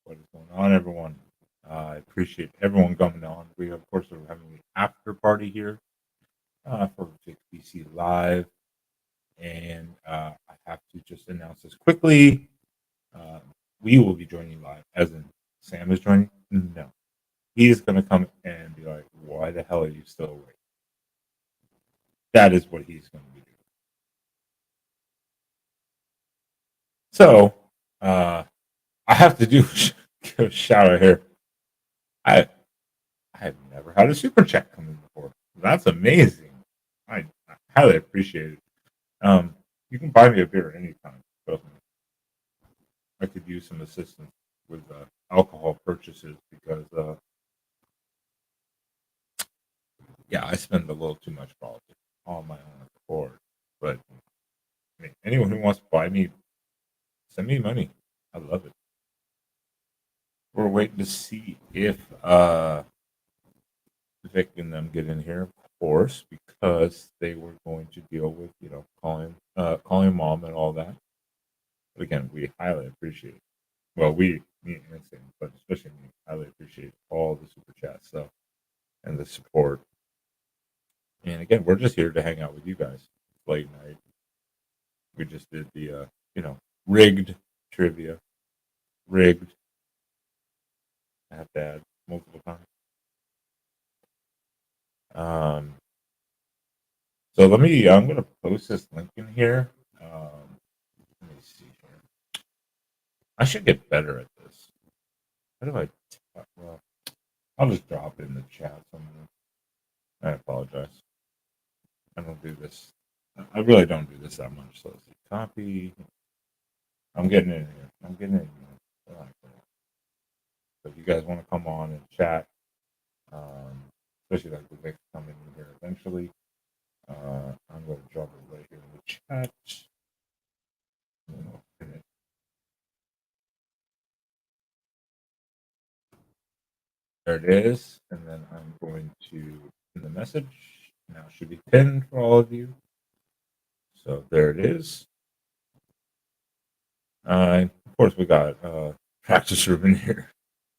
What is going on, everyone? I appreciate everyone coming on. We, of course, are having the after party here for VicBCLive. And I have to just announce this quickly. We will be joining live, as in Sam is joining. No. He's going to come and be like, why the hell are you still awake? That is what he's going to be doing. So, I have to do a shout out here. I have never had a super chat come in before. That's amazing. I highly appreciate it. You can buy me a beer anytime. Trust me. I could use some assistance with alcohol purchases because, I spend a little too much politics on my own accord. But I mean, anyone who wants to buy me, send me money. I love it. We're waiting to see if Vic and them get in here, of course, because they were going to deal with, calling mom and all that. But again, we highly appreciate it. Well, me and Sam, but especially me, highly appreciate all the super chat stuff and the support. And again, we're just here to hang out with you guys. Late night. We just did the, rigged trivia. Rigged. I have to add multiple times. So I'm going to post this link in here. Let me see here. I should get better at this. How do I? Well, I'll just drop it in the chat somewhere. I apologize. I don't do this. I really don't do this that much. So let's see. Copy. I'm getting in here. So if you guys want to come on and chat, especially like the Vic's coming in here eventually, I'm going to drop it right here in the chat. There it is. And then I'm going to pin the message. Now it should be pinned for all of you. So there it is. Of course, we got practice room in here.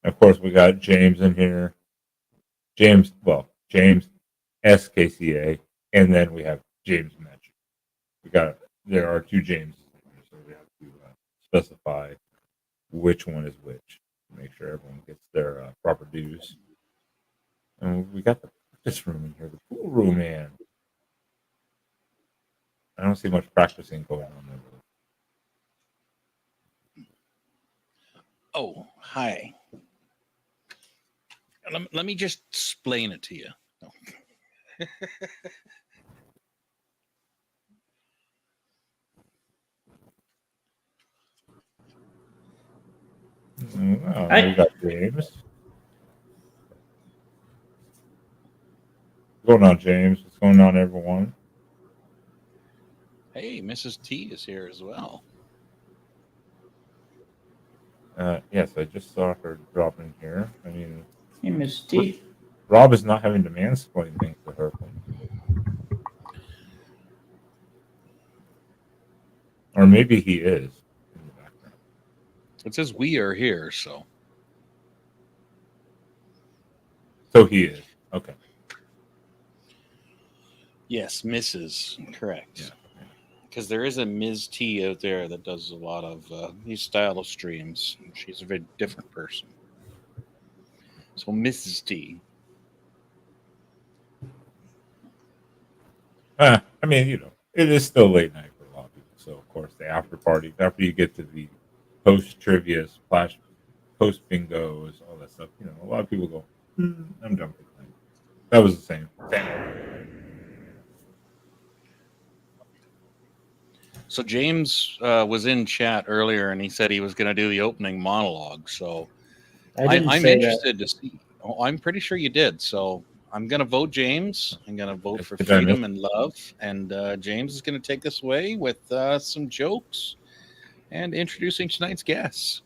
Of course, we got James in here. James SKCA, and then we have James Magic. There are two Jameses in here, so we have to specify which one is which. Make sure everyone gets their proper dues. And we got the practice room in here, the pool room, man. I don't see much practicing going on there. Oh, hi. Let me just explain it to you. No. We got James. What's going on, James? What's going on, everyone? Hey, Mrs. T is here as well. Yes, I just saw her drop in here. I mean, hey, Miss T. Rob is not having to mansplain things to her. Or maybe he is in the background. It says we are here, so. So he is. Okay. Yes, Mrs. Correct. Yeah. Because there is a Ms. T out there that does a lot of these style of streams. She's a very different person. So Mrs. T. I mean, it is still late night for a lot of people. So, of course, the after party, after you get to the post trivia, post bingos, all that stuff, a lot of people go, I'm done for tonight. That was the same. So James was in chat earlier, and he said he was going to do the opening monologue. So I'm interested to see. Oh, I'm pretty sure you did. So I'm going to vote James. I'm going to vote for freedom and love. And James is going to take us away with some jokes and introducing tonight's guests.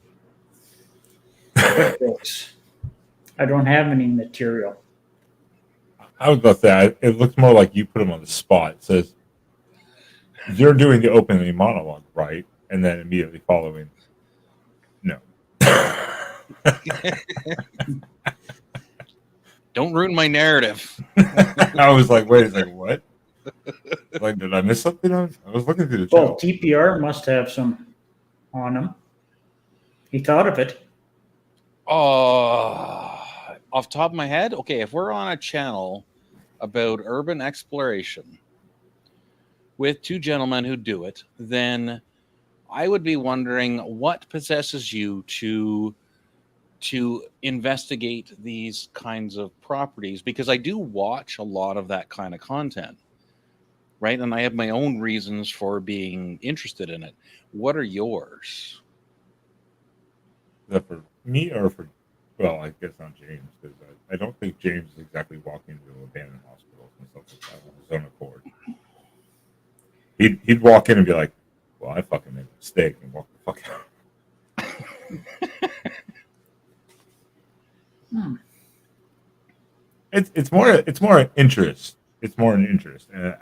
What jokes? I don't have any material. I was about to say, it looks more like you put him on the spot. It says, you're doing the opening monologue, right? And then immediately following, no. Don't ruin my narrative. I was like, wait a second, what? Like, did I miss something? I was looking through the chat. Well, TPR must have some on him. He thought of it. Off the top of my head, okay, if we're on a channel about urban exploration with two gentlemen who do it, then I would be wondering what possesses you to investigate these kinds of properties, because I do watch a lot of that kind of content, right? And I have my own reasons for being interested in it. What are yours? Is that for me or for? Well, I guess not James, because I don't think James is exactly walking into abandoned hospitals and stuff like that on his own accord. He'd walk in and be like, "Well, I fucking made a mistake," and walk the fuck out. It's more an interest. It's more an interest. And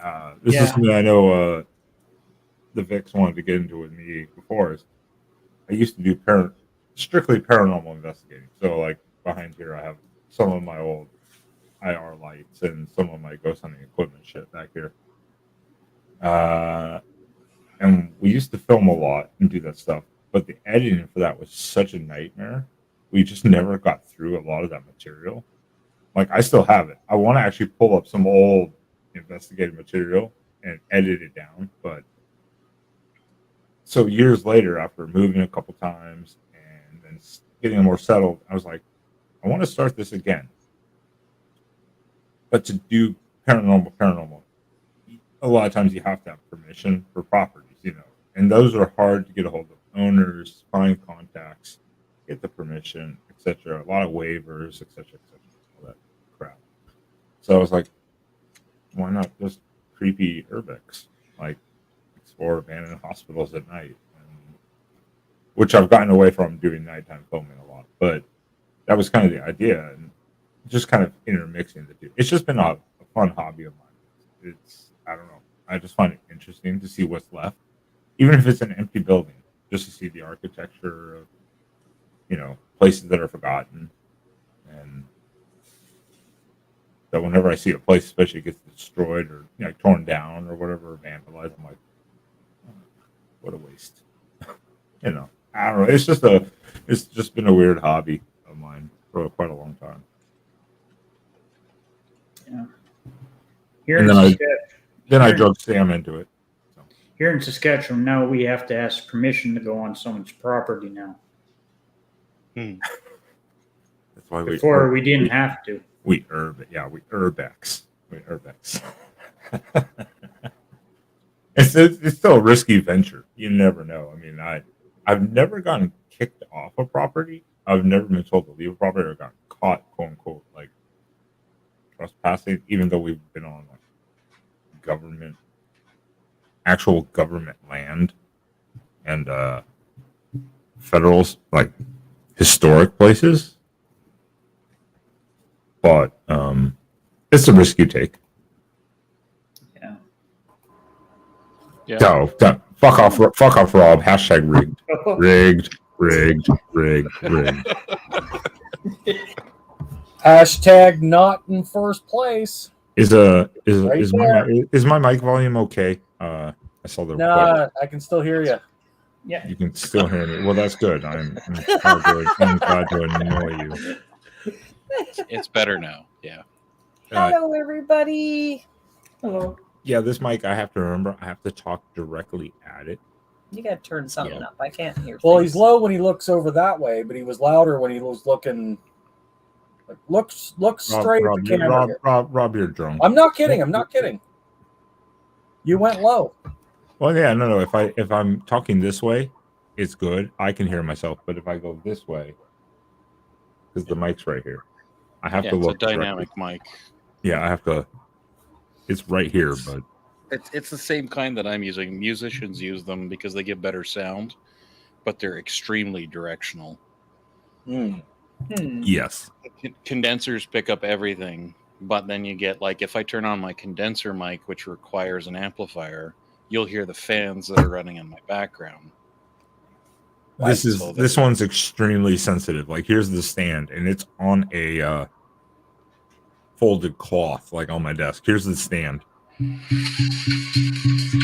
this is something I know the Vics wanted to get into with me before. Is I used to do strictly paranormal investigating. So like behind here, I have some of my old IR lights and some of my ghost hunting equipment shit back here. And we used to film a lot and do that stuff, but the editing for that was such a nightmare. We just never got through a lot of that material. Like, I still have it. I want to actually pull up some old investigative material and edit it down. But so years later, after moving a couple times and then getting more settled, I was like, I want to start this again. But to do paranormal, a lot of times you have to have permission for properties, and those are hard to get a hold of. Owners, find contacts, get the permission, etc. A lot of waivers, etc., all that crap. So I was like, why not just creepy urbex, like explore abandoned hospitals at night, which I've gotten away from doing nighttime filming a lot, but that was kind of the idea, and just kind of intermixing the two. It's just been a fun hobby of mine. I don't know. I just find it interesting to see what's left, even if it's an empty building, just to see the architecture of, places that are forgotten. And that whenever I see a place, especially gets destroyed or torn down or whatever, vandalized, I'm like, oh, what a waste. I don't know. It's just been a weird hobby of mine for quite a long time. Yeah. Then I drug Sam into it. So. Here in Saskatchewan, now we have to ask permission to go on someone's property now. That's why Before we didn't have to. We urbex. It's still a risky venture. You never know. I mean, I've never gotten kicked off a property. I've never been told to leave a property or gotten caught, quote unquote, like trespassing, even though we've been on like actual government land and federal, like historic places. But it's a risk you take. Yeah. No, fuck off, Rob. Hashtag rigged. rigged. Hashtag not in first place. Is my mic volume okay? I saw the. Nah, I can still hear you. Yeah, you can still hear me. Well, that's good. I'm glad to annoy you. It's better now. Yeah. Hello, everybody. hello. Yeah, this mic, I have to remember, I have to talk directly at it. You got to turn something up. I can't hear. Well, things. he's low when he looks over that way, but he was louder when he was looking. Like, look straight at the camera. Rob, you're drunk. I'm not kidding. You went low. Well, yeah, no. If I'm talking this way, it's good. I can hear myself. But if I go this way, because the mic's right here, I have to look. It's a dynamic mic. Yeah, I have to. It's right here, but it's the same kind that I'm using. Musicians use them because they get better sound, but they're extremely directional. Yes. Condensers pick up everything, but then you get, like, if I turn on my condenser mic, which requires an amplifier, you'll hear the fans that are running in my background. This one's extremely sensitive. Like, here's the stand, and it's on a folded cloth, like on my desk. Here's the stand.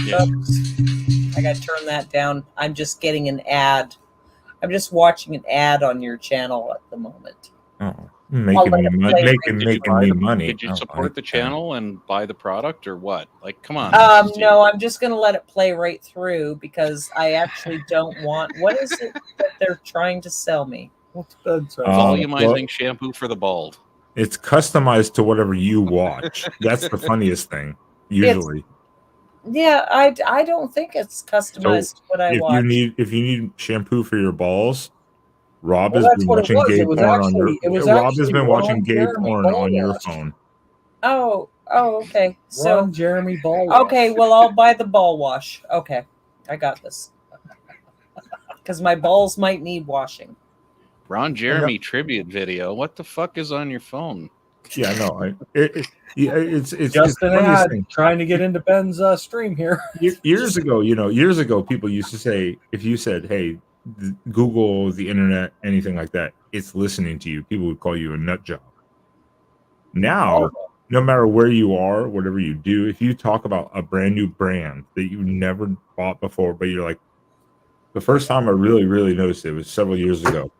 Yeah. Oops. I gotta turn that down. I'm just getting an ad. I'm just watching an ad on your channel at the moment. Oh, making me money. Did you support the channel and buy the product or what? Like, come on. No, I'm just gonna let it play right through because I actually don't want. What is it that they're trying to sell me? Volumizing shampoo for the bald. It's customized to whatever you watch. That's the funniest thing. Usually. I don't think it's customized to what I watch. If you need shampoo for your balls, Rob has been watching gay porn on your. Rob has been watching gay porn on your phone. Oh, okay. So Ron Jeremy ball wash. Okay, well I'll buy the ball wash. Okay, I got this. Because my balls might need washing. Ron Jeremy tribute video. What the fuck is on your phone? Yeah, no, it's just an ad trying to get into Ben's stream here. Years ago, people used to say, if you said, "Hey, Google the internet," anything like that, it's listening to you. People would call you a nut job. Now, no matter where you are, whatever you do, if you talk about a brand new brand that you never bought before, but you're like, the first time I really noticed it was several years ago.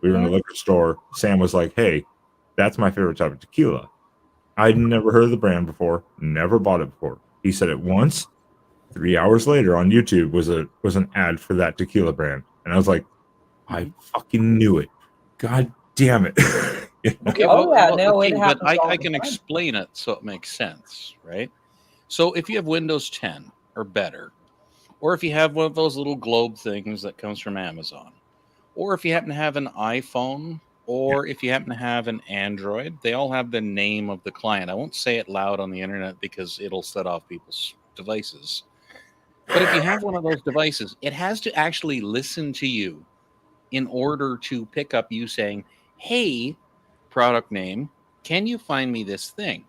We were in a liquor store. Sam was like, "Hey, that's my favorite type of tequila." I'd never heard of the brand before, never bought it before. He said it once. 3 hours later on YouTube was an ad for that tequila brand. And I was like, I fucking knew it. God damn it. Okay, but I can explain it so it makes sense, right? So if you have Windows 10 or better, or if you have one of those little globe things that comes from Amazon, or if you happen to have an iPhone, or if you happen to have an Android, they all have the name of the client. I won't say it loud on the internet because it'll set off people's devices. But if you have one of those devices, it has to actually listen to you in order to pick up you saying, "Hey, product name, can you find me this thing?"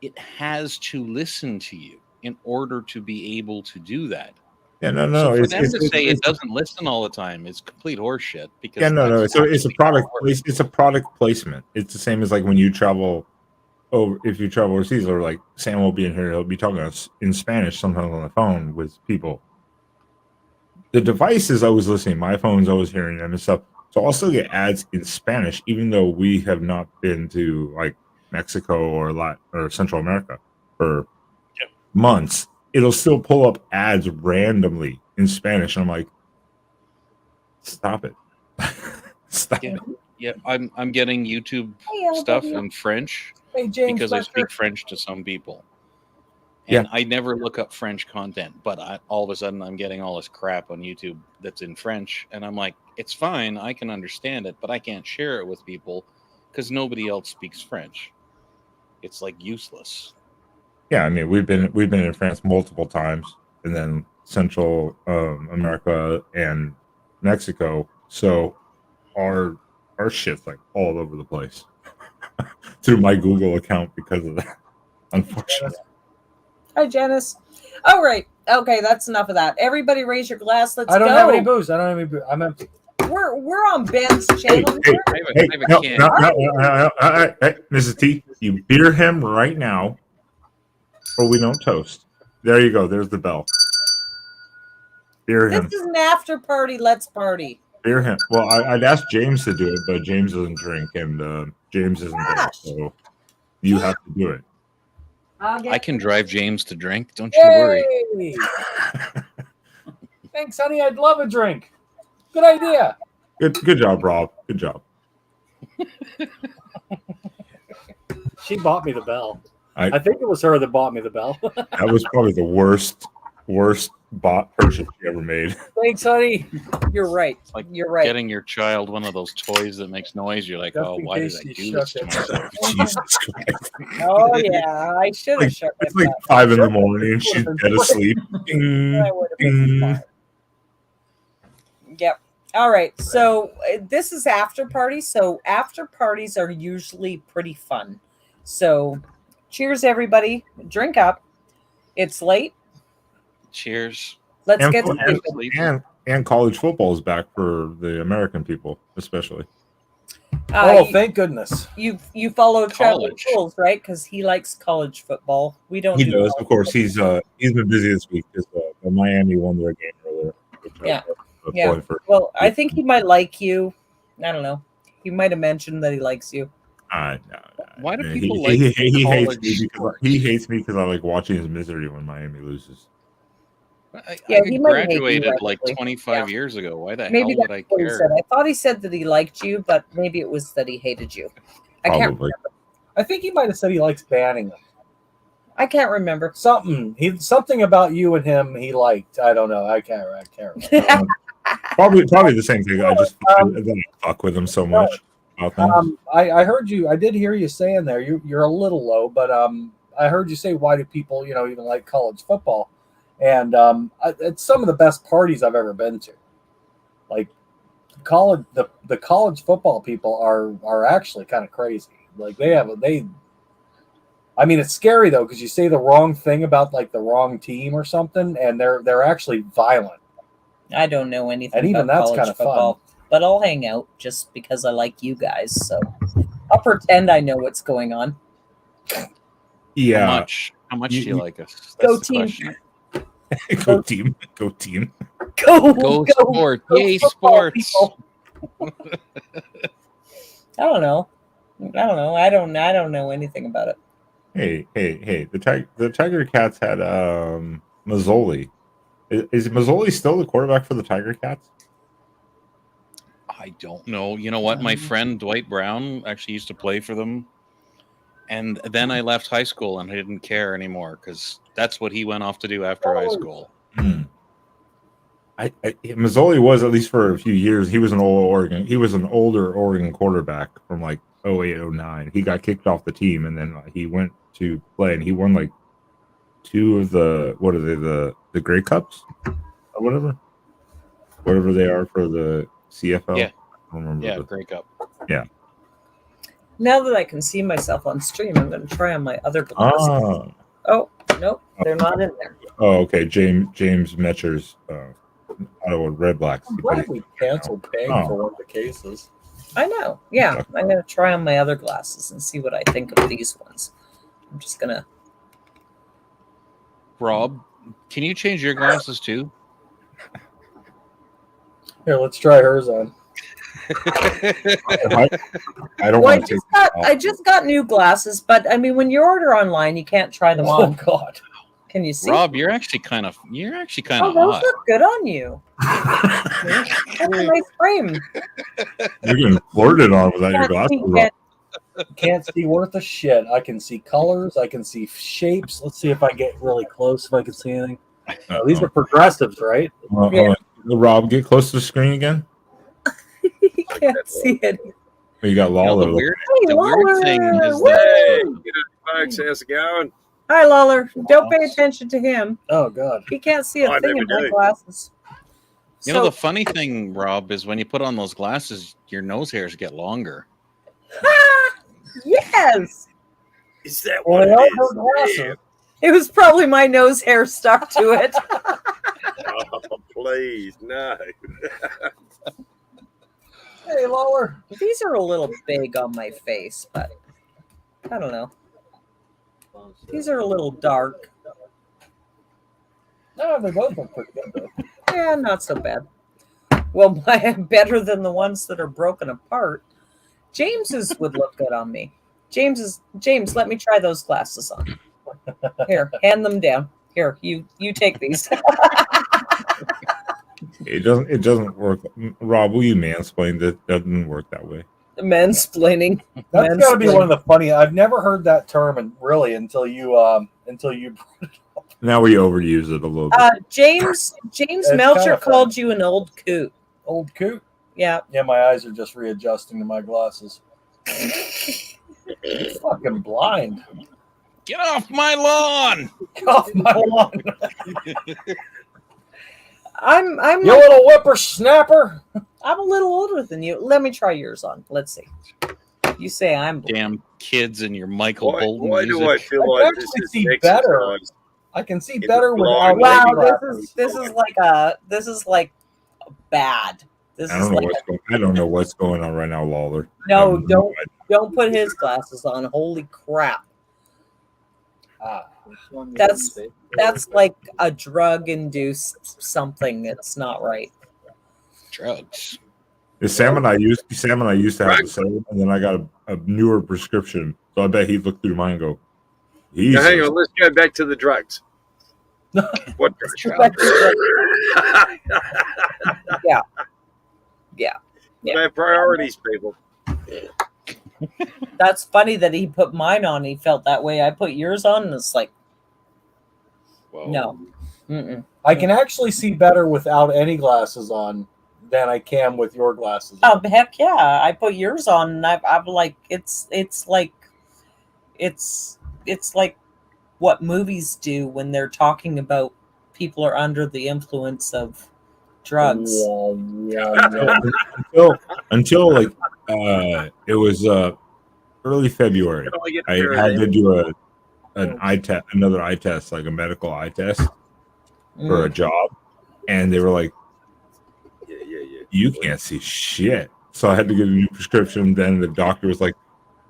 It has to listen to you in order to be able to do that. Yeah, no. So for them to say it doesn't listen all the time is complete horseshit. Because So it's a product. It's a product placement. It's the same as like when you travel. Oh, if you travel overseas, or like Sam will be in here, he'll be talking to us in Spanish sometimes on the phone with people. The device is always listening. My phone's always hearing them and stuff. So I'll still get ads in Spanish, even though we have not been to like Mexico or Central America for months. It'll still pull up ads randomly in Spanish. And I'm like, stop it. Stop it. Yeah, I'm getting YouTube stuff in French because I speak French to some people. And I never look up French content, but all of a sudden I'm getting all this crap on YouTube that's in French. And I'm like, it's fine. I can understand it, but I can't share it with people because nobody else speaks French. It's like useless. Yeah, I mean, we've been in France multiple times, and then Central America and Mexico. So our shit's like all over the place through my Google account because of that. Unfortunately. Hi, Janice. All right. Okay, that's enough of that. Everybody, raise your glass. Let's go. I don't have any booze. I don't have any booze. I'm empty. We're on Ben's channel. Hey, Mrs. T, you beer him right now. Or we don't toast. There you go. There's the bell. Beer him. This is an after party. Let's party. Beer him. Well, I'd ask James to do it, but James doesn't drink, and James isn't there, so you have to do it. I can drive James to drink. Don't you worry. Thanks, honey. I'd love a drink. Good idea. Good job, Rob. Good job. She bought me the bell. I think it was her that bought me the bell. That was probably the worst purchase you ever made. Thanks, honey. You're right. Like You're right. Getting your child one of those toys that makes noise. You're like, oh, why did I do this to myself? Jesus Christ. Oh yeah, I should have shut It's like 5 a.m. and she's dead asleep. Ding, ding. Yep. All right. So this is after party. So after parties are usually pretty fun. So cheers, everybody. Drink up. It's late. Cheers. Let's get to sleep. and college football is back for the American people, especially. Thank goodness. You follow Travis College. Rules, right? Because he likes college football. We don't. He do does, college of course. football. He's been busy this week because the Miami won their game earlier. Which Yeah. was Yeah. going for- Well, I think he might like you. I don't know. He might have mentioned that he likes you. No. Why do He- people he, like he hates college me because sports? he hates me because I like watching his misery when Miami loses. Yeah, I he might hate you, graduated like actually. 25 Yeah. years ago. Why the Maybe hell would that's I what he care? said. I thought he said that he liked you, but maybe it was that he hated you. I can't Probably. remember. I think he might have said he likes banning them. I can't remember. Something about you and him he liked. I don't know. I can't remember. Probably the same thing. I just fuck with him so much. About them. I heard you. I did hear you saying there. You're a little low, but I heard you say, why do people even like college football? And it's some of the best parties I've ever been to. Like college, the college football people are actually kind of crazy. Like I mean, it's scary though because you say the wrong thing about like the wrong team or something, and they're actually violent. I don't know anything And even about that's college kind of football, but I'll hang out just because I like you guys. So I'll pretend I know what's going on. Yeah. How much do you like us? Go That's the team. question. Go team. Go team. Go Sport. Yay, football, sports. people. I don't know. I don't know anything about it. Hey! The Tiger Cats had Mazzoli. Is Mazzoli still the quarterback for the Tiger Cats? I don't know. You know what? My friend Dwight Brown actually used to play for them. And then I left high school and I didn't care anymore because that's what he went off to do after high school. Mazzoli was, at least for a few years, he was an older Oregon quarterback from like 08, 09. He got kicked off the team and then he went to play and he won like 2 of the, what are they, the Grey Cups or whatever they are for the CFL. Yeah. I don't remember. Yeah, Grey Cup. Yeah. Now that I can see myself on stream, I'm going to try on my other glasses. Oh, nope, they're not in there. Oh, okay. James Metcher's Ottawa Red Blacks. I'm glad we canceled paying for one of the cases. I know. Yeah, I'm going to try on my other glasses and see what I think of these ones. I'm just going to. Rob, can you change your glasses too? Here, let's try hers on. I don't Well, want to. I just got new glasses, but I mean, when you order online, you can't try them Oh on. God! Can you see? Rob, you're actually kind of Oh, those hot. look good on you. That's a nice frame. You're getting flirted on without your glasses. Can't see worth a shit. I can see colors. I can see shapes. Let's see if I get really close. If I can see anything. Oh, these are progressives, right? Yeah. Rob, get close to the screen again. You can't see it. You got Lawler. The weird Lawler. thing is Woo! that Folks, how's it going? Hi, Lawler. Don't pay attention to him. Oh God! He can't see a I thing never in my do. glasses. you know the funny thing, Rob, is when you put on those glasses, your nose hairs get longer. Yes. Is that Well, what they all it have is? glasses. It was probably my nose hair stuck to it. Oh, please, no. Hey, Lawler. These are a little big on my face, but I don't know. These are a little dark. No, they both look pretty good though. Yeah, not so bad. Well, better than the ones that are broken apart. James's would look good on me. James, let me try those glasses on. Here, hand them down. Here, you take these. It doesn't work. Rob, will you mansplain that? Doesn't work that way. Mansplaining. That's got to be one of the funny. I've never heard that term, and really until you. Now we overuse it a little bit. James Melcher kinda called you an old coot. Old coot. Yeah. Yeah, my eyes are just readjusting to my glasses. Fucking blind. Get off my lawn! Get off my lawn. I'm You little whippersnapper. I'm a little older than you. Let me try yours on. Let's see. You say I'm blind. Damn kids and your Michael Why, Bolton why do I music. feel I like can this actually is see better. exercise? I can see It's better blind. without Wow, reading this is like bad. This I is don't know like I don't know what's going on right now, Lawler. no, I have no don't put his glasses on. Holy crap. Ah, That's like a drug induced something that's not right. Drugs. Sam and I used to have the same, and then I got a newer prescription. So I bet he looked through mine and go, Now, hang Jesus. on, let's go back to the drugs. What drugs? Yeah. Yeah. Their priorities, people. That's funny that he put mine on. He felt that way. I put yours on, and it's like, Whoa. no. Mm-mm. I can actually see better without any glasses on than I can with your glasses on. Heck yeah! I put yours on, and I'm like, it's like what movies do when they're talking about people are under the influence of drugs. until like it was early February. Can I get a I pair of had to them? do another eye test, like a medical eye test for a job, and they were like, Yeah. "You can't see shit." So I had to get a new prescription. Then the doctor was like,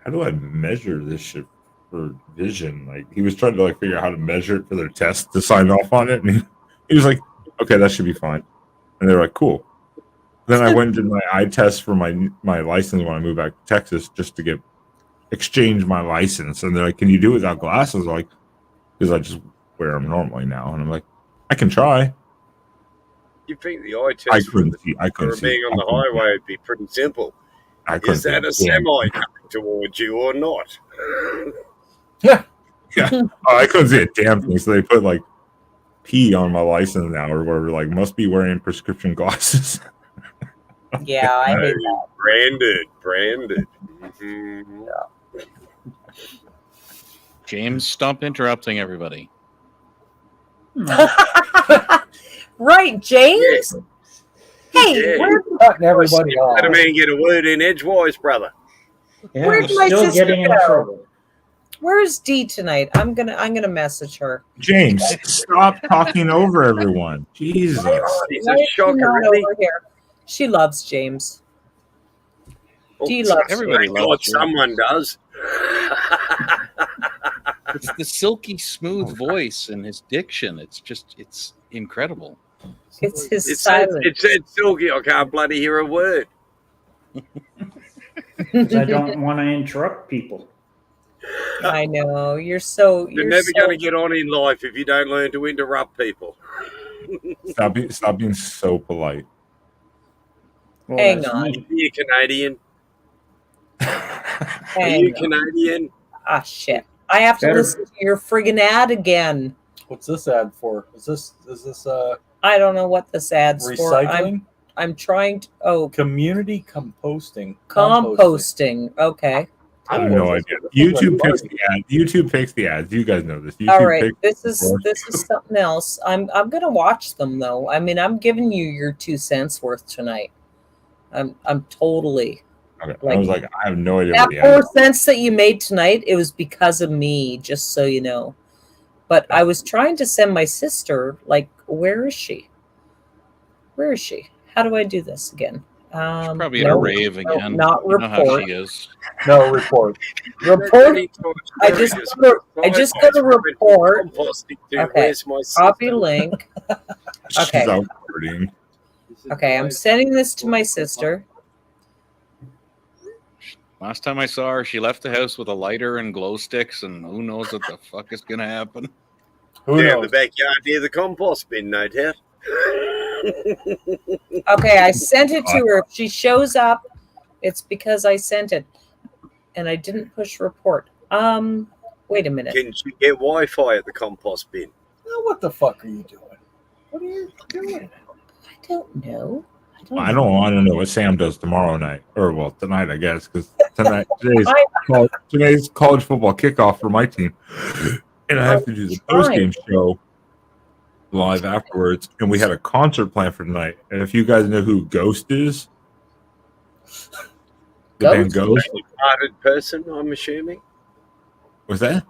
"How do I measure this shit for vision?" Like he was trying to like figure out how to measure it for their test to sign off on it, and he was like, "Okay, that should be fine." And they were like, "Cool." Then I went and did my eye test for my license when I moved back to Texas just to exchange my license. And they're like, "Can you do it without glasses?" I'm like, because I just wear them normally now. And I'm like, I can try. You think the eye I test couldn't see. for being on the highway would be pretty simple? I couldn't Is that a see. semi coming towards you or not? Yeah. Oh, I couldn't see a damn thing. So they put like P on my license now or whatever. Like, must be wearing prescription glasses. Yeah, I hate that. Branded. Mhm. James, stop interrupting everybody. Right, James? Hey, Yeah. Cutting everybody off. Let a man get a word in edgewise, brother. Yeah, Where'd I'm my still sister getting in go? trouble. where's Dee tonight? I'm gonna message her. James, stop talking over everyone. Jesus. He's Why a is she shocker, not isn't he? over here? She loves James. Oh, Dee loves Everybody thank God loves James. someone does. It's the silky smooth voice and his diction. It's incredible. It's his It said silence. silky. I can't bloody hear a word. 'Cause I don't want to interrupt people. I know. You're so You're never going to get on in life if you don't learn to interrupt people. Stop being so polite. Well, Hang that's on. me. Are you Canadian? Are Hang you on. Canadian? Ah, shit. I have to Better- listen to your friggin' ad again. What's this ad for? Is this I don't know what this ad's for. recycling? I'm trying to. Oh, Community composting. composting. Okay. I have no idea. YouTube picks the ads. YouTube picks the ads. You guys know this. YouTube All right. picks This is something else. I'm gonna watch them though. I mean, I'm giving you your 2 cents worth tonight. I'm totally. Okay. Like- I was like, I have no idea That what the ad 4 cents that you made tonight, it was because of me, just so you know. But I was trying to send my sister, like, where is she? Where is she? How do I do this again? She's probably at a no, rave no, again. not You know how report. she is. No report. Report. I just go to report. Okay. Where's my Copy sister? link. She's Okay. out partying. Okay, I'm sending this to my sister. Last time I saw her, she left the house with a lighter and glow sticks, and who knows what the fuck is gonna happen. Who Down the knows? backyard near the compost bin, no doubt. Okay, I sent it to her. If she shows up, it's because I sent it, and I didn't push report. Wait a minute. Can she get Wi-Fi at the compost bin? Now, what the fuck are you doing? What are you doing? I don't know. I don't want to know what Sam does tomorrow night, or well, tonight, I guess, because today's college football kickoff for my team, and I have to do the post game show live afterwards. And we had a concert planned for tonight. And if you guys know who Ghost is, the band Ghost. A departed person, I'm assuming. Was that?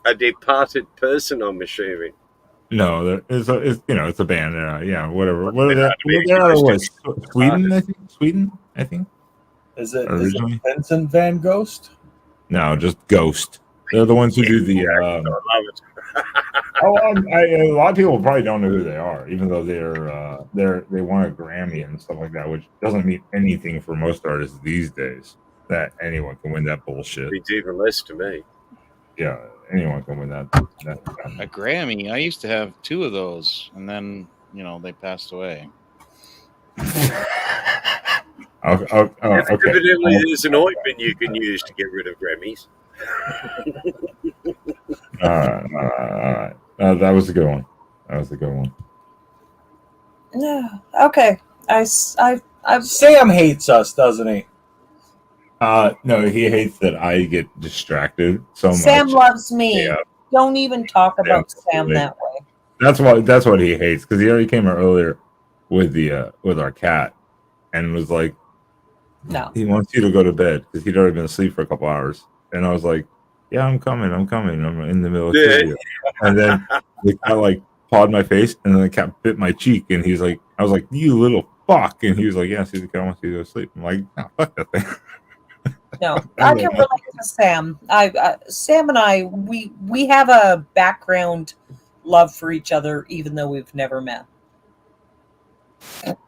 A departed person, I'm assuming. No, it's a band. Yeah, whatever. What are They're they? not to be They're out of exposed what? Sweden, I think. Sweden, I think. Is it Originally, Vincent Van Ghost? no, just Ghost. They're the ones who do the. I love it. A lot of people probably don't know who they are, even though they won a Grammy and stuff like that, which doesn't mean anything for most artists these days. That anyone can win that bullshit. Means even less to me. Yeah, anyone can win that. A Grammy. I used to have 2 of those, and then they passed away. Okay. Evidently, there's an ointment you can use to get rid of Grammys. All right. That was a good one. Yeah. Okay. I Sam hates us, doesn't he? No, he hates that I get distracted so much. Sam loves me. Yeah. Don't even talk about Sam Absolutely. that way. That's what he hates, because he already came out earlier with our cat and was like, No. he wants you to go to bed because he'd already been asleep for a couple hours, and I was like, yeah, I'm coming. I'm in the middle of trivia. And then the cat like pawed my face, and then the cat bit my cheek, and he's like, I was like, you little fuck, and he was like, yeah, see, the cat wants you to go to sleep. I'm like, no, fuck that thing. No, I can relate to Sam. Sam and I, we have a background love for each other, even though we've never met.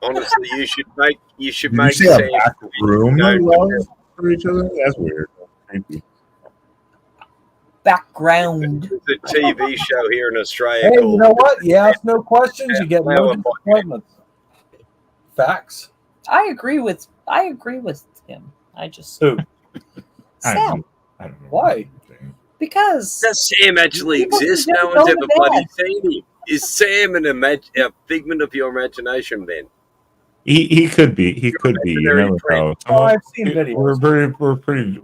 Honestly, you should make Did make you say Sam a back room go of to love bed. for each other? That's weird. Creepy. Background. There's a TV show here in Australia Hey, you called know what? You ask no questions, you get no Flower disappointments. Facts. I agree with him. I just Who? Sam, I don't know. Why? because Does Sam actually People exist? just No go one's to ever bed. bloody seen him. Is Sam a figment of your imagination then? He could be. He could be. You imaginary never friend. know. Oh, I've seen videos. We're pretty.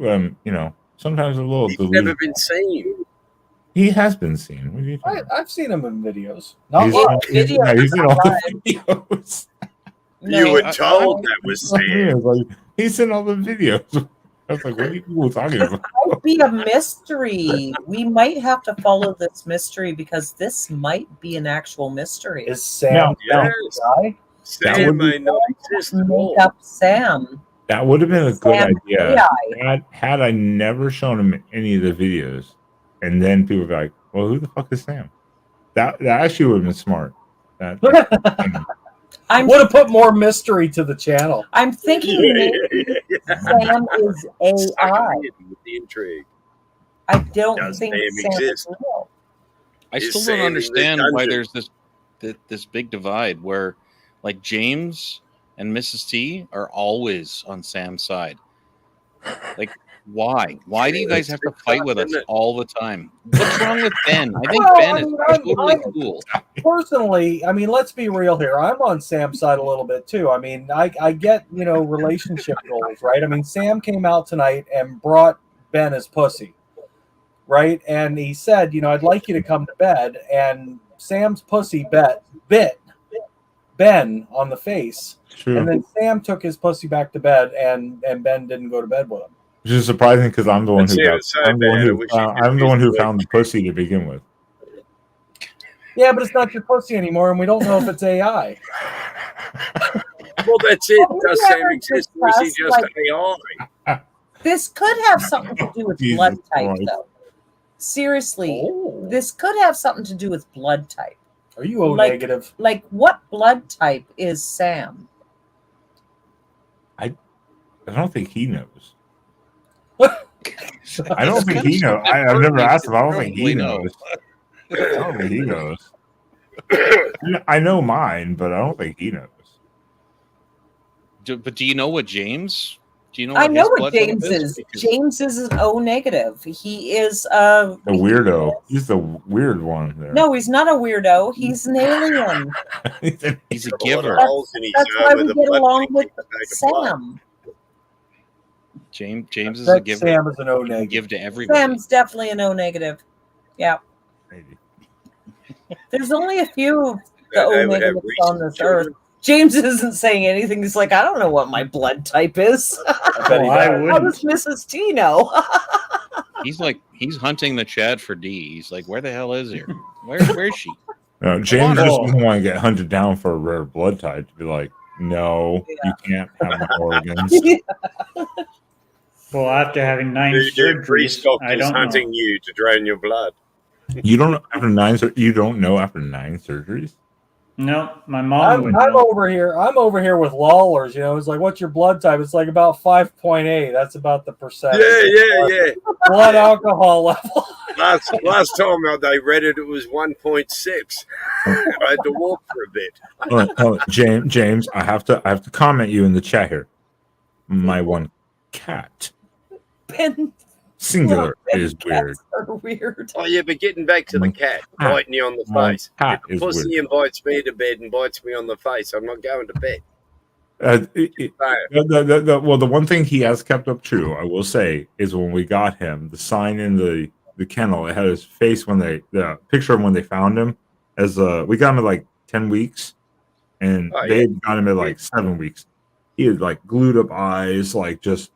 Sometimes a little He's delusional. never been seen. He has been seen. What do you think? I've seen him in videos. Not He's, live. he's in all the videos. You were I- told that was Sam. Yeah, like, he's in all the videos. I was like, what are you people talking about? might be a mystery. We might have to follow this mystery because this might be an actual mystery. Is Sam No, yes. the guy? That Sam would be- may not exist at all. Make up Sam. That would have been a good Sam idea. AI. Had I never shown him any of the videos, and then people would be like, well, who the fuck is Sam? That actually would have been smart. I'm Would have put more mystery to the channel. I'm thinking maybe Sam is AI. With the intrigue. I don't Does think Sam Sam is exist? real. I Is still Sam in don't the understand why dungeon? there's this big divide where, like, James and Mrs. T are always on Sam's side. Like, why? Why do you guys have to fight with us all the time? What's wrong with Ben? I think Well, Ben I is mean, totally I'm- cool. Personally, I mean, let's be real here. I'm on Sam's side a little bit too. I mean, I get, relationship goals, right? I mean, Sam came out tonight and brought Ben his pussy, right? And he said, I'd like you to come to bed. And Sam's pussy bit Ben on the face. True. And then Sam took his pussy back to bed, and Ben didn't go to bed with him. Which is surprising because I'm the one That's who it, got, it's so I'm the one bad, I who wish you found, could I'm the one who use the found the pussy to begin with. Yeah, but it's not your pussy anymore, and we don't know if it's AI. Well, that's it. Have we Does Sam ever exist, or is he discussed, just AI? This could have something to do with Jesus blood type, Christ. though. Seriously, Oh, this could have something to do with blood type. are you O Like- negative? Like, what blood type is Sam? I don't think he knows. It's I don't think kinda he knows. stupid. I've never asked him. I don't Probably think he know. knows. I don't think he knows. I know mine, but I don't think he knows. But do you know what James? Do you know? I know his what blood type James is. Because- James is an O negative. He is The weirdo. He's the weird one there. No, he's not a weirdo. He's an alien. He's a Got giver. lot of holes in his That's arm why where we the get blood along can with keep the bag of blood. Sam. James is a That giver. Sam is an O He can negative. give to everybody. Sam's definitely an O negative. Yeah. Maybe. There's only a few of the Yeah, O they would have negatives on recent this earth. children. James isn't saying anything. He's like, I don't know what my blood type is. I bet he I does. How does Mrs. T know? He's hunting the Chad for D. He's like, where the hell is he? Where's she? No, James just Oh. doesn't want to get hunted down for a rare blood type to be like, no, you can't have more organs. Well, after having 9 Your priest surgeries, I doctor's don't know. hunting you to drain your blood. You don't know after 9. You don't know after 9 surgeries. No, my mom would I'm know. over here. I'm over here with Lawlers. You know, it's like, what's your blood type? It's like about 5.8. That's about the percent. Yeah. Blood alcohol level. Last time they read it, it was 1.6. I had to walk for a bit. James, I have to comment you in the chat here. My one cat, Ben, singular, is weird. cats are weird. Oh yeah, but getting back to the cat biting you on the face. Cat If is pussy weird. invites me to bed and bites me on the face, I'm not going to bed. Well, the one thing he has kept up true, I will say, is when we got him, the sign in the kennel, it had his face the picture of when they found him. As we got him at like 10 weeks, and they got him at like 7 weeks. He had like glued up eyes, like just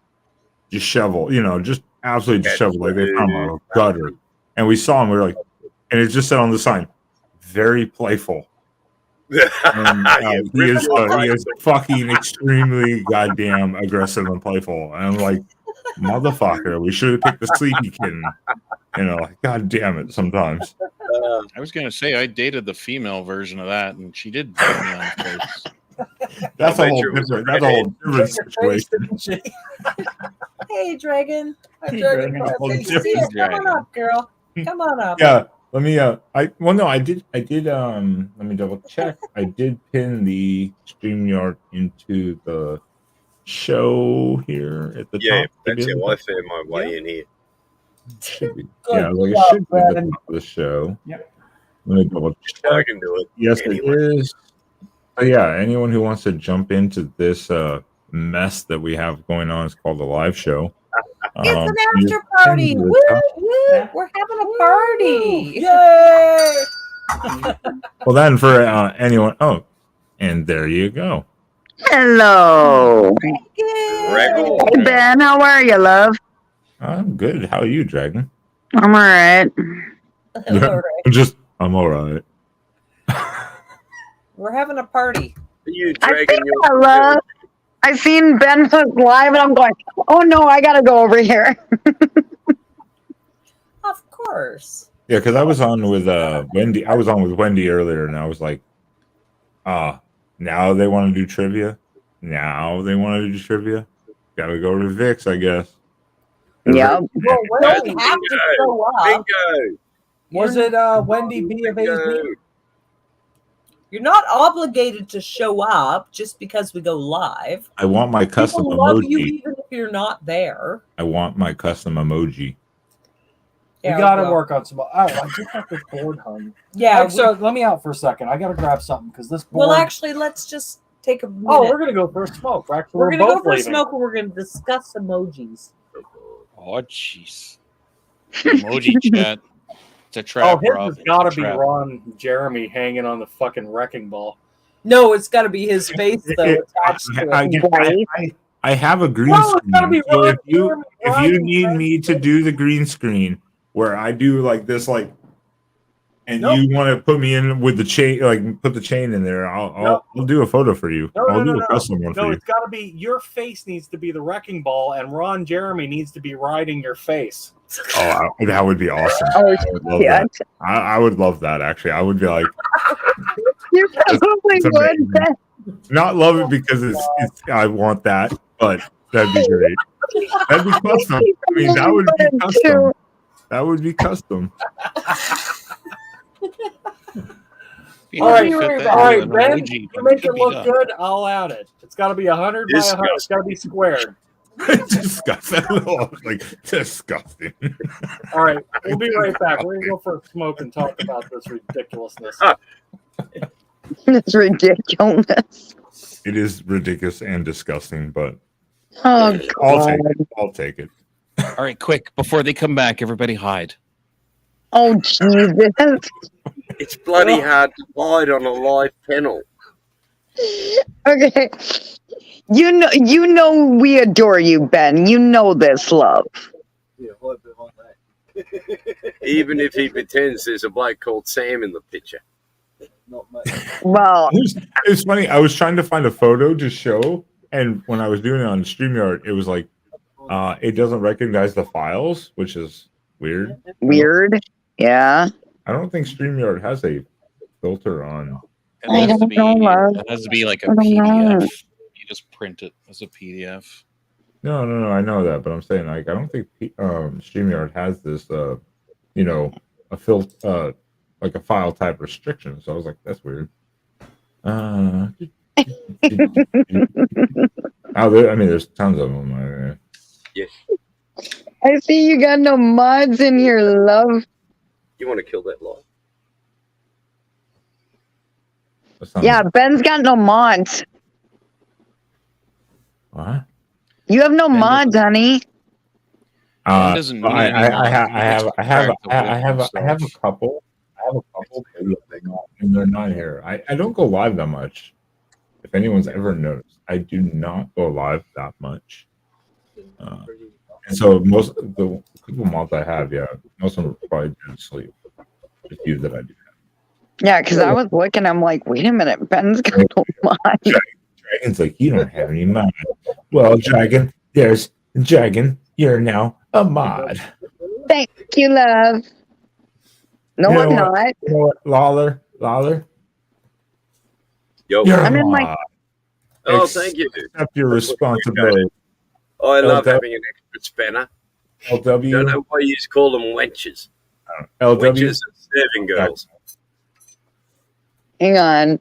disheveled, just absolutely disheveled. Like they found him on a gutter, and we saw him. We were like, and it just said on the sign, "Very playful." And, he is fucking extremely goddamn aggressive and playful. And I'm like, motherfucker, we should have picked the sleepy kitten. Like, god damn it, sometimes. I was gonna say I dated the female version of that, and she did bite me on the face. That's a whole different situation. Hey, Dragon. Hey, Dragon. Come on up, girl. Come on up. Yeah. Let me I did let me double check. I did pin the StreamYard into the show here at the top. That's it. I found my way in here. Should be. Yeah, like it should be at the top of the show. Yep. Let me double check. I can do it. Yes, anyway. it is. So yeah, anyone who wants to jump into this mess that we have going on is called the live show. It's an after party. Woo, woo. We're having a party. Yay! Well, then for anyone. Oh, and there you go. Hello. Yay. Hey, Ben, how are you, love? I'm good. How are you, Dragon? I'm all right. All right. I'm all right. We're having a party. You I dragging think your I love. I seen Ben was live, and I'm going, oh no, I gotta go over here. Of course. Yeah, because I was on with Wendy. I was on with Wendy earlier, and I was like, now they want to do trivia. Got to go to Vix, I guess. Yep. Well, we don't have to show up. Bingo. Was it Wendy B of AZ? You're not obligated to show up just because we go live. I want my custom People love you emoji. even if you're not there. I want my custom emoji. We gotta work on some. Oh, I just have this board hung. Yeah. So let me out for a second. I gotta grab something because this board. Well, actually, let's just take a minute. Oh, we're gonna go for a smoke. Actually, We're gonna go for a leaving. smoke and we're gonna discuss emojis. Oh jeez. Emoji chat. It's a trap. Oh, his Rob. has gotta It's a be trap. Ron Jeremy hanging on the fucking wrecking ball. No, it's got to be his face though attached to it. I have a green No, it's gotta screen. be So Ron if you Jeremy. need me to do the green screen where I do like this, and Nope. you want to put me in with the chain, like put the chain in there, I'll do a photo for you. I'll do a custom one for No, you. it's gotta be your face needs to be the wrecking ball, and Ron Jeremy needs to be riding your face. Oh, that would be awesome. Oh, I would love yeah. that. I would love that. Actually, I would be like, You probably It's would. amazing. Ben. not love it because it's I want that, but that'd be great. That'd be custom. I mean, that would be custom. That would be custom. You All right, can fit that all right, in an Ben. emoji, You but make could it be look done. good. I'll add it. It's got to be 100 by 100. It's got to be squared. Disgusting. Like disgusting. All right, we'll be right back. We're gonna go for a smoke and talk about this ridiculousness. It's ridiculous. It is ridiculous and disgusting, but Oh, God. I'll take it. All right, quick before they come back, everybody hide. Oh, Jesus. It's bloody hard to hide on a live panel. Okay. You know we adore you, Ben. You know this, love. Even if he pretends there's a bloke called Sam in the picture. Well, It's funny. I was trying to find a photo to show, and when I was doing it on StreamYard, it was like it doesn't recognize the files, which is weird. weird. Yeah. I don't think StreamYard has a filter on. I don't know, love. It has to be like a I don't know. PDF. You just print it as a PDF. No, I know that, but I'm saying like I don't think StreamYard has this a like a file type restriction. So I was like, that's weird. Oh, there's tons of them. Yes. I see you got no mods in here, love. You want to kill that lot? Yeah, Ben's got no mods. What? You have no mods, honey. Doesn't need any I have mods. a couple. And they're not here. I don't go live that much. If anyone's ever noticed, I do not go live that much. And so most of the couple mods I have, most of them are probably due to sleep. The few that I do have. Yeah, because I was looking, I'm like, wait a minute, Ben's got no mods. Dragon's like, you don't have any mod. Well, Dragon, you're now a mod. Thank you, love. No, You know I'm what? not. You know what, Lawler? Yo. You're I'm a in my- mod. Oh, thank you. Accept your responsibility. Oh, I love LW. having an extra spanner. LW. Don't know why you call them wenches. LW. Wenches are serving girls. Hang on.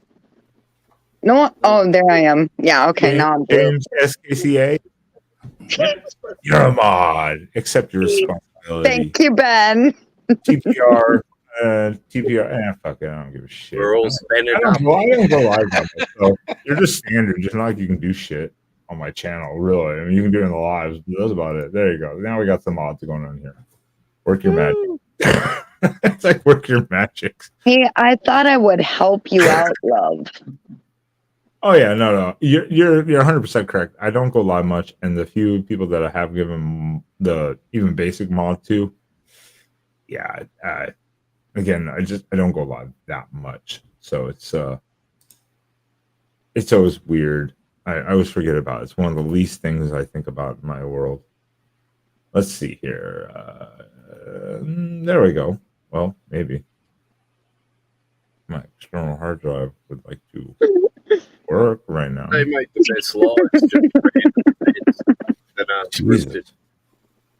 No, oh, there I am. Yeah, okay, now I'm blue. James SKCA. You're a mod. Accept your responsibility. Thank you, Ben. TPR. TPR. Fuck it. I don't give a shit. We're all spending I up. don't go live on it, so you're just standard. Just not like you can do shit on my channel, really. I mean, you can do it in the lives, but that's about it. There you go. Now we got some mods going on here. Work your magic. It's like work your magic. Hey, I thought I would help you out, love. Oh yeah, no. You're 100% correct. I don't go live much, and the few people that I have given the even basic mod to, yeah. Again, I don't go live that much, so it's always weird. I always forget about it. It's one of the least things I think about in my world. Let's see here. There we go. Well, maybe my external hard drive would like to work right now. They make the best lives. That are twisted.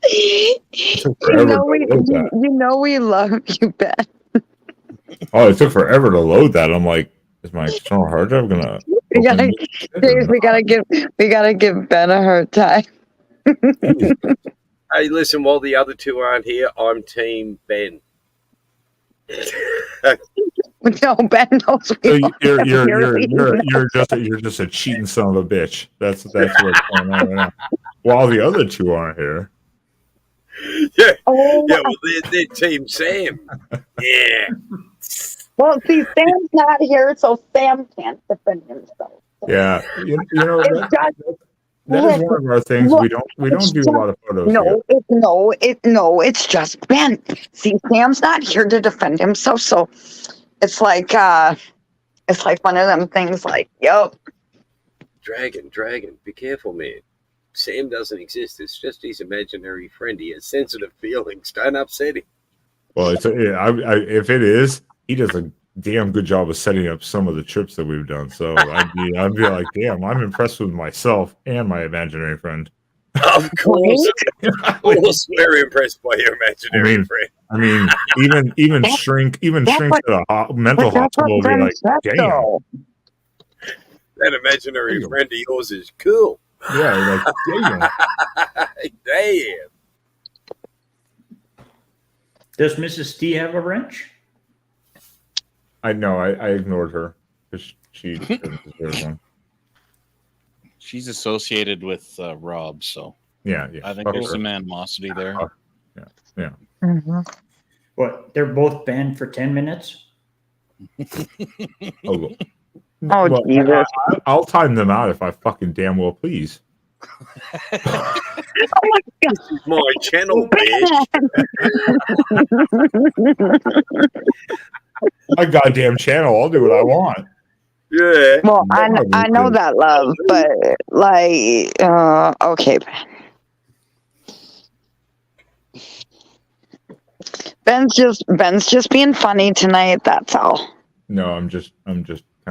You know we love you, Ben. Oh, it took forever to load that. I'm like, is my external hard drive gonna? We gotta give Ben a hard time. Hey, listen, while the other two aren't here, I'm Team Ben. No, Ben knows So you're just a cheating son of a bitch. That's what's going on right now. While the other two aren't here. Yeah, Oh, yeah. Well, they're Team Sam. Yeah. well, see, Sam's not here, so Sam can't defend himself. Yeah, you know It's that just, is one of our things. We don't do a lot of photos. It's just Ben. See, Sam's not here to defend himself, so it's like one of them things. Like, yo, Dragon, be careful, man. Sam doesn't exist. It's just his imaginary friend. He has sensitive feelings. Don't upset him. Well, if it is, he does a damn good job of setting up some of the trips that we've done. So I'd be like, damn, I'm impressed with myself and my imaginary friend. Of course, we're impressed by your imaginary friend. I mean, even shrink at a mental hospital will be like, damn. That imaginary friend of yours is cool. Yeah, like, damn. Damn. Does Mrs. T have a wrench? I know. I ignored her because she didn't deserve one. She's associated with Rob, so Yeah. I think there's some animosity there. Yeah. mm-hmm. What? They're both banned for 10 minutes? Oh, Oh, Jesus. I'll time them out if I fucking damn well please. Oh my God. This is my channel, bitch. my goddamn channel. I'll do what I want. Yeah. Well, I know that, love, but like, okay. Ben's just being funny tonight. That's all. No, I'm just kind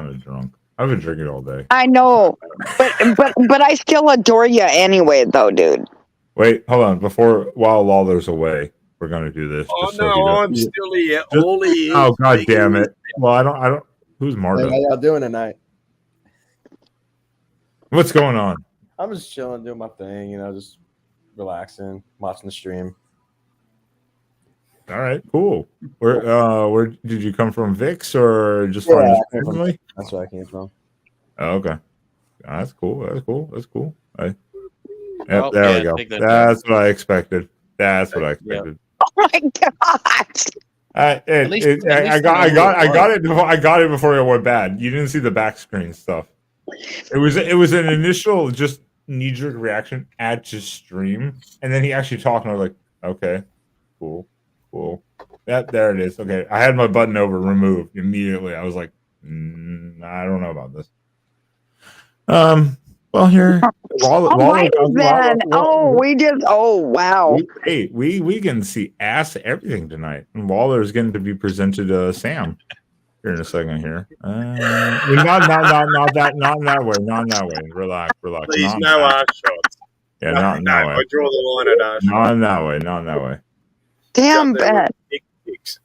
of drunk. I've been drinking all day. I know, but I still adore you anyway, though, dude. Wait, hold on. While Lawler's away, we're gonna do this. Oh just so no, I'm still here. All he is. Oh god damn it! Well, I don't. Who's Hey, Marta? how y'all doing tonight? What's going on? I'm just chilling, doing my thing, just relaxing, watching the stream. All right, cool. Where did you come from, Vix, or just Yeah, from I came from- family? That's where I came from. Oh, okay, that's cool. That's cool. That's cool. Yep, Oh, there yeah, we go. take that That's what I expected. That's what I expected. Oh my god! I got it before it went bad. You didn't see the back screen stuff. It was an initial just knee-jerk reaction, add to stream, and then he actually talked, and I was like, okay, cool. Yep, there it is. Okay, I had my button over removed immediately. I was like, I don't know about this. Well, here, Right then. Oh wow. we can see ass everything tonight, and Waller's getting to be presented Sam here in a second. Here, not in that way. Relax. Please, Not no that. ass shots. Yeah, not in that way. I draw the line at ass shots. Not in that way. Damn, Got there Ben. with dick pics.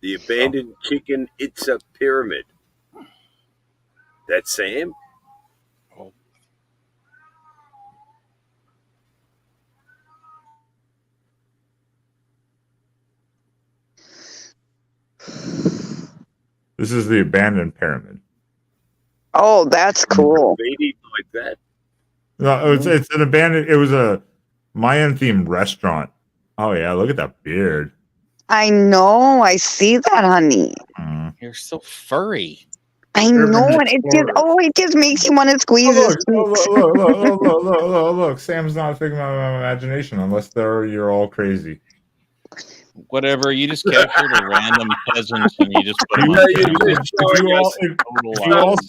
The abandoned chicken. It's a pyramid. That's Sam. This is the abandoned pyramid. Oh, that's cool. Baby like that. No, it's an abandoned. It was a Mayan themed restaurant. Oh yeah, look at that beard. I know. I see that, honey. You're so furry. I know, and it just makes you want to squeeze his cheeks. Look. Sam's not a figment of my imagination unless you're all crazy. Whatever. You just captured a random peasant and you just put him Yeah, on you camera. did showing us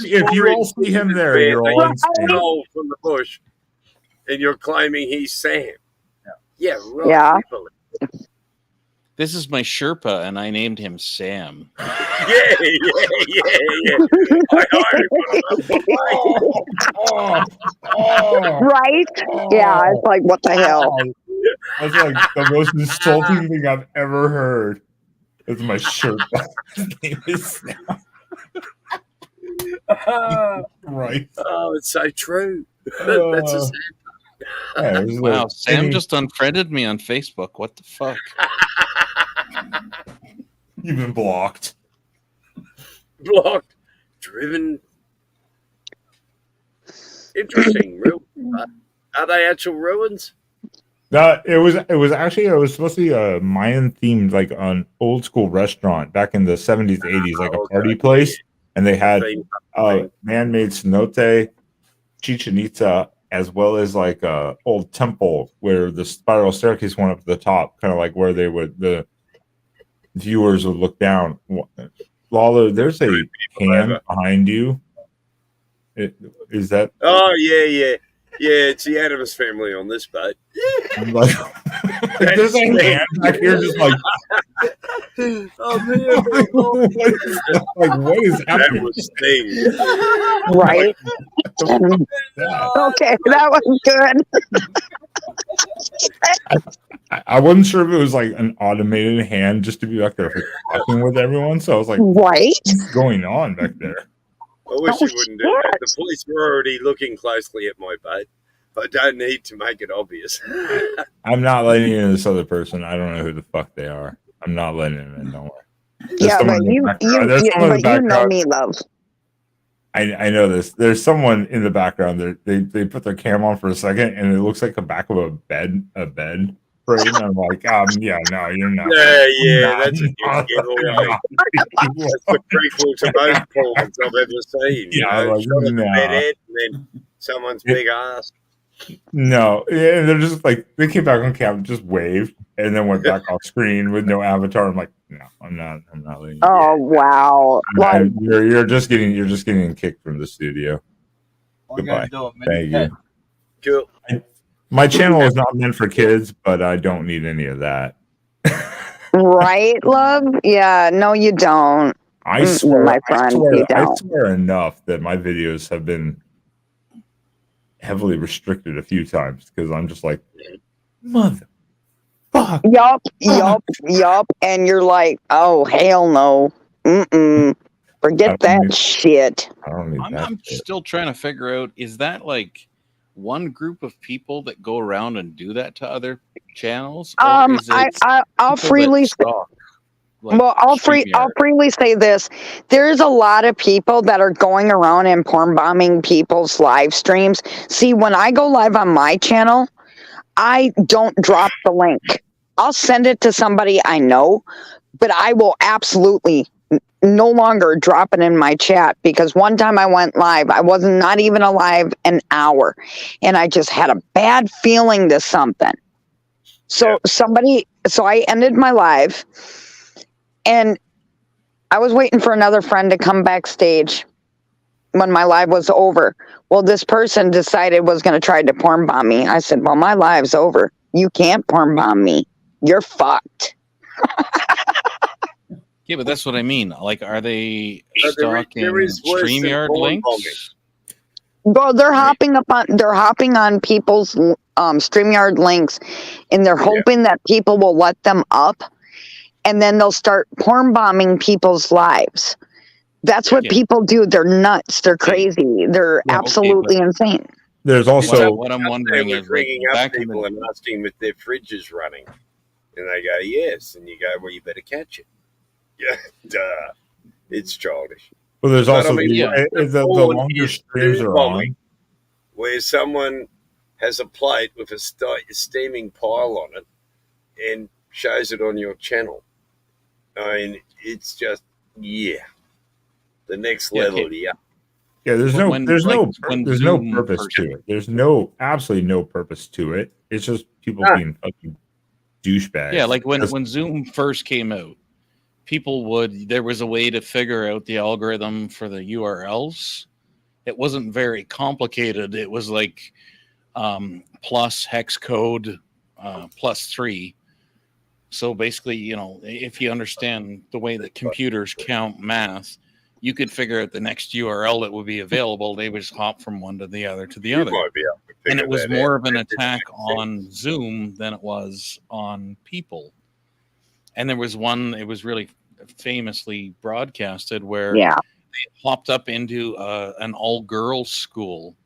If you all see him there, you're all insane. stole from the bush, and you're claiming he's Sam. Yeah, right. Yeah. This is my Sherpa, and I named him Sam. Yeah. I hired one of them. Right? Yeah, it's like, what the hell? That's like the most insulting thing I've ever heard. It's my shirt. His name is Sam. Right. Oh, it's so true. That's a Sam. Wow, Sam just unfriended me on Facebook. What the fuck? You've been blocked. Blocked. Driven. Interesting. Are they actual ruins? No, it was supposed to be a Mayan themed, like an old school restaurant back in the 70s, 80s, like a party place, and they had man-made cenote, Chichen Itza, as well as like a old temple where the spiral staircase went up to the top, kind of like where the viewers would look down. Lawler, there's a hand behind you. Is that? Oh yeah. It's the Adams family on this boat. I'm like, there's a hand back here, just like. Oh man! What is happening? That was Sting. Right? Okay, that was good. I wasn't sure if it was like an automated hand just to be back there talking with everyone. So I was like, right? What's going on back there? I wish you wouldn't do that. The police were already looking closely at my boat. I don't need to make it obvious. I'm not letting in this other person. I don't know who the fuck they are. I'm not letting them in. Don't worry. Yeah, but you know me, love. I know this. There's someone in the background. They put their cam on for a second, and it looks like the back of a bed frame. And I'm like, no, you're not. Yeah, that's a good giveaway. That's the prequel to most porns I've ever seen. Yeah, like, shot at the no. bedhead and then someone's big ass. No, yeah, and they're just like they came back on camera, just waved, and then went back off screen with no avatar. I'm like, No, I'm not. I'm not letting you. Oh wow! Like, You're just getting kicked from the studio. Goodbye. Thank you. Cool. My channel is not meant for kids, but I don't need any of that. right, love? Yeah, no, you don't. I swear, my friend, you I don't. swear enough that my videos have been heavily restricted a few times because I'm just like, mother. Fuck. Yup. And you're like, oh hell no. Forget that shit. I don't need that. I'm still trying to figure out, is that like one group of people that go around and do that to other channels? Or is it I'll freely stalk, I'll freely say this. There's a lot of people that are going around and porn bombing people's live streams. See, when I go live on my channel, I don't drop the link. I'll send it to somebody I know, but I will absolutely no longer drop it in my chat, because one time I went live, I was not even alive an hour, and I just had a bad feeling to something. So I ended my live, and I was waiting for another friend to come backstage when my live was over. Well, this person decided was going to try to porn bomb me. I said, well, my live's over. You can't porn bomb me. You're fucked. Yeah, but that's what I mean. Like, are they stalking StreamYard links? Well, they're hopping on people's StreamYard links, and they're hoping that people will let them up, and then they'll start porn bombing people's lives. That's what people do. They're nuts. They're crazy. They're absolutely insane. There's also what I'm wondering is, ringing up people and asking if their fridge is running, and they go yes, and you go, well, you better catch it. Yeah, duh. It's childish. Well, there's also the longer streams are on, where someone has a plate with a steaming pile on it and shows it on your channel. I mean, it's just the next level. Yeah, there's no purpose to it. There's absolutely no purpose to it. It's just people being fucking douchebags. Yeah, like when Zoom first came out, there was a way to figure out the algorithm for the URLs. It wasn't very complicated. It was like plus hex code +3. So basically, if you understand the way that computers count math, you could figure out the next URL that would be available. They would just hop from one to the other to the other. And it was more of an attack on Zoom than it was on people. And there was one, it was really famously broadcasted where they hopped up into an all-girls school,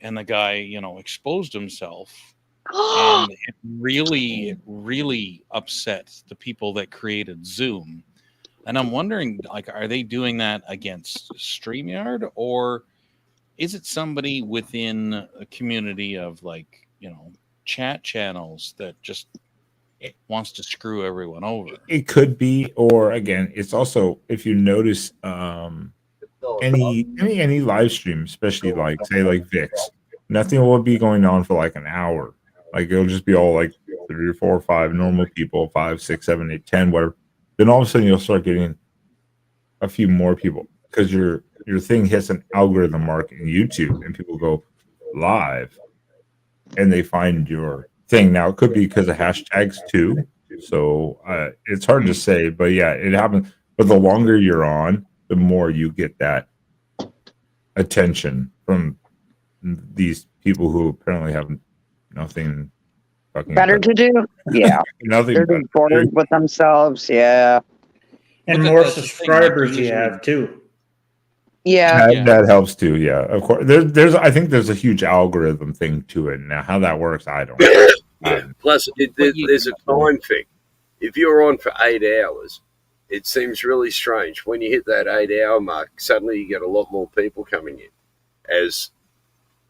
and the guy, exposed himself. And it really upset the people that created Zoom. And I'm wondering, like, are they doing that against StreamYard, or is it somebody within a community of, like, chat channels that just wants to screw everyone over? It could be, or again, it's also, if you notice, any live stream, especially like Vix, nothing will be going on for like an hour. Like, it'll just be all like 3 or 4 or 5 normal people, 5, 6, 7, 8, 10, whatever. Then all of a sudden you'll start getting a few more people because your thing hits an algorithm mark in YouTube, and people go live and they find your thing. Now, it could be because of hashtags too. So it's hard to say, but yeah, it happens. But the longer you're on, the more you get that attention from these people who apparently have nothing fucking better to do. Yeah, nothing. They're bored with themselves. Yeah, and more subscribers you have too. Yeah, that helps too. Yeah, of course. I think there's a huge algorithm thing to it. Now, how that works, I don't know. Plus, there's a time thing. If you're on for 8 hours, it seems really strange. When you hit that 8-hour mark, suddenly you get a lot more people coming in as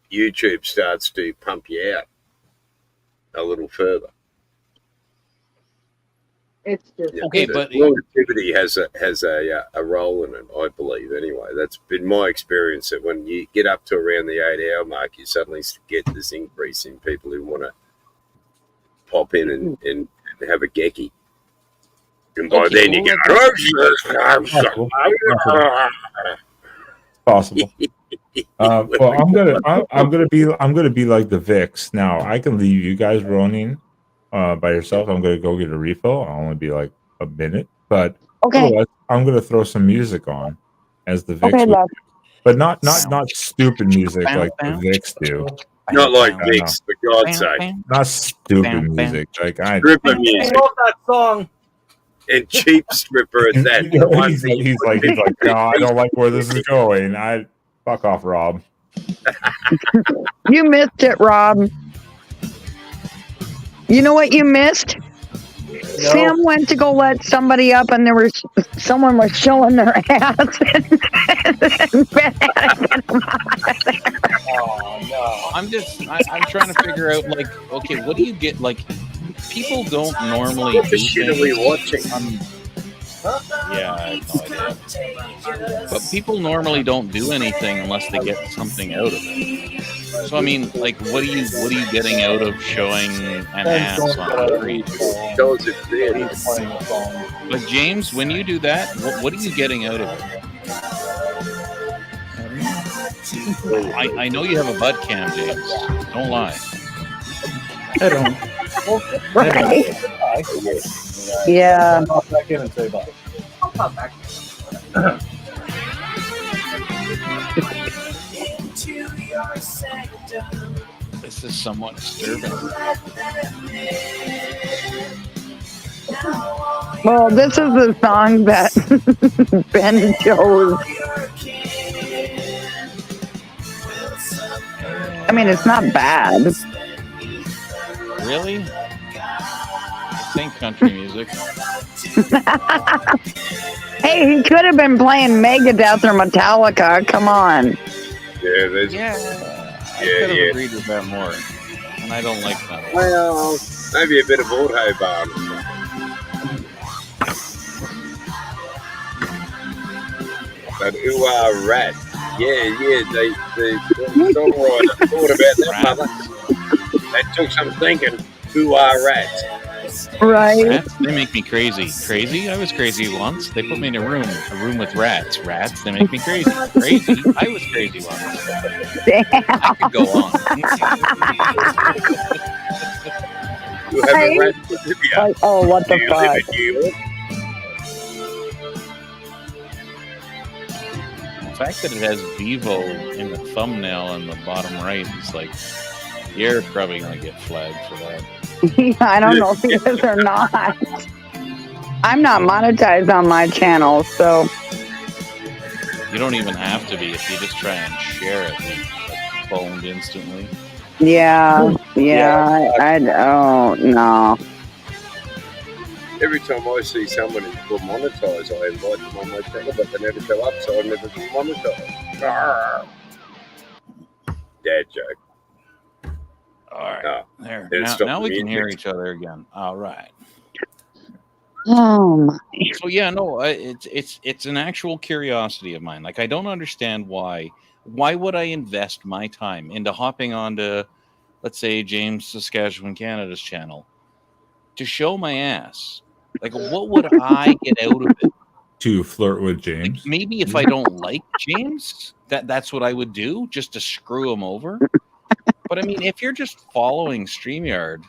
YouTube starts to pump you out a little further. It's just okay, but longevity has a role in it, I believe. Anyway, that's been my experience. That when you get up to around the 8-hour mark, you suddenly get this increase in people who want to pop in and have a gecky. And by then you go, possible. Well, I'm gonna be like the Vicks. Now I can leave you guys running by yourself. I'm gonna go get a refill. I'll only be like a minute, but otherwise, I'm gonna throw some music on as the Vicks would do. But not stupid music like the Vicks do. Not like Vicks, for God's sake. Not stupid music. Like stripper music. I love that song. And cheap stripper at that. He's like, no, I don't like where this is going. Fuck off, Rob. You missed it, Rob. You know what you missed? No. Sam went to go let somebody up, and someone was showing their ass. Oh no! I'm trying to figure out, like, okay, what do you get? Like, people don't normally what the shit are we watching? Yeah, I have no idea. But people normally don't do anything unless they get something out of it. So I mean, like, what are you getting out of showing an ass on the screen? But James, when you do that, what are you getting out of it? I know you have a butt cam, James. Don't lie. I don't. Right. Yeah. I'll pop back in and say bye. I'll pop back. This is somewhat disturbing. Well, this is the song that Ben chose. I mean, it's not bad. Really? Sing country music. Hey, he could have been playing Megadeth or Metallica. Come on. Yeah, I could have agreed with that more. And I don't like that. Well, maybe a bit of Autobahn. But who are Rat? Yeah, they songwriter thought about that, mother. That took some thinking. Who are Rats? Right. Rats, they make me crazy. Crazy? I was crazy once. They put me in a room with rats. Rats, they make me crazy. Crazy? I was crazy once. Damn. I could go on. You have a rat with you. Like, oh, what the fuck? Live in New York? The fact that it has Vivo in the thumbnail in the bottom right is like, you're probably going to get flagged for that. I don't know if he is or not. I'm not monetized on my channel, so. You don't even have to be if you just try and share it. Like, phoned instantly. Yeah. I don't know. Every time I see someone who's got monetized, I invite them on my channel, but they never show up, so I never get monetized. Dad joke. All right. There. There's Now we can hear each other again. All right. Oh my. So yeah, no, it's an actual curiosity of mine. Like, I don't understand why would I invest my time into hopping onto, let's say, James Saskatchewan Canada's channel to show my ass? Like, what would I get out of it? To flirt with James? Like, maybe if I don't like James, that's what I would do, just to screw him over. But I mean, if you're just following StreamYard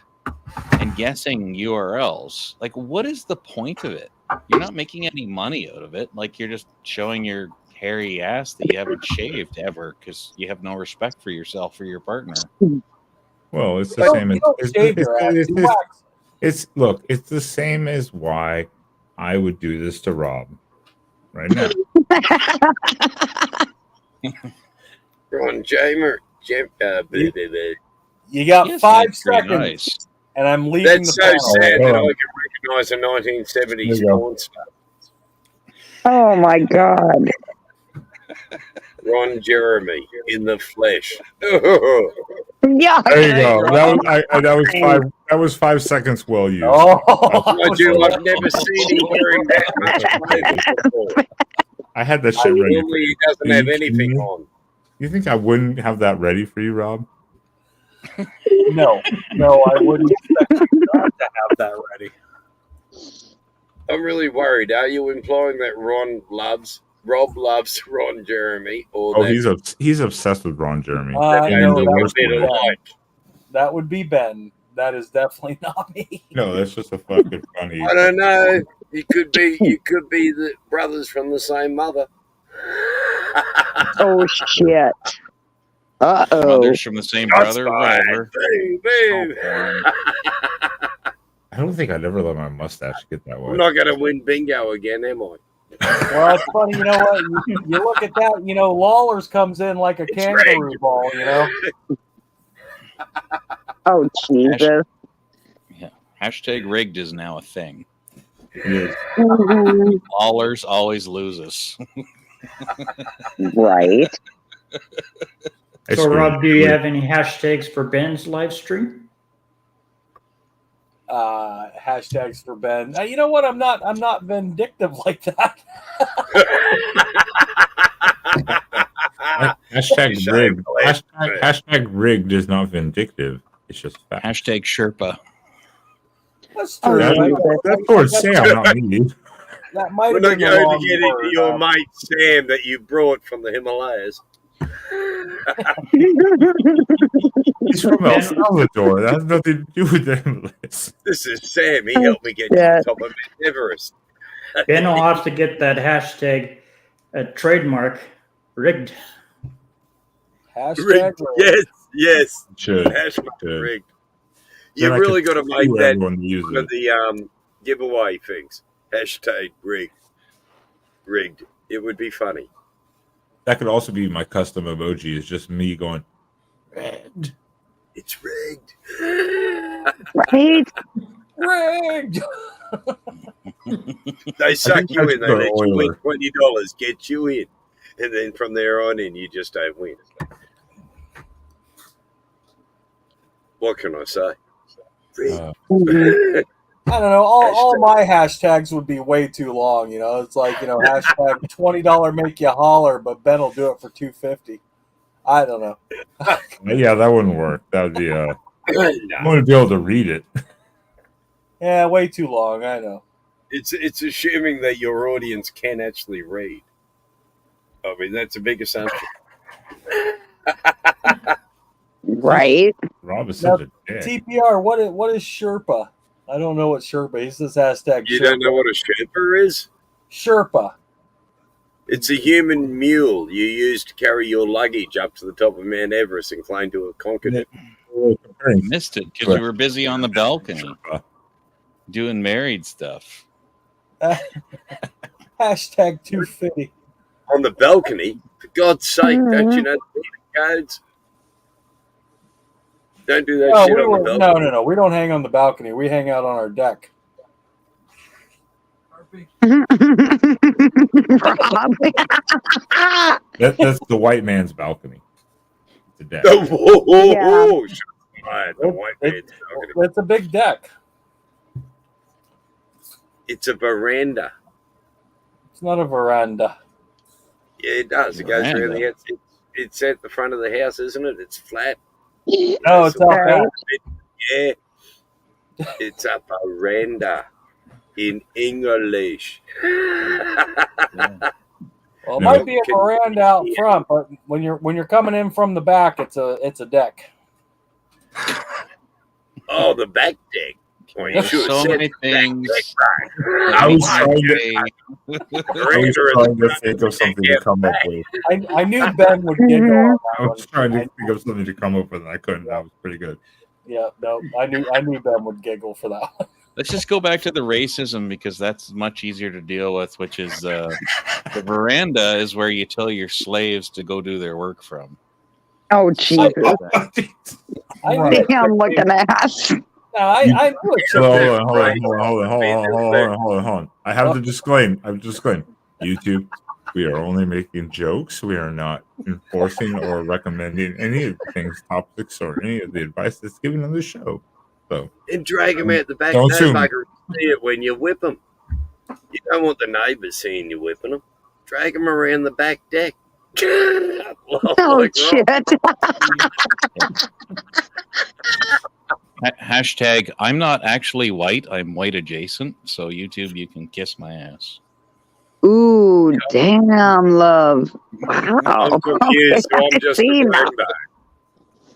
and guessing URLs, like, what is the point of it? You're not making any money out of it. Like, you're just showing your hairy ass that you haven't shaved ever because you have no respect for yourself or your partner. Well, it's the same as it's the same as why I would do this to Rob right now. Ron Jamer. You got 5 seconds, nice. And I'm leaving. That's the so sad that I can recognise a 1970s porn star. Oh my God! Ron Jeremy in the flesh. Yeah. There you go. That was 5 seconds well used. Oh, I've never seen him wearing that much before. I had that shit ready. He doesn't have anything on. You think I wouldn't have that ready for you, Rob? No, I wouldn't expect you not to have that ready. I'm really worried. Are you implying that Rob loves Ron Jeremy, or Oh, that he's obsessed with Ron Jeremy. No, And the look a worst bit part is- alike? that would be Ben. That is definitely not me. no, that's just a fucking funny. I don't know. You could be the brothers from the same mother. Oh shit. Uh-oh. Brothers from the same brother. Whatever. Boom, boom. I don't think I'd ever let my mustache get that way. I'm not going to win bingo again, am I? Well, it's funny, you know what? You look at that, you know, Lawler's comes in like a kangaroo rigged. ball, you know? Oh Jesus. Yeah. Hashtag rigged is now a thing. Yes. Mhm. Ballers always loses. Right. I So, screwed Rob, do you it. have any hashtags for Ben's live stream? Hashtags for Ben. You know what? I'm not vindictive like that. Hashtag You rigged. say Hashtag rigged is not vindictive. It's just fact. Hashtag Sherpa. That's Oh, true. That's, that's towards Sam, not me. That might We're have not been the going to wrong get into word. your mate Sam that you brought from the Himalayas. He's from El Salvador. That has nothing to do with the Himalayas. This is Sam. He helped me get to Yeah. the top of Mount Everest. Ben will have to get that hashtag trademark rigged. Hashtag Rigged. Yes. Should. Hashtag Should. rigged. Then You I really could got to sue make that everyone to use one of it. the giveaway things. Hashtag rigged. Rigged. It would be funny. That could also be my custom emoji. It's just me going, red. It's rigged. Right? rigged. They suck think you that's in. They the let you win Oiler. $20, get you in, and then from there on in, you just don't win. What can I say? Rigged. Mhm. I don't know. All my hashtags would be way too long. You know, it's like, you know, hashtag $20 make you holler, but Ben will do it for $2.50. I don't know. Yeah, that wouldn't work. That would be I No. wouldn't be able to read it. Yeah, way too long. I know. It's assuming that your audience can actually read. I mean, that's a big assumption. Right. Rob is such a dick. TPR. What is Sherpa? I don't know what Sherpa. He says hashtag. You Sherpa. don't know what a Sherpa is? Sherpa. It's a human mule you use to carry your luggage up to the top of Mount Everest and claim to have conquered it. You missed it because you were busy on the balcony doing married stuff. Hashtag 250. On the balcony? For God's sake, don't you know the codes? Don't do that No, shit on the balcony. no. We don't hang on the balcony. We hang out on our deck. Rob. That's the white man's balcony. It's a deck. Whoa. Right, the white man's balcony. It's a big deck. It's a veranda. It's not a veranda. Yeah, it does. It goes around Veranda. the outside. It's at the front of the house, isn't it? It's flat. No, it's out Right. back. Yeah. It's a veranda in English. Well, it No. might be a veranda out front, but when you're coming in from the back, it's a deck. Oh, the back deck. Well, you There's should have so said many back things. deck, right. I was Why trying did to- they- I was Veranda is trying the to think of something to come up with. I knew Ben would giggle on I that was trying to one. think of something to come up with, and I couldn't. That was pretty good. Yeah, no, I knew Ben would giggle for that one. Let's just go back to the racism because that's much easier to deal with, which is the veranda is where you tell your slaves to go do their work from. Oh Jesus. I knew it I'm took looking me- at. No, I knew it took Hold me- on. I have to disclaim. YouTube, we are only making jokes. We are not enforcing or recommending any of the things, topics, or any of the advice that's given on the show. So And drag them out the back. Don't No sue me. bugger will see it when you whip them. You don't want the neighbours seeing you whipping them. Drag them around the back deck. Oh Like, shit. Hashtag, I'm not actually white. I'm white adjacent. So YouTube, you can kiss my ass. Ooh, damn, love. Wow. I'm confused, so I'm just a rainbow.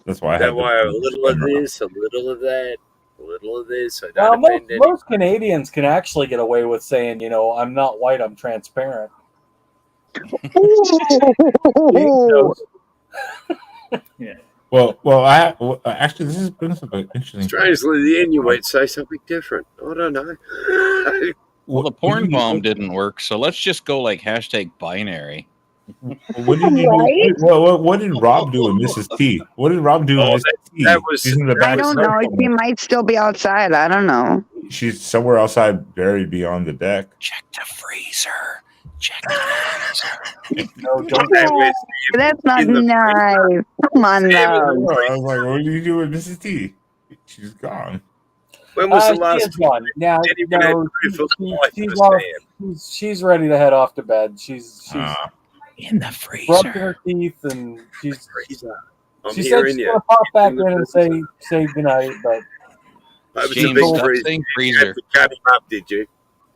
That's why I That had why a little of disclaimer. this, a little of that, a little of this. I Now, don't offend anyone. most Canadians can actually get away with saying, I'm not white, I'm transparent. Ooh. Yeah. Well, actually, this has been some interesting. Strangely, the Inuit say something different. I don't know. Well, the porn bomb didn't work, so let's just go like hashtag binary. What did you Right? do? What did Rob do with Mrs. T? What did Rob do with Oh, Mrs. T? that was- She's in the I back. don't know. She might still be outside. I don't know. She's somewhere outside, buried beyond the deck. Check the freezer. Check the freezer. No, don't. That was That's not in the- nice. Come on, love. I was like, what did you do with Mrs. T? She's gone. When was the She last is gone. Now, anyone had no, proof of life she's, was off, there? she's ready to head off to bed. She's In the brushing her freezer. teeth, and she's. I'm She said hearing she's you. gonna pop back in and say goodnight, but That was a James, big stop freeze. saying You freezer. had to cut him up, did you?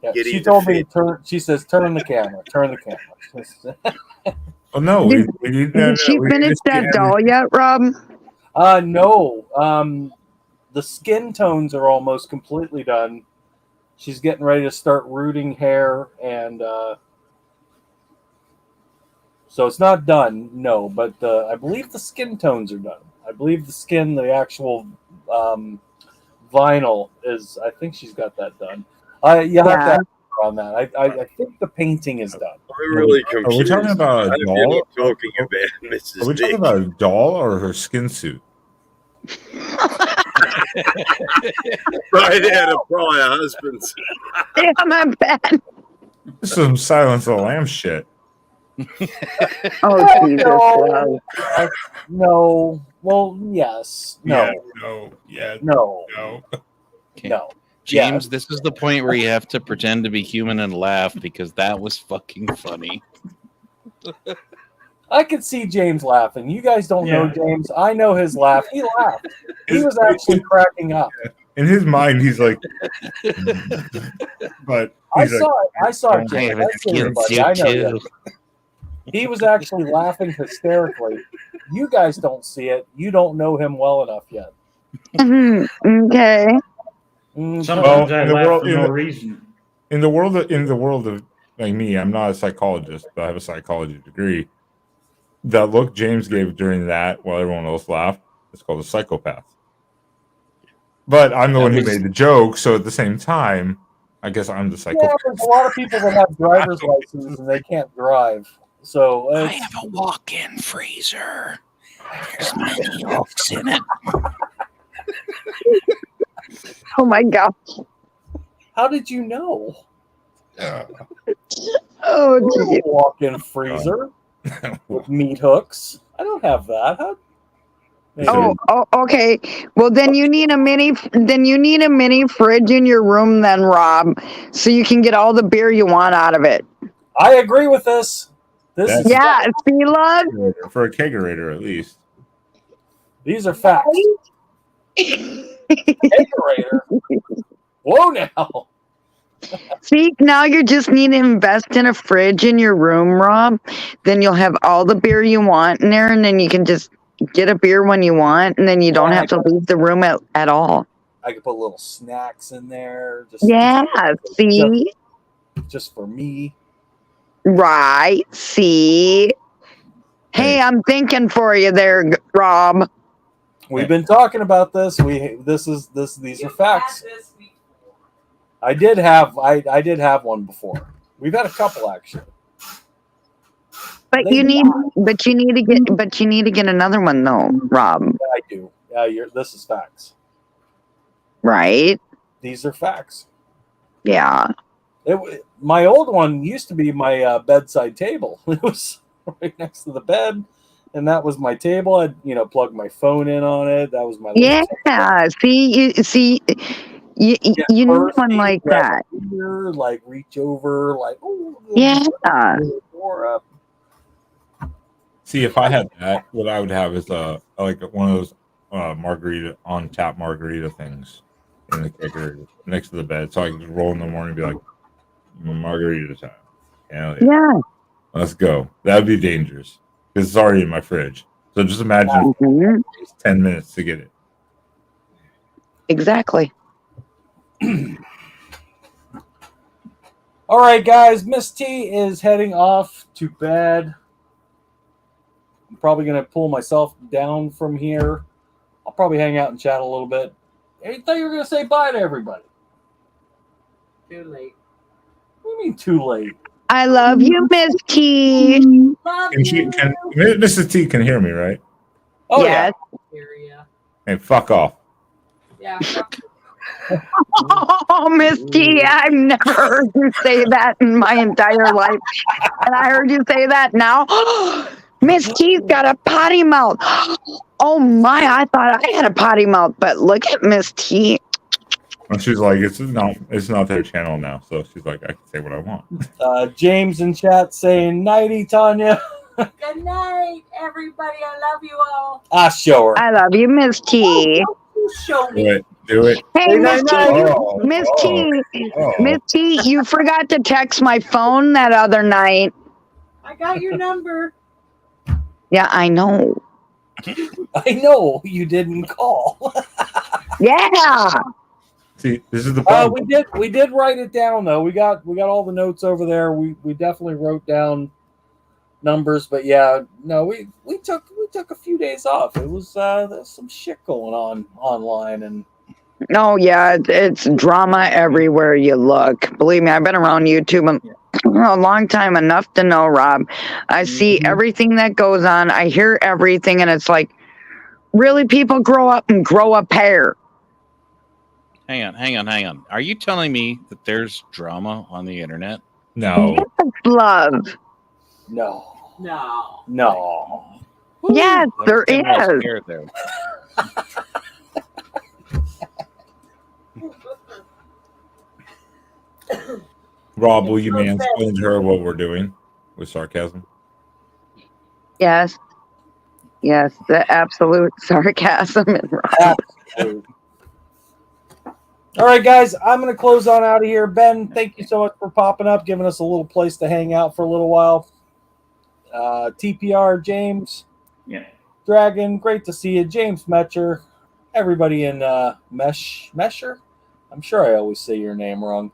yeah, Get she either told me to fit. turn. She says, "Turn the camera. Turn the camera." Oh no! Did she we finish just that had- doll yet, Rob? No. The skin tones are almost completely done. She's getting ready to start rooting hair, and so it's not done. No, but I believe the skin tones are done. I believe the actual vinyl is. I think she's got that done. You'll have to ask her on that. I think the painting is done. I'm really Are we confused. talking about a I feel doll? like talking about Mrs. Are we talking Dick. about a doll or her skin suit? Right out of prior husbands. Damn, I'm bad. This is some Silence of the Lambs shit. Oh, Jesus. No. Love. No. Well, yes. No. Yeah, no. Yeah. No. No. Okay. No. James, this is the point where you have to pretend to be human and laugh because that was fucking funny. I could see James laughing. You guys don't know Yeah. James. I know his laugh. He laughed. He was actually cracking up. In his mind, he's like, but I he's like, saw it. I saw it, I James. have a I see skin everybody. I know suit you. too. He was actually laughing hysterically. You guys don't see it. You don't know him well enough yet. Mhm. Okay. Sometimes I in the laugh world- for in no the- reason. in the world of like me, I'm not a psychologist, but I have a psychology degree. That look James gave during that while everyone else laughed, it's called a psychopath. But I'm the That one who was- made the joke, so at the same time, I guess I'm the Yeah, psychopath. there's a lot of people that have driver's licenses and they can't drive. So I it's, have a walk-in freezer. There's many hooks in it. Oh, my God. how did you know? Oh, geez. Walk-in freezer with meat hooks. I don't have that. How? Maybe. Oh, okay. Well, then you need a mini fridge in your room, then, Rob, so you can get all the beer you want out of it. I agree with this. This is Yeah, see, love. For a kegerator, at least. these are facts. Kegerator. Whoa, now. See, now you just need to invest in a fridge in your room, Rob. Then you'll have all the beer you want in there, and then you can just get a beer when you want, and then you don't have to leave the room at all. I could put little snacks in there. Just, Yeah, see? just for me. Right, see? Hey, I'm thinking for you there, Rob. We've been talking about this. These are facts. I did have one before. We've had a couple actually. But They you need to get another one though, Rob. Yeah, I do. Yeah, this is facts. Right? These are facts. Yeah. My old one used to be my bedside table. It was right next to the bed, and that was my table. I'd plug my phone in on it. That was my Yeah. You need one like that. Beer, like reach over, like Yeah. door up. See, if I had that, what I would have is like one of those margarita on tap margarita things in the kicker next to the bed, so I can just roll in the morning and be like, margarita time. Hell yeah. Yeah. Let's go. That'd be dangerous because it's already in my fridge. So just imagine Mhm. it's 10 minutes to get it. Exactly. All right, guys. Miss T is heading off to bed. I'm probably going to pull myself down from here. I'll probably hang out and chat a little bit. I thought you were going to say bye to everybody. Too late. What do you mean too late? I love you, Miss T. Love Can Mrs. T can hear me, right? Oh, Yes. yeah. Hey, fuck off. Yeah. Oh, Miss T, I've never heard you say that in my entire life. And I heard you say that now. Miss T's got a potty mouth. Oh my, I thought I had a potty mouth, but look at Miss T. And she's like, it's not their channel now, so she's like, I can say what I want. James in chat saying nighty, Tanya. Good night, everybody. I love you all. Show her. I love you, Miss T. Show me. Do it. Hey, Miss T, Oh, Miss T, oh. Miss T, you forgot to text my phone that other night. I got your number. Yeah, I know. I know you didn't call. Yeah. See, this is the problem. We did write it down though. We got all the notes over there. We definitely wrote down numbers, but yeah, no, we took a few days off. It was there's some shit going on online, and Oh, yeah, it's drama everywhere you look. Believe me, I've been around YouTube a long time, enough to know, Rob. I see everything that goes on. I hear everything, and it's like, really, people grow up and grow a pair. Hang on. Are you telling me that there's drama on the internet? No. Yes, love. no. Yes, there I'm getting real is. scared there. Rob, will you mansplain to her what we're doing with sarcasm? Yes. Yes, the absolute sarcasm in Rob. All right, guys, I'm going to close on out of here. Ben, thank you so much for popping up, giving us a little place to hang out for a little while. TPR, James. Yeah. Dragon, great to see you. James Metcher. Everybody in Mesher? I'm sure I always say your name wrong.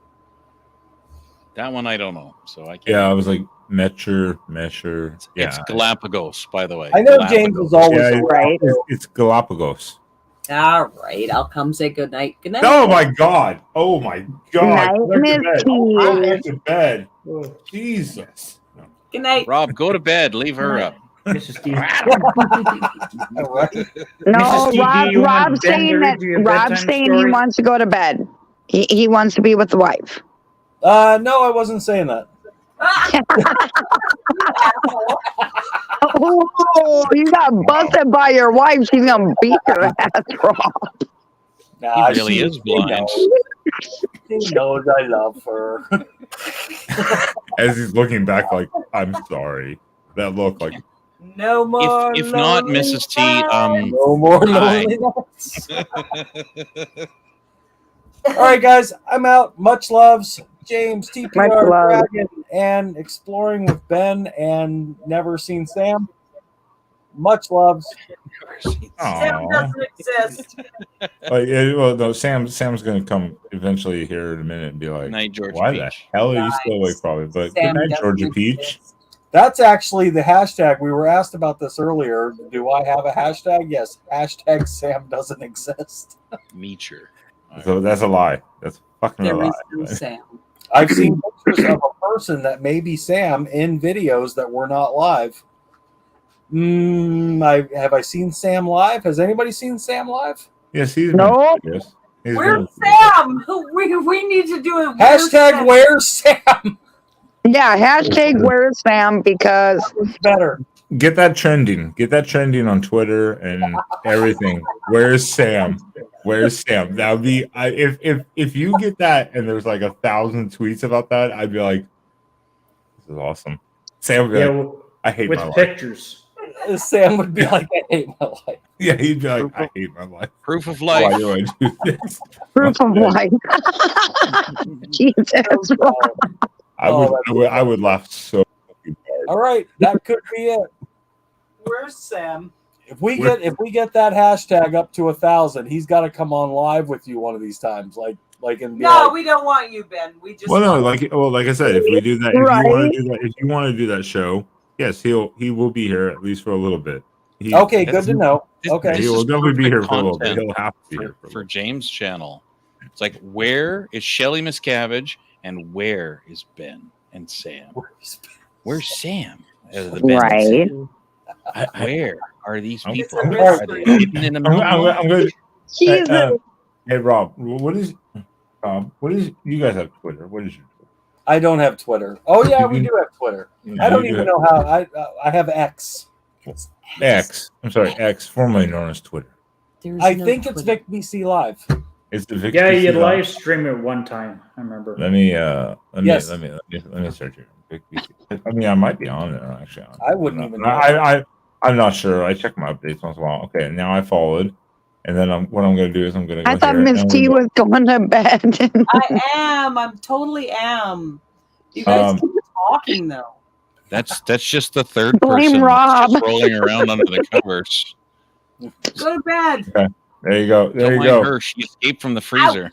That one I don't know, so I can't. Yeah, I was like Mesher. Yeah, It's Galapagos, by the way. I know Galapagos. James is always right. It's Galapagos. All right, I'll come say good night. Good night. Oh my god! Oh my god! Night, Go Miss to bed. T. Go back to bed. Jesus. Good night. Rob, go to bed. Leave her up. Mrs. T. No, Mrs. T, do you want Rob's Ben to saying read that you a Rob's bedtime saying story? he wants to go to bed. He wants to be with the wife. No, I wasn't saying that. Oh, you got busted by your wife. She's gonna beat your ass, Rob. Nah, He really is blind. She knows I love her. As he's looking back, like, I'm sorry. That look, like, No more. If not, lonely Mrs. T, nights. No more Hi. lonely nights. All right, guys, I'm out. Much loves, James, Much TPR, love. Dragon, and Exploring with Ben, and Never Seen Sam. Much loves. Sam aw. doesn't exist. Like, well, no, Sam's gonna come eventually here in a minute and be like, Night, George why Peach. the hell are you still awake? Probably, but Sam good night, doesn't Georgia Peach. exist. That's actually the hashtag. We were asked about this earlier. Do I have a hashtag? Yes. Hashtag Sam doesn't exist. Meacher. So that's a lie. That's fucking a There lie. is no Sam. I've seen pictures of a person that may be Sam in videos that were not live. Have I seen Sam live? Has anybody seen Sam live? Yes, he's No. been. Yes, he's Where's been- Sam? We need to do it. Hashtag Where's Sam? Yeah, hashtag where's Sam because It's better. Get that trending. Get that trending on Twitter and everything. Where's Sam? Where's Sam? That would be if you get that and there's like 1,000 tweets about that, I'd be like, this is awesome. Sam would be Yeah, like, I hate with my life. pictures. Sam would be like, I hate my life. Yeah, he'd be like, I hate my life. Proof of Why life. do I do this? Proof of life. Jesus. I would laugh so fucking hard. All right, that could be it. Where's Sam? If we get that hashtag up to 1,000, he's got to come on live with you one of these times. Like and be No, like, we don't want you, Ben. We just like I said, if we do that, Right. if you want to do that show, yes, he will be here at least for a little bit. okay, good to know. Okay, he will definitely be here for a little bit. content He'll have to be here for James' channel. It's like, where is Shelly Miscavige and where is Ben and Sam? Where's Sam? The Ben and Right. Sam. Where are these people? I'm Are they hidden in the middle? I'm going Jesus. Hey Rob, what is you guys have Twitter? What is your Twitter? I don't have Twitter. Oh yeah, we do have Twitter. I don't even know how. I have X. X. I'm sorry, X, formerly known as Twitter. I think it's VicBCLive. It's the Vic Yeah, BC you Live. live stream it one time. I remember. Let me Yes. let me search it. Vic BC. I mean, I might be on there actually. I wouldn't even know. I'm not sure. I check my updates once in a while. Okay, now I followed, and then what I'm going to do is I'm going to. I thought Miss T was going to bed. I am. I'm totally am. You guys keep talking though. That's just the third Blame person Rob. just rolling around under the covers. Go to bed. Okay. There you go. There Don't you mind go. her. She escaped from the freezer.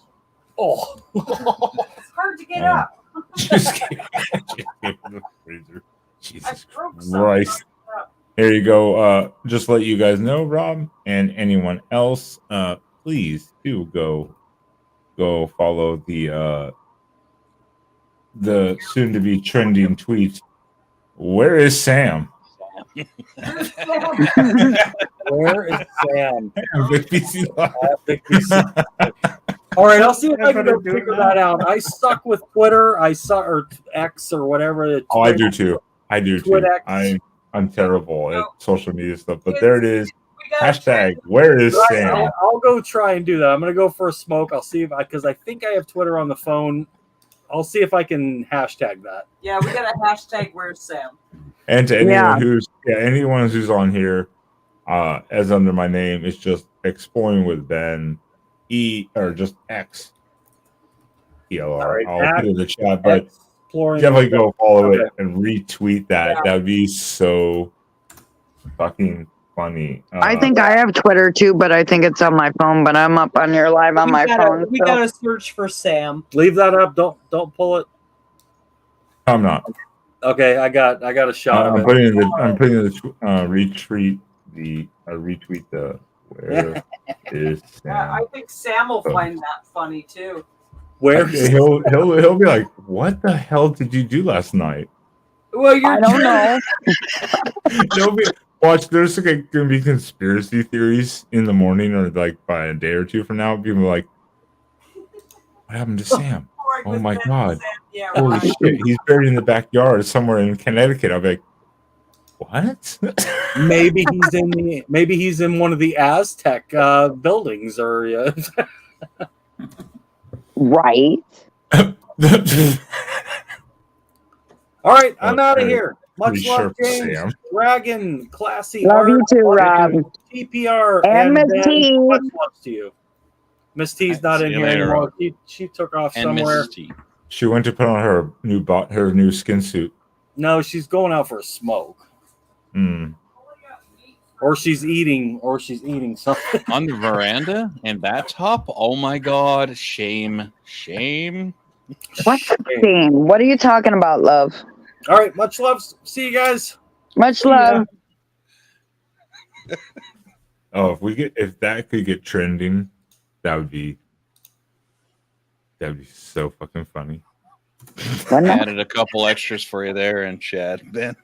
Oh. It's hard to get up. Jesus Christ. Christ. Here you go. Just let you guys know, Rob, and anyone else, please do go follow the soon to be trending tweet. Where is Sam? Where is Sam? VicBC Live. All right, I'll see if I can figure that out. I suck with Twitter. Or X or whatever. Oh, I do too. TwitX. I'm terrible at social media stuff, but there it is. Hashtag where is Sam? I'll go try and do that. I'm gonna go for a smoke. I'll see if because I think I have Twitter on the phone. I'll see if I can hashtag that. Yeah, we got a hashtag where's Sam. And to anyone who's on here, as under my name, it's just Exploring with Ben or just X PLR. Right, I'll put it in the chat, but Exploring definitely go follow Okay. it and retweet that. Yeah. That would be so fucking funny. I think I have Twitter too, but I think it's on my phone. But I'm up on your live on my phone. We so- gotta search for Sam. Leave that up. Don't pull it. I'm not. Okay, I got a shot of I'm it. putting in the retweet the where is Sam? Yeah, I think Sam will find that funny too. Where He'll be like, what the hell did you do last night? Well, you're I don't know. There'll be watch. There's like gonna be conspiracy theories in the morning, or like by a day or two from now. People are like, what happened to Sam? Oh my god! Yeah, Holy right. shit! He's buried in the backyard somewhere in Connecticut. I'll be like, what? maybe he's in one of the Aztec buildings or Right. All right, I'm out of here. Much Pretty love, sure James. Sam. Dragon, classy. Love art, you too, Rob. TPR And Miss Ben, T. Much love to you. Miss T's not See in you here later, anymore. She took off And somewhere. Mrs. T. She went to put on her new skin suit. No, she's going out for a smoke, Mm. or she's eating something. On the veranda and that top. Oh my god! Shame. What's the thing? What are you talking about, love? All right, much love. See you guys. Much love. Oh, if that could get trending, that would be so fucking funny. When the- Added a couple extras for you there, and Chad Ben.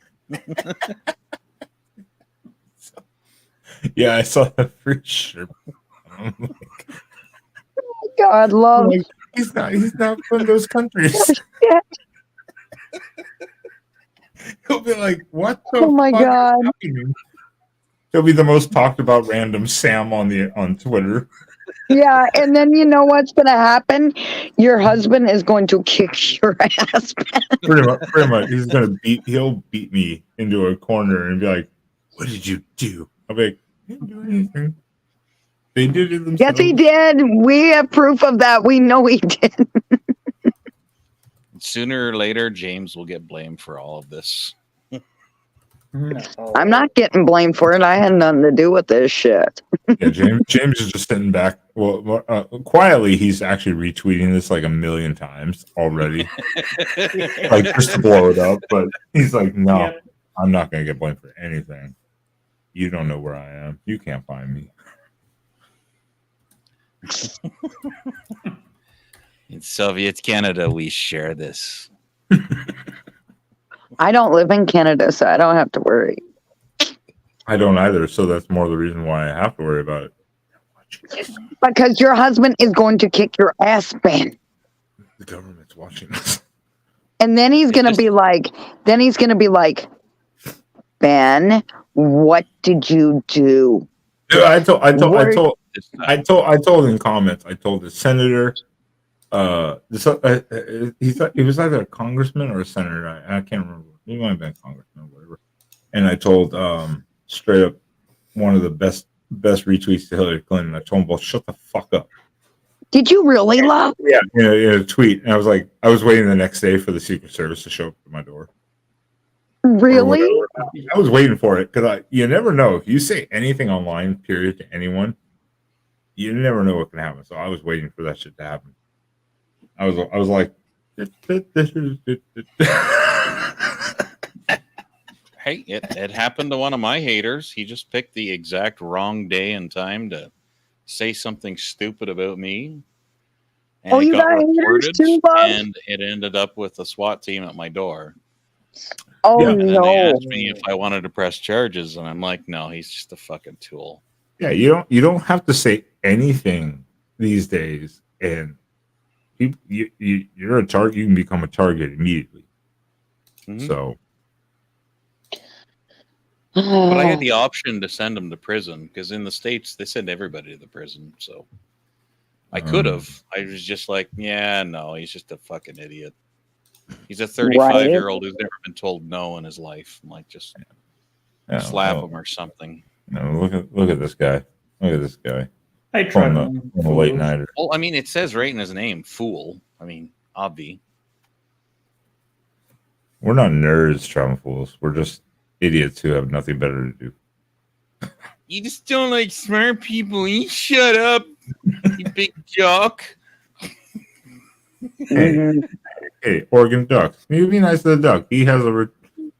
Yeah, I saw that for sure. God, love. Like, he's not from those countries. Yeah. He'll be like, what the Oh my fuck is God. happening? He'll be the most talked about random Sam on Twitter. Yeah, and then you know what's going to happen? Your husband is going to kick your ass. Pretty much. He'll beat me into a corner and be like, what did you do? I'm like, I didn't do anything. They did it themselves. Yes, he did. We have proof of that. We know he did. Sooner or later, James will get blamed for all of this. No. I'm not getting blamed for it. I had nothing to do with this shit. Yeah, James is just sitting back. Well, quietly, he's actually retweeting this like 1,000,000 times already, like just to blow it up. But he's like, no, Yep. I'm not going to get blamed for anything. You don't know where I am. You can't find me. In Soviet Canada, we share this. I don't live in Canada, so I don't have to worry. I don't either. So that's more the reason why I have to worry about it. Because your husband is going to kick your ass, Ben. The government's watching us. And then he's going to be like, Ben, what did you do? Dude, I told in comments. I told the senator. He was either a congressman or a senator. I can't remember. He might have been a congressman or whatever. And I told straight up one of the best retweets to Hillary Clinton. I told him, "Well, shut the fuck up." Did you really, love? Yeah, in a tweet. And I was like, I was waiting the next day for the Secret Service to show up at my door. Really? I was waiting for it because you never know. If you say anything online, period, to anyone, you never know what can happen. So I was waiting for that shit to happen. I was like, Hey, it happened to one of my haters. He just picked the exact wrong day and time to say something stupid about me. And Oh, it you got got haters reported, too, Bob? and it ended up with a SWAT team at my door. Oh, Yeah. And then they no. asked me if I wanted to press charges, and I'm like, no, he's just a fucking tool. yeah, you don't have to say anything these days, and you're a target. You can become a target immediately. Mhm. So, But I had the option to send him to prison because in the States they send everybody to the prison. So I could have. I was just like, yeah, no, he's just a fucking idiot. He's a 35-year-old who's never been told no in his life. I'm like, just yeah, slap well, him or something. look at this guy. Look at this guy. I tried On the late nighter. Well, I mean, it says right in his name, fool. I mean, obvi. We're not nerds, trauma fools. We're just idiots who have nothing better to do. You just don't like smart people. You shut up, you big jock. Hey, Oregon Duck. You'd be nice to the duck. He has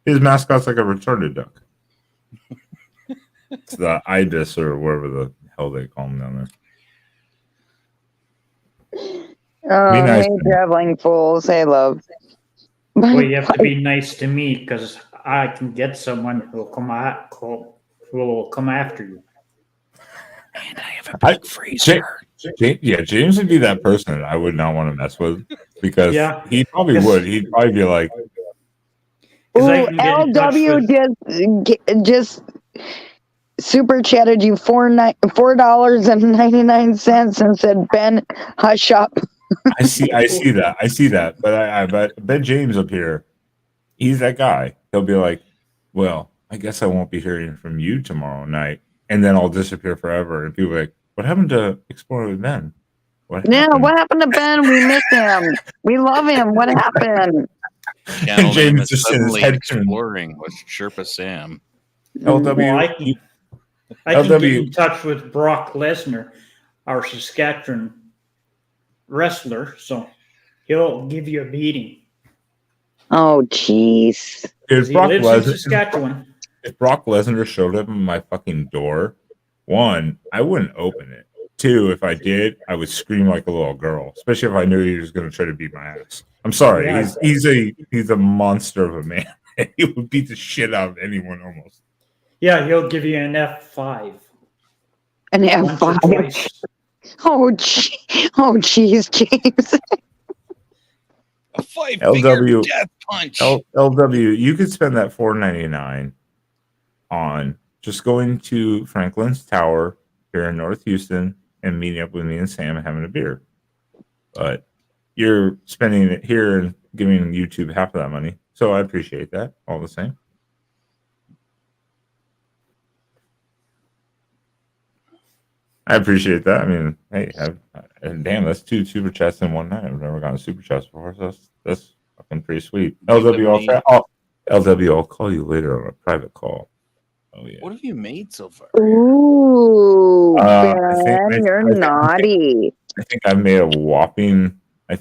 his mascot's like a retarded duck. It's the ibis or whatever the hell they call him down there. Oh, Be nice hey, to me. traveling fools. Hey, love. Well, you have to be nice to me because I can get someone who will come after you. And I have a big freezer. James would be that person that I would not want to mess with because he probably 'Cause- would. He'd probably be like, Ooh, 'Cause I can get in touch LW just super chatted you $4.99 and said, Ben, hush up. I see that. But Ben James up here, he's that guy. He'll be like, well, I guess I won't be hearing from you tomorrow night, and then I'll disappear forever. And people are like, what happened to Exploring with Ben? What happened to Ben? We miss him. We love him. What happened? Channel James name is just in his Suddenly head Exploring with Sherpa Sam. LW, Well, I can get LW. in touch with Brock Lesnar, our Saskatchewan wrestler, so he'll give you a beating. Oh, jeez. If He Brock lives in Lesnar, Saskatchewan. if Brock Lesnar showed up at my fucking door, one, I wouldn't open it. Two, if I did, I would scream like a little girl, especially if I knew he was going to try to beat my ass. I'm sorry, Yeah. he's a monster of a man. He would beat the shit out of anyone almost. Yeah, he'll give you an F5. An Once or F5. twice. Oh, jeez, James. A 5-finger LW. death punch. LW, you could spend that $4.99 on just going to Franklin's Tower here in North Houston and meeting up with me and Sam and having a beer. But you're spending it here and giving YouTube half of that money. So I appreciate that all the same. I appreciate that. I mean, hey, and damn, that's 2 super chats in one night. I've never gotten a super chats before, so that's fucking pretty sweet. LW, I'll call you later on a private call. Oh yeah. What have you made so far? Ooh, Ben, you're naughty. I think I made a whopping. $2.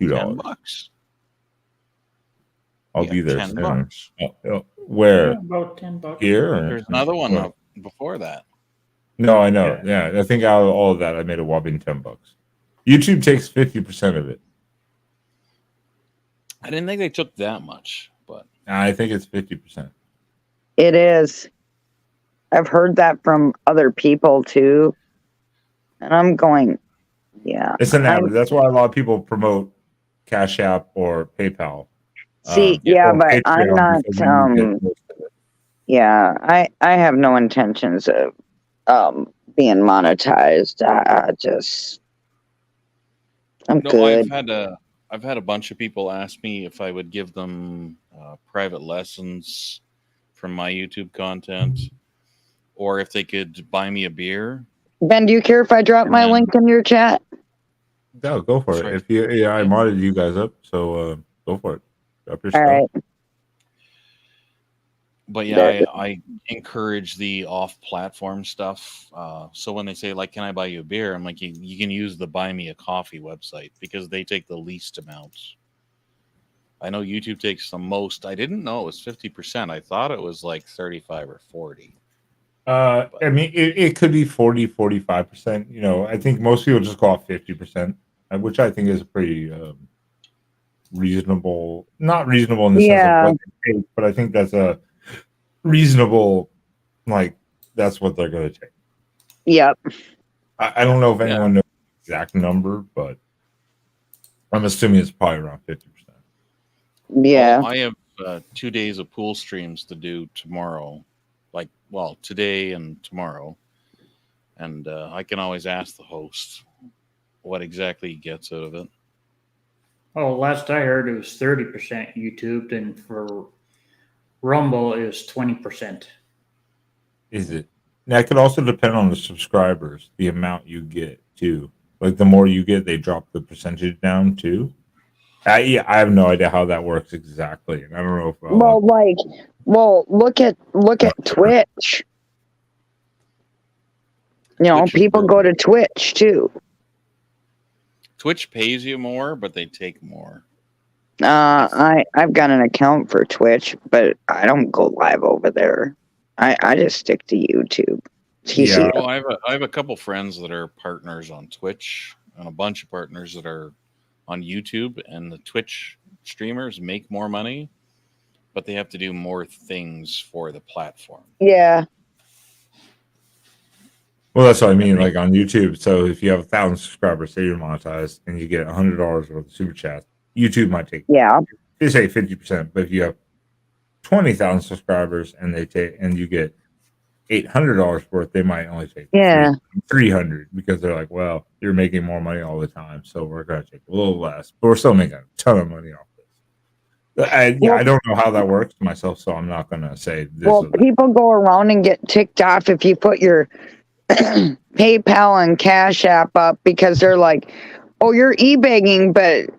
$10. I'll be there $10. soon. Where? Yeah, about $10. Here? There's another one up before that. No, I know. Yeah, I think out of all of that, I made a whopping $10. YouTube takes 50% of it. I didn't think they took that much, but I think it's 50%. It is. I've heard that from other people too, and I'm going, yeah. It's an average. That's why a lot of people promote Cash App or PayPal. See, yeah, but I'm not. Yeah, I have no intentions of being monetized. I'm good. I've had a bunch of people ask me if I would give them private lessons from my YouTube content, or if they could buy me a beer. Ben, do you care if I drop my link in your chat? No, go for it. If I modded you guys up, so go for it. Drop your stuff. Right. But yeah, I encourage the off-platform stuff. So when they say, like, can I buy you a beer? I'm like, you can use the Buy Me a Coffee website because they take the least amounts. I know YouTube takes the most. I didn't know it was 50%. I thought it was like 35 or 40. I mean, it could be 40, 45%. You know, I think most people just go off 50%, which I think is pretty reasonable. Not reasonable in the sense of what they take, but I think that's a reasonable, like, that's what they're going to take. Yep. I don't know if anyone knows the exact number, but I'm assuming it's probably around 50%. Yeah. Well, I have 2 days of pool streams to do tomorrow. Today and tomorrow. And I can always ask the host what exactly he gets out of it. Oh, last I heard it was 30% YouTube, and for Rumble it was 20%. Is it? That could also depend on the subscribers, the amount you get too. Like the more you get, they drop the percentage down too. I have no idea how that works exactly, and I don't know if look at Twitch. You know, people go to Twitch too. Twitch pays you more, but they take more. I've got an account for Twitch, but I don't go live over there. I just stick to YouTube. Yeah. Well, I have a couple friends that are partners on Twitch, and a bunch of partners that are on YouTube, and the Twitch streamers make more money, but they have to do more things for the platform. Yeah. Well, that's what I mean. Like on YouTube, so if you have 1,000 subscribers, say you're monetized, and you get $100 worth of super chat, YouTube might take they say 50%. But if you have 20,000 subscribers and you get $800 worth, they might only take 300 because they're like, well, you're making more money all the time, so we're going to take a little less, but we're still making a ton of money off this. I don't know how that works myself, so I'm not going to say this. Well, people go around and get ticked off if you put your PayPal and Cash App up because they're like, oh, you're e-begging, but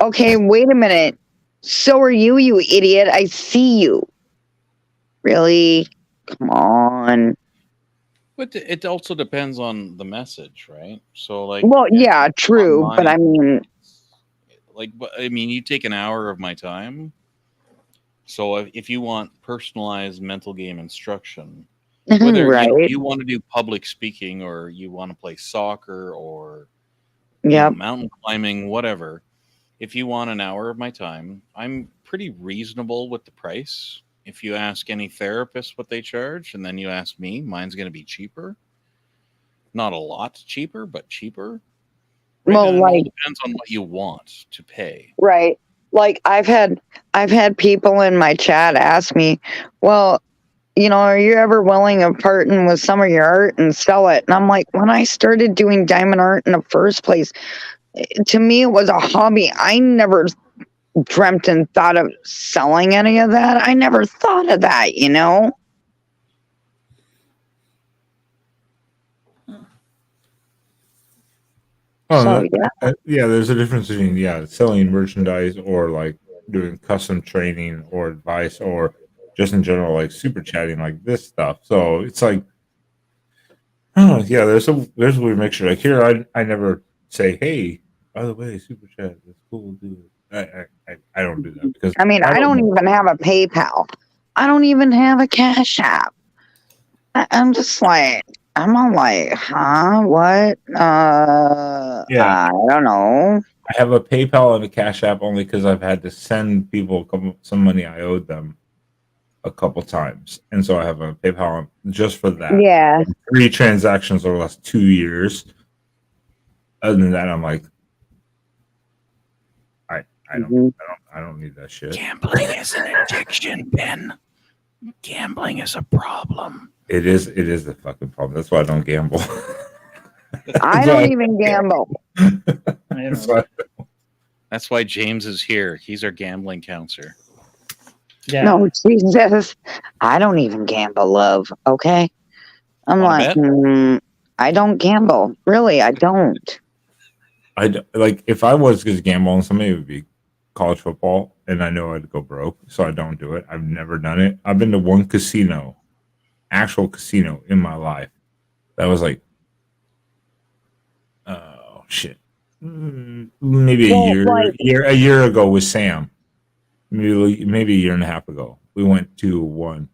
okay, wait a minute. So are you, you idiot. I see you. Really? Come on. But it also depends on the message, right? So, like, well, yeah, true. But I mean, you take an hour of my time. So if you want personalized mental game instruction, whether you want to do public speaking or you want to play soccer or mountain climbing, whatever, if you want an hour of my time, I'm pretty reasonable with the price. If you ask any therapist what they charge, and then you ask me, mine's going to be cheaper. Not a lot cheaper, but cheaper. Right? Well, it depends on what you want to pay. Right. Like I've had people in my chat ask me, well, you know, are you ever willing to partner with some of your art and sell it? And I'm like, when I started doing diamond art in the first place, to me, it was a hobby. I never dreamt and thought of selling any of that. I never thought of that, you know? So yeah, there's a difference between selling merchandise or like doing custom training or advice or just in general like super chatting like this stuff. So it's like, oh yeah, there's a weird mixture. Like here, I never say, hey, by the way, super chat, it's cool, dude. I don't do that because I mean, I don't even have a PayPal. I don't even have a Cash App. I'm just like, I'm all like, huh? What? Yeah. I don't know. I have a PayPal and a Cash App only because I've had to send people some money I owed them a couple times, and so I have a PayPal just for that. Yeah. 3 transactions over the last 2 years. Other than that, I'm like, I don't need that shit. Gambling is an addiction, Ben. Gambling is a problem. It is the fucking problem. That's why I don't gamble. I don't even gamble. That's why James is here. He's our gambling counselor. Yeah. No, Jesus. I don't even gamble, love. Okay. I'm Wanna like, I don't gamble. Really, I don't. Like if I was going to gamble on somebody, it would be college football, and I know I'd go broke, so I don't do it. I've never done it. I've been to one casino, actual casino in my life. That was like, oh shit, maybe a year ago with Sam. Maybe a year and a half ago, we went to one,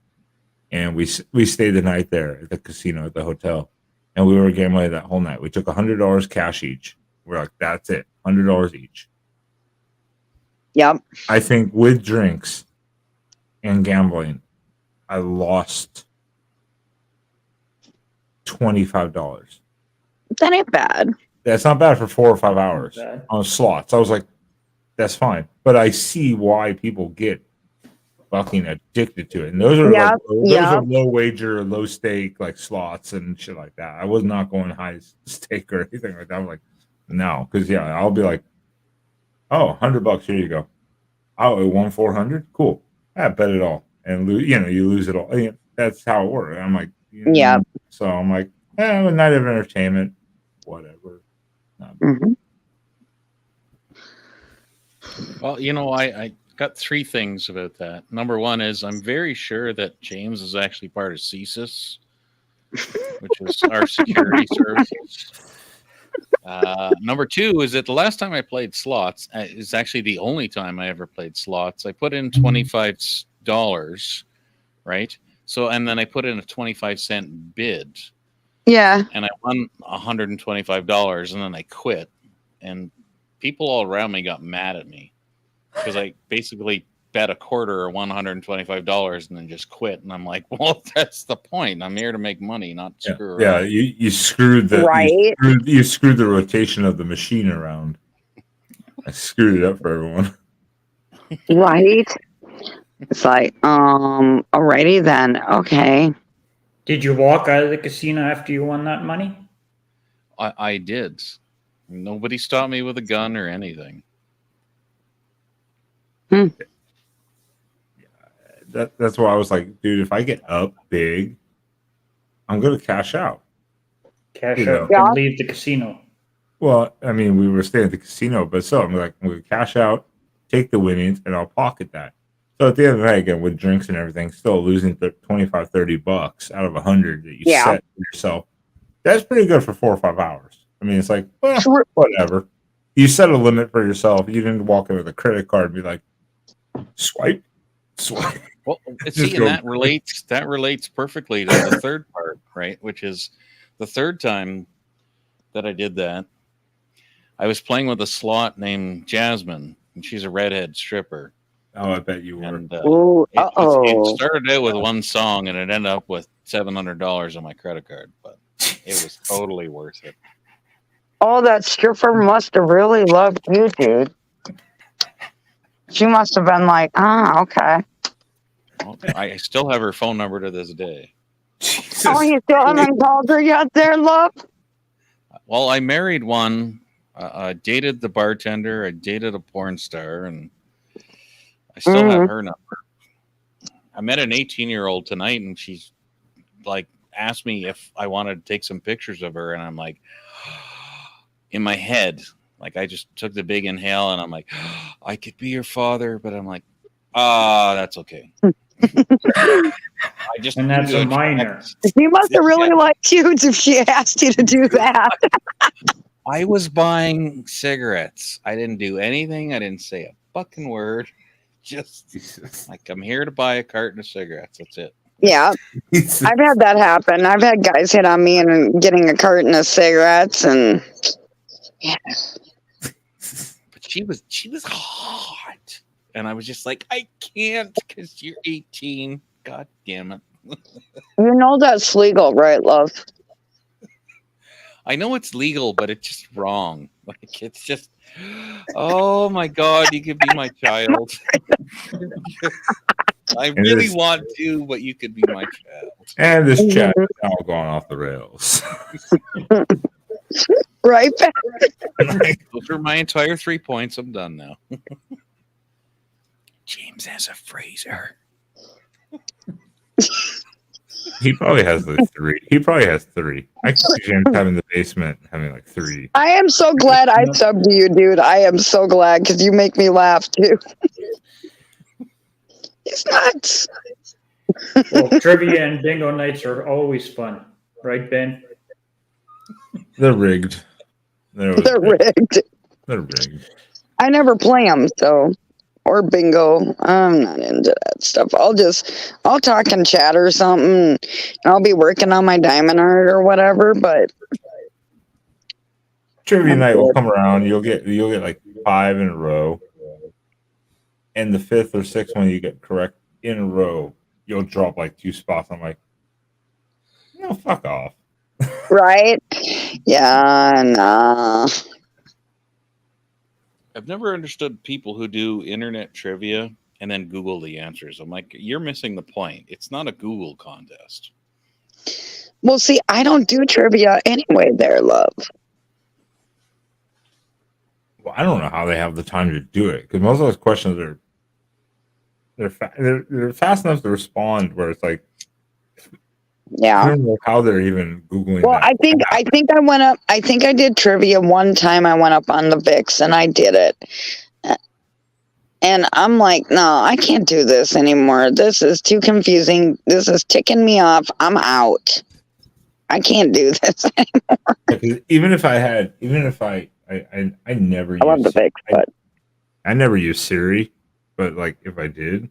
and we stayed the night there at the casino at the hotel, and we were gambling that whole night. We took $100 cash each. We're like, that's it, $100 each. Yep. I think with drinks and gambling, I lost $25. That ain't bad. That's not bad for 4 or 5 hours on slots. I was like, that's fine. But I see why people get fucking addicted to it. And those are are low wager, low stake, like slots and shit like that. I was not going high stake or anything like that. I was like, no, because I'll be like, oh, $100, here you go. Oh, it won 400. Cool. I bet it all, and you lose it all. That's how it works. I'm like, yeah. So I'm like, a night of entertainment, whatever. Mm-hmm. Well, I got 3 things about that. Number 1 is I'm very sure that James is actually part of CSIS, which is our security services. Number 2 is that the last time I played slots is actually the only time I ever played slots. I put in $25, right? So, and then I put in a 25-cent bid. Yeah. And I won $125, and then I quit. And people all around me got mad at me because I basically bet a quarter or $125 and then just quit. And I'm like, well, that's the point. I'm here to make money, not screw around. Yeah, you screwed the you screwed the rotation of the machine around. I screwed it up for everyone. Right. It's like, alrighty then. Okay. Did you walk out of the casino after you won that money? I did. Nobody stopped me with a gun or anything. That's why I was like, dude, if I get up big, I'm gonna cash out. Cash out and leave the casino. Well, I mean, we were staying at the casino, but still, I'm like, I'm gonna cash out, take the winnings, and I'll pocket that. So at the end of the night, again, with drinks and everything, still losing $25-$30 out of 100 that you set for yourself. That's pretty good for 4 or 5 hours. I mean, it's like, well, whatever. You set a limit for yourself. You didn't walk in with a credit card and be like, swipe. Well, see, and that relates perfectly to the third part, right? Which is the third time that I did that. I was playing with a slot named Jasmine, and she's a redhead stripper. Oh, I bet you were. And, it started out with one song, and it ended up with $700 on my credit card, but it was totally worth it. Oh, that stripper must have really loved you, dude. She must have been like, okay. Well, I still have her phone number to this day. Jesus. Oh, you still haven't called her yet there, love? Well, I married one. I dated the bartender. I dated a porn star, and I still have her number. I met an 18-year-old tonight, and she's like asked me if I wanted to take some pictures of her, and I'm like, in my head, like I just took the big inhale and I'm like, I could be your father, but I'm like, that's okay. I just And that's a minor. He must have really liked you if she asked you to do that. I was buying cigarettes. I didn't do anything. I didn't say a fucking word. Just like, I'm here to buy a carton of cigarettes. That's it. Yeah. I've had that happen. I've had guys hit on me and getting a carton of cigarettes, and yeah. But she was hot. And I was just like, I can't because you're 18. God damn it. You know that's legal, right, love? I know it's legal, but it's just wrong. Like, it's just, oh my God, you could be my child. I really want to, but you could be my child. And this chat is now going off the rails. Right? Those are my entire 3 points. I'm done now. James has a freezer. He probably has like 3. He probably has 3. I can see James having the basement having like 3. I am so glad I subbed to you, dude. I am so glad because you make me laugh too. He's nuts. Well, trivia and bingo nights are always fun, right, Ben? They're rigged. They're rigged. They're rigged. I never play them, so. Or bingo. I'm not into that stuff. I'll talk and chat or something, and I'll be working on my diamond art or whatever, but Trivia night will come around, you'll get like 5 in a row. And the 5th or 6th one you get correct in a row, you'll drop like 2 spots. I'm like, no, fuck off. Right? Yeah, nah. I've never understood people who do internet trivia and then Google the answers. I'm like, you're missing the point. It's not a Google contest. Well, see, I don't do trivia anyway there, love. Well, I don't know how they have the time to do it, because most of those questions are they're fast enough to respond where it's like, yeah, I don't know how they're even Googling. Well, that. I think I went up. I think I did trivia one time. I went up on the VIX and I did it, and I'm like, no, I can't do this anymore. This is too confusing. This is ticking me off. I'm out. I can't do this anymore. Even if I never. I love the VIX, but I never use Siri. But like, if I did,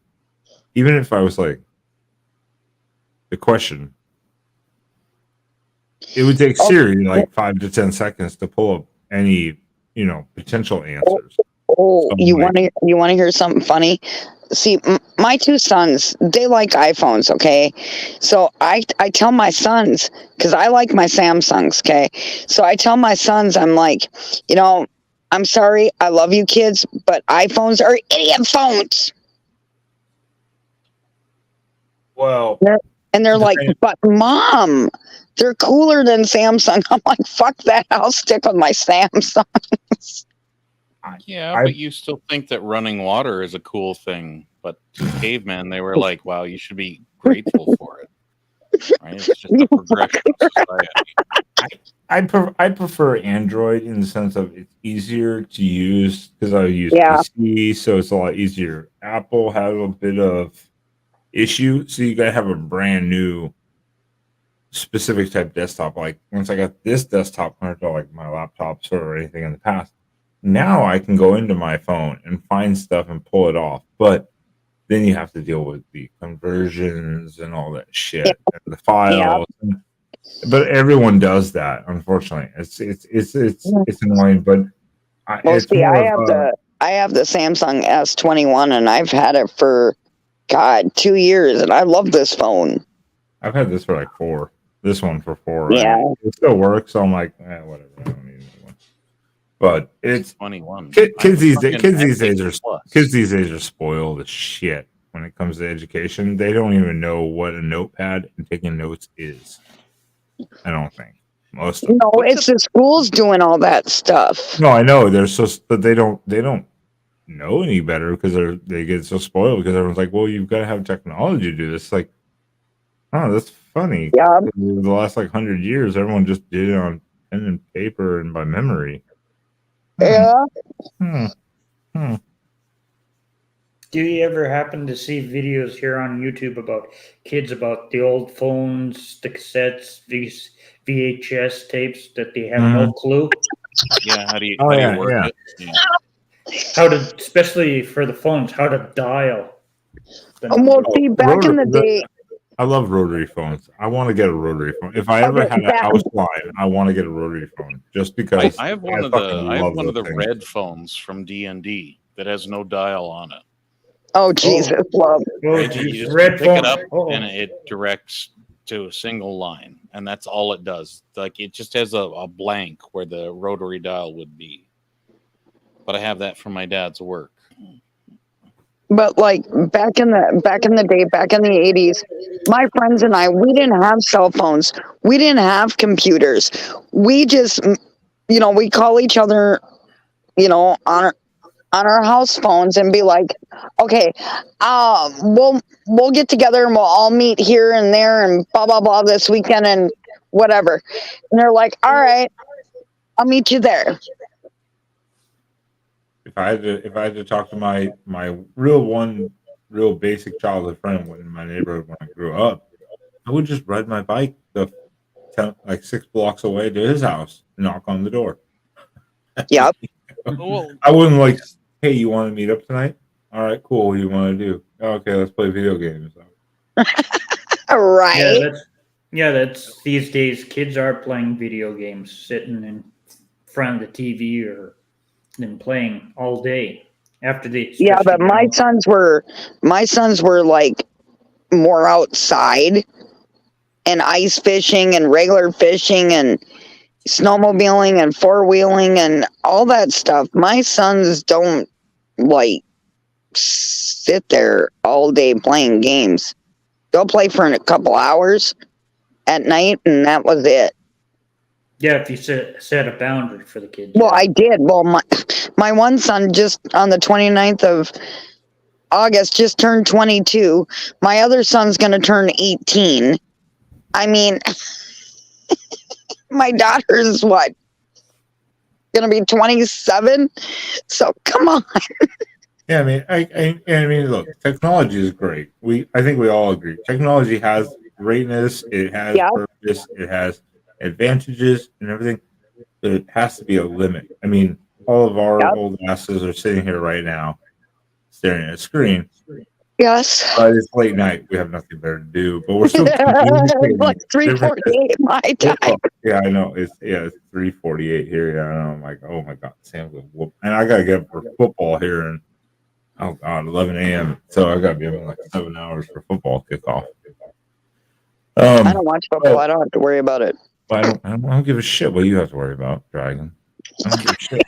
even if I was like, the question, it would take Siri like 5 to 10 seconds to pull up any, potential answers. Oh, you want to hear something funny? See, my 2 sons, they like iPhones, okay? So I tell my sons, because I like my Samsungs, okay? So I tell my sons, I'm like, I'm sorry, I love you kids, but iPhones are idiot phones. Well, and they're like, but Mom, they're cooler than Samsung. I'm like, fuck that, I'll stick with my Samsung. Yeah, but you still think that running water is a cool thing. But cavemen, they were like, wow, you should be grateful for it. Right? It's just a progression of society. I prefer Android in the sense of it's easier to use because I use PC, so it's a lot easier. Apple had a bit of issue, so you gotta have a brand new specific type desktop. Like once I got this desktop compared to like my laptops or anything in the past, now I can go into my phone and find stuff and pull it off. But then you have to deal with the conversions and all that shit, and the files. Yeah. But everyone does that, unfortunately. It's annoying, but I have the Samsung S21 and I've had it for 2 years, and I love this phone. I've had this for like 4. This one for 4. Yeah, it still works. So I'm like, whatever. I don't need another one. But it's 21. Kids these days are spoiled as shit when it comes to education. They don't even know what a notepad and taking notes is. I don't think most of them. No, it's the schools doing all that stuff. No, I know but they don't know any better because they get so spoiled because everyone's like, well, you've got to have technology to do this. Like, oh, that's funny. Yeah. The last 100 years, everyone just did it on pen and paper and by memory. Yeah. Do you ever happen to see videos here on YouTube about kids about the old phones, the cassettes, these VHS tapes that they have no clue Yeah, how do you Oh, work yeah. it? Yeah. how to, especially for the phones, how to dial the Well, number? see, back in the day, I love rotary phones. I want to get a rotary phone. If I ever Okay, had a house line, I want to get a rotary phone just because I have one of fucking the love one of the those things. red phones from D&D that has no dial on it. oh Jesus, love. Oh, Right? You geez, just red pick phone. it up Uh-oh. and it directs to a single line, and that's all it does. Like it just has a blank where the rotary dial would be. But I have that from my dad's work. But like back in the day, back in the 80s, my friends and I, we didn't have cell phones. We didn't have computers. We just, we call each other, on our house phones and be like, okay, we'll get together and we'll all meet here and there and blah blah blah this weekend and whatever. And they're like, all right, I'll meet you there. If I had to talk to my real basic childhood friend in my neighborhood when I grew up, I would just ride my bike the 6 blocks away to his house, knock on the door. Yep. Well, I wouldn't like, hey, you want to meet up tonight? All right, cool. What do you want to do? Okay, let's play video games. Right. That's these days. Kids are playing video games, sitting in front of the TV or and playing all day after the. Yeah, but my sons were like more outside and ice fishing and regular fishing and snowmobiling and four-wheeling and all that stuff. My sons don't like sit there all day playing games. They'll play for a couple hours at night and that was it. Yeah, if you set a boundary for the kids. Well, I did. Well, my one son just on the 29th of August just turned 22. My other son's going to turn 18. I mean, my daughter's what? Going to be 27? So come on. Yeah, I mean, I mean, look, technology is great. I think we all agree. Technology has greatness. It has purpose. It has advantages and everything. But it has to be a limit. I mean, all of our old asses are sitting here right now, staring at a screen. Yes. But it's late night. We have nothing better to do. But we're still communicating. Like 3:48 my time. Yeah, I know. It's 3:48 here. Yeah, I know. I'm like, oh my god, Sam's gonna whoop. And I gotta get up for football here and 11 a.m. So I gotta be up in like 7 hours for football kickoff. I don't watch football. I don't have to worry about it. I don't give a shit what you have to worry about, Dragon. I don't give a shit.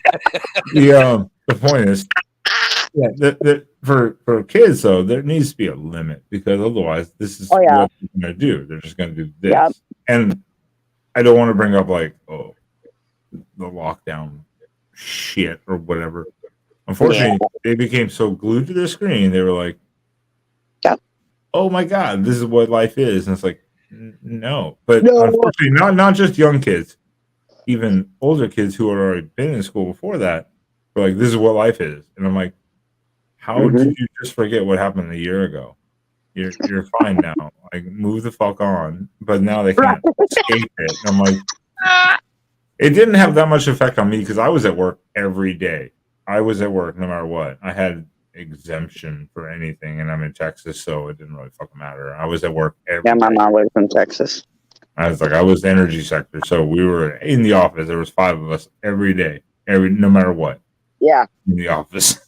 The point is, for kids though, there needs to be a limit because otherwise, this is what they're going to do. They're just going to do this, and I don't want to bring up like the lockdown shit or whatever. Unfortunately, they became so glued to their screen. They were like, "Oh my god, this is what life is," and it's like. No, but unfortunately, not just young kids, even older kids who had already been in school before that, were like, "This is what life is," and I'm like, "How did you just forget what happened a year ago? You're fine now. Like, move the fuck on." But now they can't escape it. And I'm like, it didn't have that much effect on me because I was at work every day. I was at work no matter what. I had exemption for anything, and I'm in Texas, so it didn't really fucking matter. I was at work every day. My mom lives in Texas. I was energy sector, so we were in the office. There was 5 of us every day, no matter what. Yeah, in the office.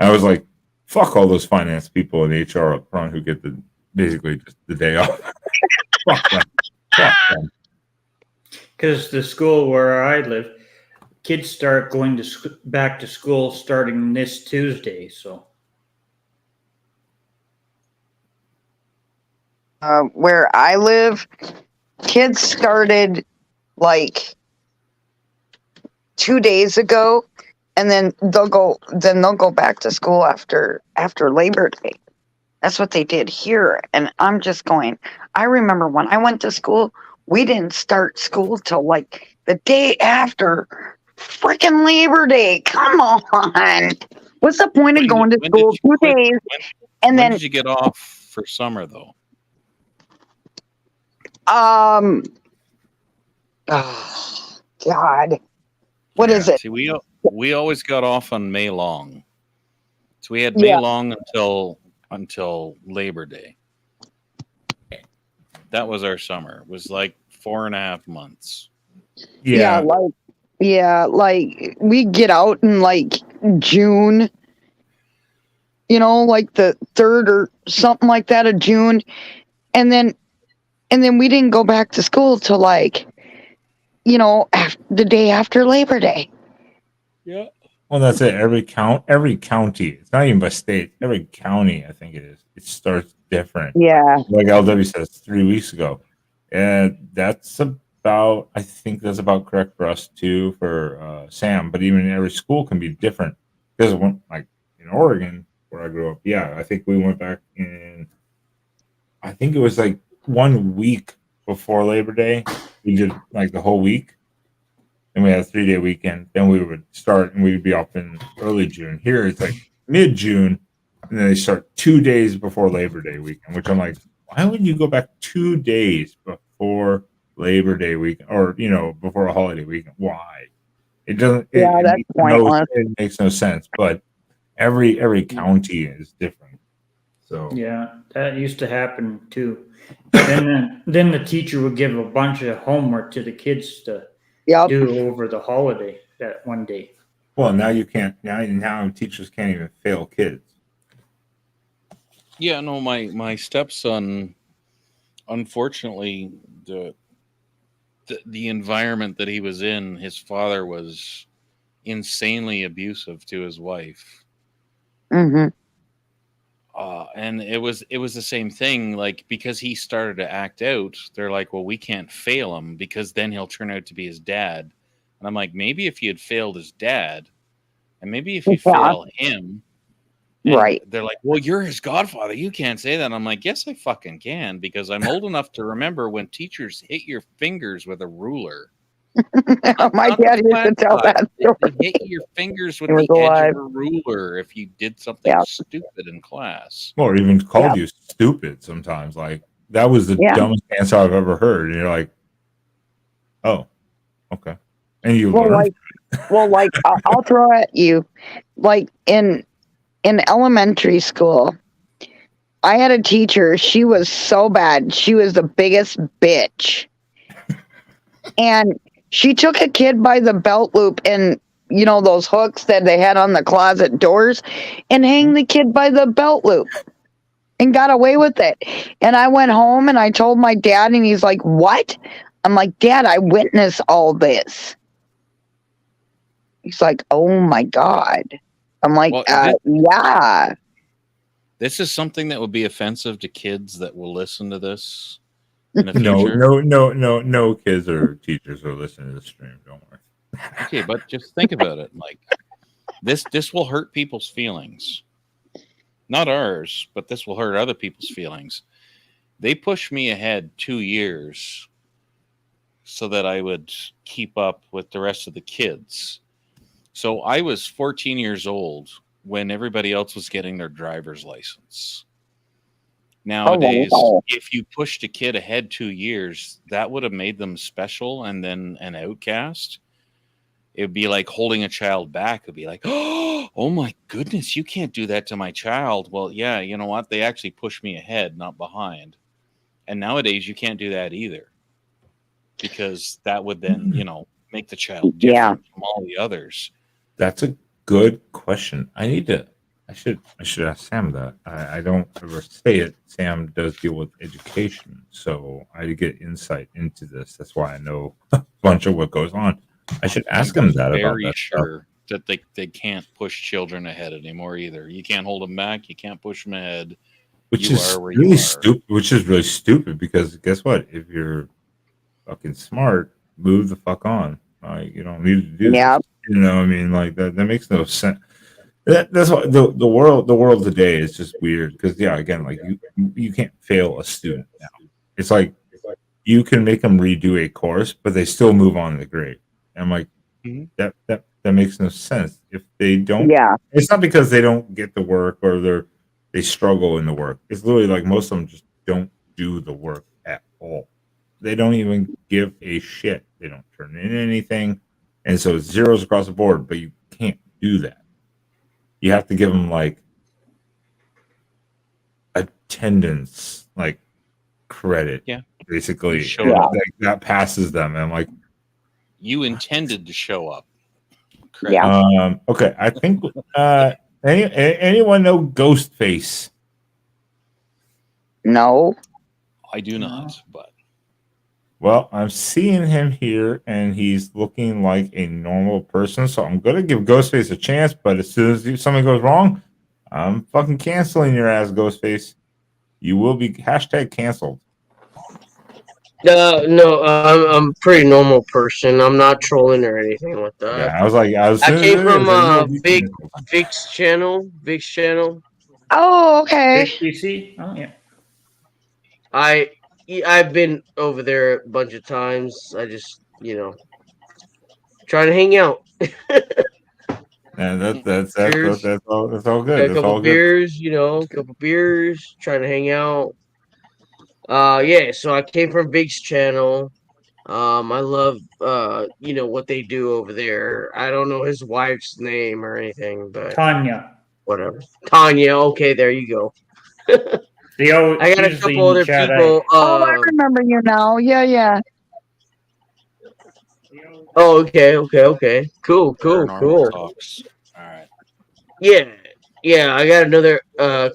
I was like, fuck all those finance people and HR up front who get basically just the day off. Fuck them. Fuck them. Because the school where I live, kids start going back to school starting this Tuesday. So, where I live, kids started like 2 days ago, and then they'll go back to school after Labor Day. That's what they did here, and I'm just going. I remember when I went to school, we didn't start school till like the day after freaking Labor Day. Come on. What's the point of going to when school did you 2 quit? days and When then did you get off for summer, though? oh, God. What is it? See, we always got off on May long, so we had May Yeah. long until Labor Day. That was our summer. It was like 4.5 months. Yeah, like we get out in like June, like the 3rd or something like that of June, and then we didn't go back to school till like the day after Labor Day. Yeah. Well, that's it. Every county. It's not even by state. Every county, I think it is. It starts different. Yeah. Like LW says 3 weeks ago, and that's about. I think that's about correct for us too, for Sam. But even every school can be different because like in Oregon, where I grew up, yeah, I think we went back in. I think it was like 1 week before Labor Day. We did like the whole week. And we had a 3-day weekend. Then we would start and we'd be off in early June. Here it's like mid-June, and then they start 2 days before Labor Day weekend, which I'm like, why would you go back 2 days before Labor Day weekend or before a holiday weekend? Why? It doesn't. Yeah, that's pointless. It makes no sense. But every county is different. So yeah, that used to happen too. And then the teacher would give a bunch of homework to the kids to do over the holiday that one day. Well, now you can't. Now teachers can't even fail kids. Yeah, no, my stepson, unfortunately, the environment that he was in, his father was insanely abusive to his wife. Mm-hmm. And it was the same thing. Like, because he started to act out, they're like, well, we can't fail him because then he'll turn out to be his dad. And I'm like, maybe if you had failed his dad, and maybe if you fail him, right? They're like, well, you're his godfather. You can't say that. And I'm like, yes, I fucking can, because I'm old enough to remember when teachers hit your fingers with a ruler. My dad used to tell that story. They hit your fingers with the edge of a ruler if you did something stupid in class. Or even called you stupid sometimes. Like, that was the dumbest answer I've ever heard. And you're like, oh, okay. And you learn. Like I'll throw at you, like in elementary school, I had a teacher. She was so bad. She was the biggest bitch. And she took a kid by the belt loop and, those hooks that they had on the closet doors, and hang the kid by the belt loop and got away with it. And I went home and I told my dad, and he's like, what? I'm like, Dad, I witnessed all this. He's like, oh my God. I'm like, yeah. This is something that would be offensive to kids that will listen to this in the No, future. no kids or teachers are listening to the stream. Don't worry. Okay, but just think about it. Like, this will hurt people's feelings. Not ours, but this will hurt other people's feelings. They pushed me ahead 2 years so that I would keep up with the rest of the kids. So I was 14 years old when everybody else was getting their driver's license. Nowadays, if you pushed a kid ahead 2 years, that would have made them special and then an outcast. It would be like holding a child back. It would be like, oh my goodness, you can't do that to my child. Well, yeah, you know what? They actually pushed me ahead, not behind. And nowadays, you can't do that either, because that would then, make the child different from all the others. That's a good question. I should ask Sam that. I don't ever say it. Sam does deal with education, so I get insight into this. That's why I know a bunch of what goes on. I should ask him that about that. Sure that they can't push children ahead anymore either. You can't hold them back. You can't push them ahead. Which is really stupid. Which is really stupid, because guess what? If you're fucking smart, move the fuck on. Like, you don't need to do this. I mean, like that makes no sense. That's why the world today is just weird, because again, like you can't fail a student now. It's like you can make them redo a course, but they still move on to the grade. And I'm like, That makes no sense. If they don't, Yeah. it's not because they don't get the work or they struggle in the work. It's literally like most of them just don't do the work at all. They don't even give a shit. They don't turn in anything, and so it's zeros across the board. But you can't do that. You have to give them like attendance, like credit. Yeah. Basically, showed up. that passes them. And I'm like, You intended to show up. Correct. Yeah. Okay, I think anyone know Ghostface? No. I do not, but Well, I'm seeing him here, and he's looking like a normal person. So I'm gonna give Ghostface a chance. But as soon as something goes wrong, I'm fucking canceling your ass, Ghostface. You will be #canceled. No, I'm a pretty normal person. I'm not trolling or anything like that. Yeah, I was like, I came from Vic's channel. Vic's channel. Oh, okay. VicBC? Oh, yeah. I've been over there a bunch of times. I just, trying to hang out. And that's all good. A That's couple all good. beers, trying to hang out. Yeah, so I came from Vic's channel. I love what they do over there. I don't know his wife's name or anything, but Tanya. whatever. Tanya, okay, there you go. I got a couple other people. I remember you now. Yeah. Oh, okay. Cool. talks. All right. Yeah. I got another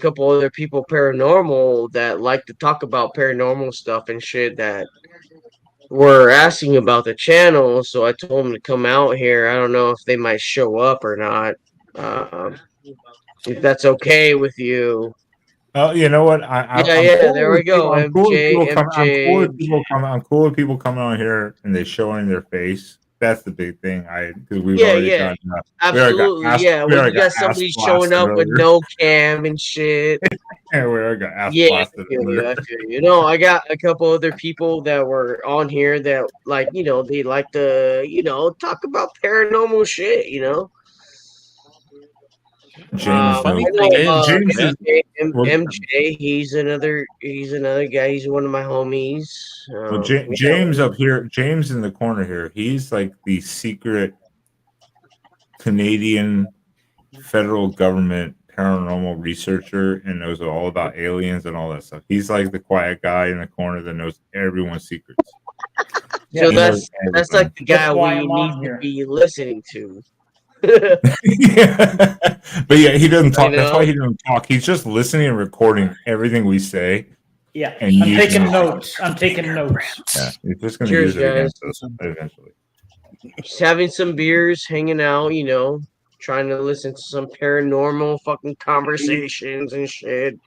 couple other people paranormal that like to talk about paranormal stuff and shit that were asking about the channel. So I told them to come out here. I don't know if they might show up or not. If that's okay with you. Oh, you know what? I'm cool there we go. I'm cool with people coming on here and they showing their face. That's the big thing. Because we've already done. Absolutely, when you got somebody showing up with no cam and shit. We already got ass blasted. I feel you. No, I got a couple other people that were on here that they like to talk about paranormal shit. James, MJ, he's another guy. He's one of my homies. James up here, James in the corner here. He's like the secret Canadian federal government paranormal researcher and knows all about aliens and all that stuff. He's like the quiet guy in the corner that knows everyone's secrets. So that's like the guy we need to be listening to. But yeah, he doesn't talk. That's why he doesn't talk. He's just listening and recording everything we say. Yeah, I'm taking notes. Yeah, he's just going to use it against us eventually. Just having some beers, hanging out, trying to listen to some paranormal fucking conversations and shit.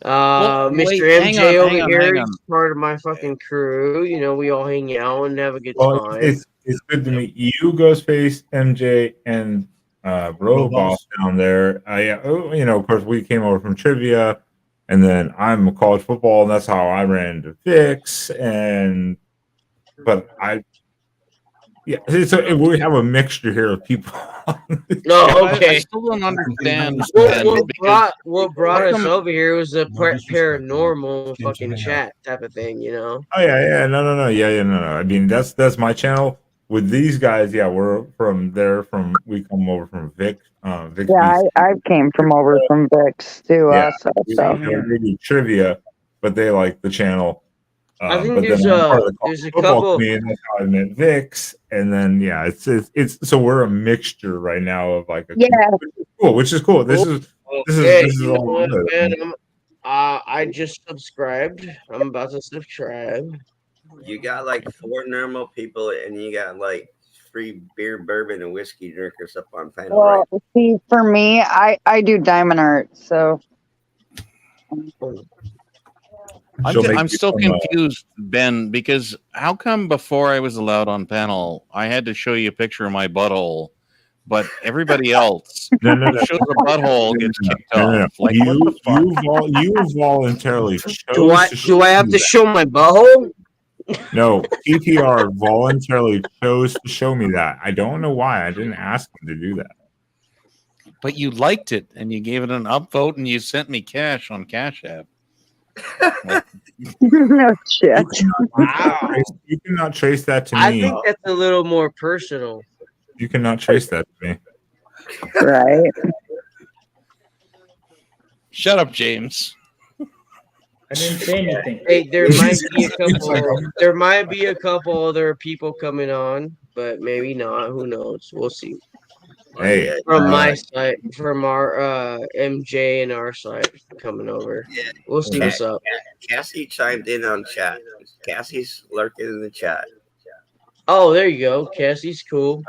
Mr. MJ over here is part of my fucking crew. We all hang out and have a good time. It's good to meet you, Ghostface, MJ, and Roboss down there. Of course, we came over from trivia, and then I'm a college football, and that's how I ran into Vix. So we have a mixture here of people. Okay. I still don't understand. What brought us over here was a paranormal fucking chat type of thing, Oh yeah, no. I mean, that's my channel. With these guys, we're we come over from Vic. Vic I came from over from Vic's too. They do trivia, but they like the channel. I think there's a couple. That's how I met Vix, and then it's so we're a mixture right now of like which is cool. This is all good. Man, I just subscribed. I'm about to subscribe. You got like 4 normal people, and you got like 3 beer, bourbon, and whiskey drinkers up on panel. Well, see, for me, I do diamond art, so. I'm still confused, Ben, because how come before I was allowed on panel, I had to show you a picture of my butthole, but everybody else no. shows a butthole gets kicked off? Like, you voluntarily chose do I have to show my butthole? No, PTR voluntarily chose to show me that. I don't know why. I didn't ask him to do that. But you liked it and you gave it an upvote and you sent me cash on Cash App. No shit. Wow. You cannot trace that to me. I think that's a little more personal. You cannot trace that to me. Right. Shut up, James. I didn't say anything. Hey, there might be a couple other people coming on, but maybe not. Who knows? We'll see. Hey, From my side, from our MJ and our side coming over. Yeah. We'll see what's up. Cassie chimed in on chat. Cassie's lurking in the chat. Oh, there you go. Cassie's cool.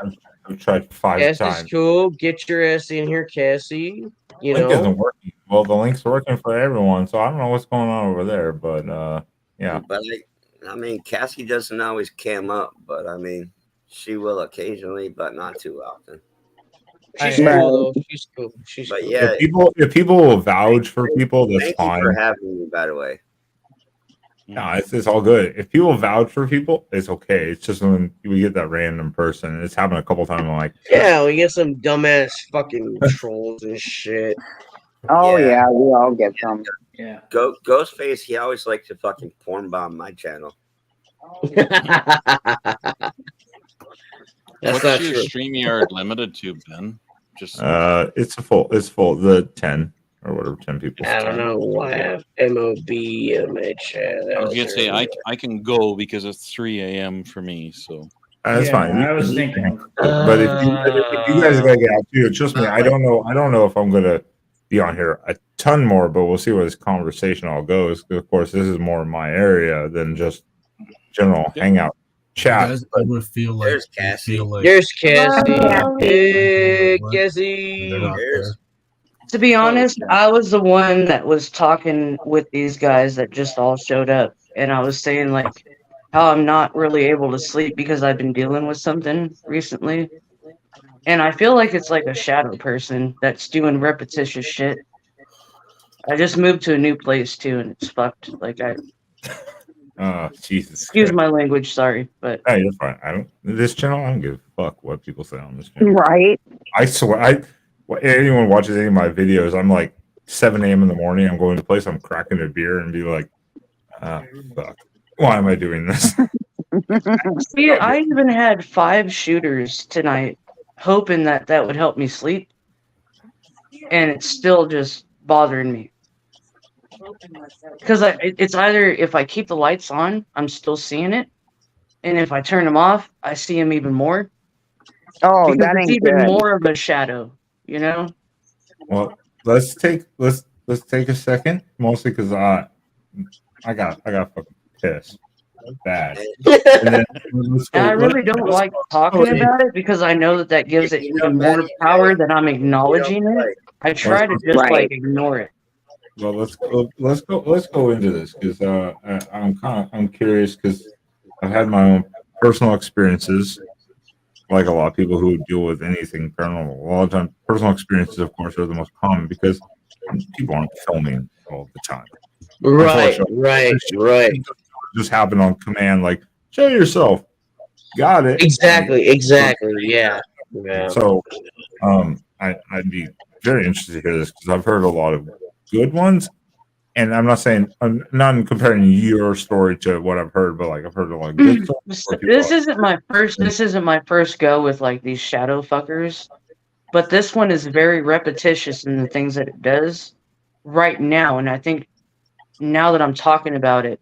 I've tried 5 Cassie's times. cool. Get your ass in here, Cassie. You Link know. isn't working. Well, the link's working for everyone, so I don't know what's going on over there, but yeah. But I mean, Cassie doesn't always cam up, but I mean, she will occasionally, but not too often. She's cool though. She's cool. She's But cool. yeah, If people will vouch for people, that's thank fine. you for having me, by the way. No, it's all good. If people vouch for people, it's okay. It's just when we get that random person, it's happened a couple times. I'm like, Yeah, we get some dumbass fucking trolls and shit. Oh yeah, we all get some. Yeah. Ghostface, he always liked to fucking porn bomb my channel. What's not your true. StreamYard limited to, Ben? Just it's full. The 10 or whatever, 10 people. I don't know why I have MOB in my chat. I was gonna say I can go because it's 3 a.m. for me. So That's fine. I was thinking. But if you guys gotta get out too, trust me. I don't know if I'm gonna be on here a ton more, but we'll see where this conversation all goes. Of course, this is more my area than just general hangout chat. You guys ever feel like There's Cassie. There's Cassie. Hey, They're Cassie. not there. To be honest, I was the one that was talking with these guys that just all showed up. And I was saying, like, how I'm not really able to sleep because I've been dealing with something recently. And I feel like it's like a shadow person that's doing repetitious shit. I just moved to a new place, too, and it's fucked. Like, Jesus. Excuse my language, sorry. But hey, you're fine. This channel, I don't give a fuck what people say on this channel. Right. I swear, anyone watches any of my videos, I'm like 7 a.m. in the morning, I'm going to place, I'm cracking a beer and be like, fuck, why am I doing this? see, I even had 5 shooters tonight, hoping that would help me sleep. And it's still just bothering me. Because it's either if I keep the lights on, I'm still seeing it. And if I turn them off, I see them even more. Oh, because that it's ain't even good. more of a shadow, you know? Well, let's take a second, mostly because I got fucking pissed. Bad. And then And I really don't like talking about it because I know that gives it even more power than I'm acknowledging it. I try to just like ignore it. Well, let's go into this because I'm curious because I've had my own personal experiences, like a lot of people who deal with anything paranormal. A lot of times, personal experiences, of course, are the most common because people aren't filming all the time. Right. Just happen on command, like show yourself. Got it. Exactly. Yeah. So, I'd be very interested to hear this because I've heard a lot of good ones, and I'm not comparing your story to what I've heard, but like I've heard a lot of good stuff. This isn't my first go with like these shadow fuckers, but this one is very repetitious in the things that it does right now, and I think now that I'm talking about it,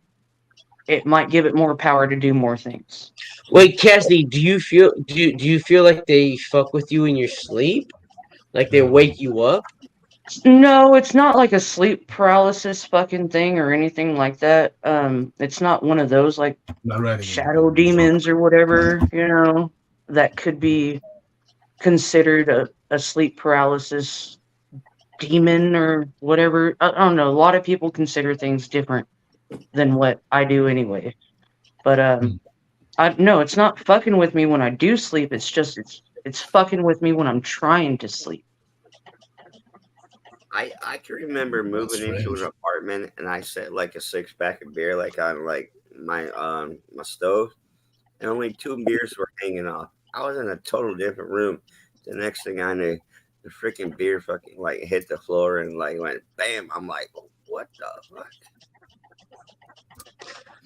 it might give it more power to do more things. Wait, Cassidy, do you feel like they fuck with you in your sleep? Like they wake you up? No, it's not like a sleep paralysis fucking thing or anything like that. It's not one of those like shadow demons or whatever, you know, that could be considered a sleep paralysis demon or whatever. I don't know. A lot of people consider things different than what I do anyway. But no, it's not fucking with me when I do sleep. It's just it's fucking with me when I'm trying to sleep. I can remember moving into an apartment and I set like a 6-pack of beer like on like my stove, and only 2 beers were hanging off. I was in a total different room. The next thing I knew, the freaking beer fucking like hit the floor and like went bam. I'm like, what the fuck?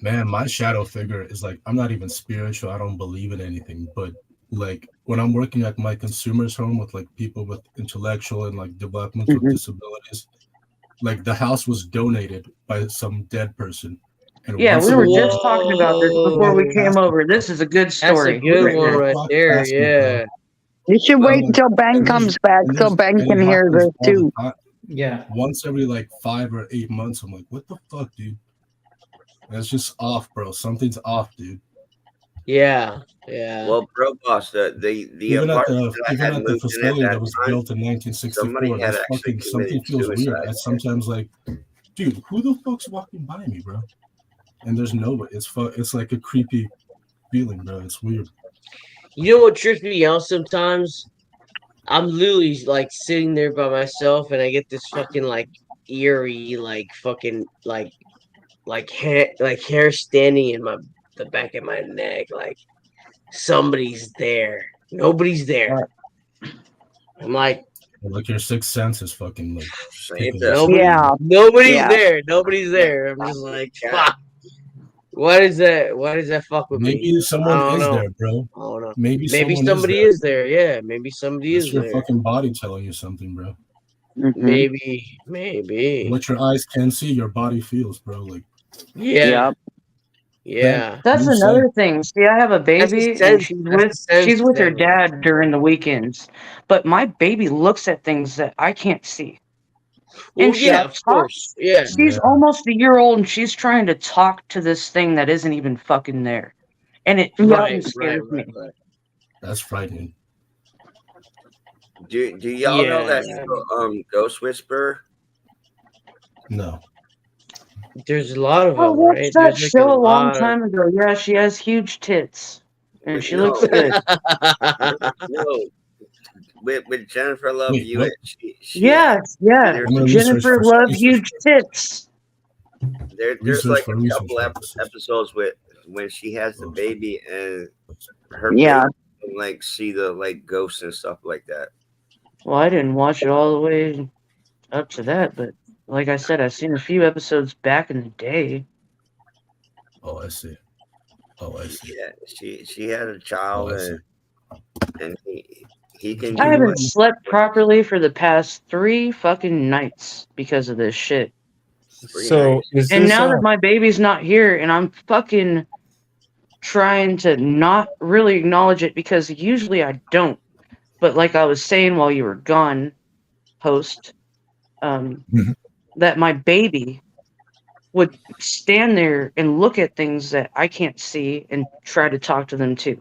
Man, my shadow figure is like, I'm not even spiritual. I don't believe in anything. But like when I'm working at my consumer's home with like people with intellectual and like developmental disabilities, like the house was donated by some dead person. And Yeah, once we a were week, just talking about this before we came over. This is a good That's a story. good they one right walk there. past me, bro. Yeah. You should wait And, until Ben and there's comes back and so there's Ben and can it hear happens this all the too. time. Yeah. Once every like 5 or 8 months, I'm like, what the fuck, dude? That's just off, bro. Something's off, dude. Yeah. Yeah. Well, bro, boss, the Even at apartment the that I even had at the moved in at facility that that was time, built in somebody 1964, had that's actually fucking committed something feels weird. suicide. I sometimes like, dude, who the fuck's walking by me, bro? And there's nobody. It's like a creepy feeling, bro. It's weird. You know what trips me out sometimes? I'm literally like sitting there by myself, and I get this fucking like eerie, like fucking like hair standing in the back of my neck, like somebody's there. Nobody's there. I'm like, Like your sixth sense is fucking like kicking in. nobody's there. Nobody's there. I'm just like, fuck. What is that? Why does that fuck with me? Maybe I someone don't is know. there, bro. I don't know. Maybe Maybe someone is somebody there. is there. Yeah, maybe somebody That's is your there. fucking body telling you something, bro. Maybe. What your eyes can see, your body feels, bro. Like, Yeah. Yeah. That's another thing. See, I have a That's a baby, and sense. That's a sense she's with her thing. dad during the weekends. But my baby looks at things that I can't see. Well, And she yeah, of course. Yeah. She's almost a year old, and she's trying to talk to this thing that isn't even fucking there, and it fucking scares me. that's frightening. Do y'all know Yeah. that show, Ghost Whisperer? No. There's a lot of I them, watched right? that There's like show a long lot of- time ago. Yeah, she has huge tits, and she No. looks good. No, with Jennifer Love Wait, Hewitt. what? Yes, yeah. Jennifer Love, huge tits. There's Research like for a research couple episodes with when she has the baby and her Yeah. baby can, like see the like ghosts and stuff like that. Well, I didn't watch it all the way up to that, but like I said, I've seen a few episodes back in the day. Oh, I see. Oh, I see. Yeah, she had a child and he can. I haven't slept properly for the past 3 fucking nights because of this shit. So is And this now that my baby's not here, and I'm fucking trying to not really acknowledge it because usually I don't. But like I was saying while you were gone, host, that my baby would stand there and look at things that I can't see and try to talk to them too.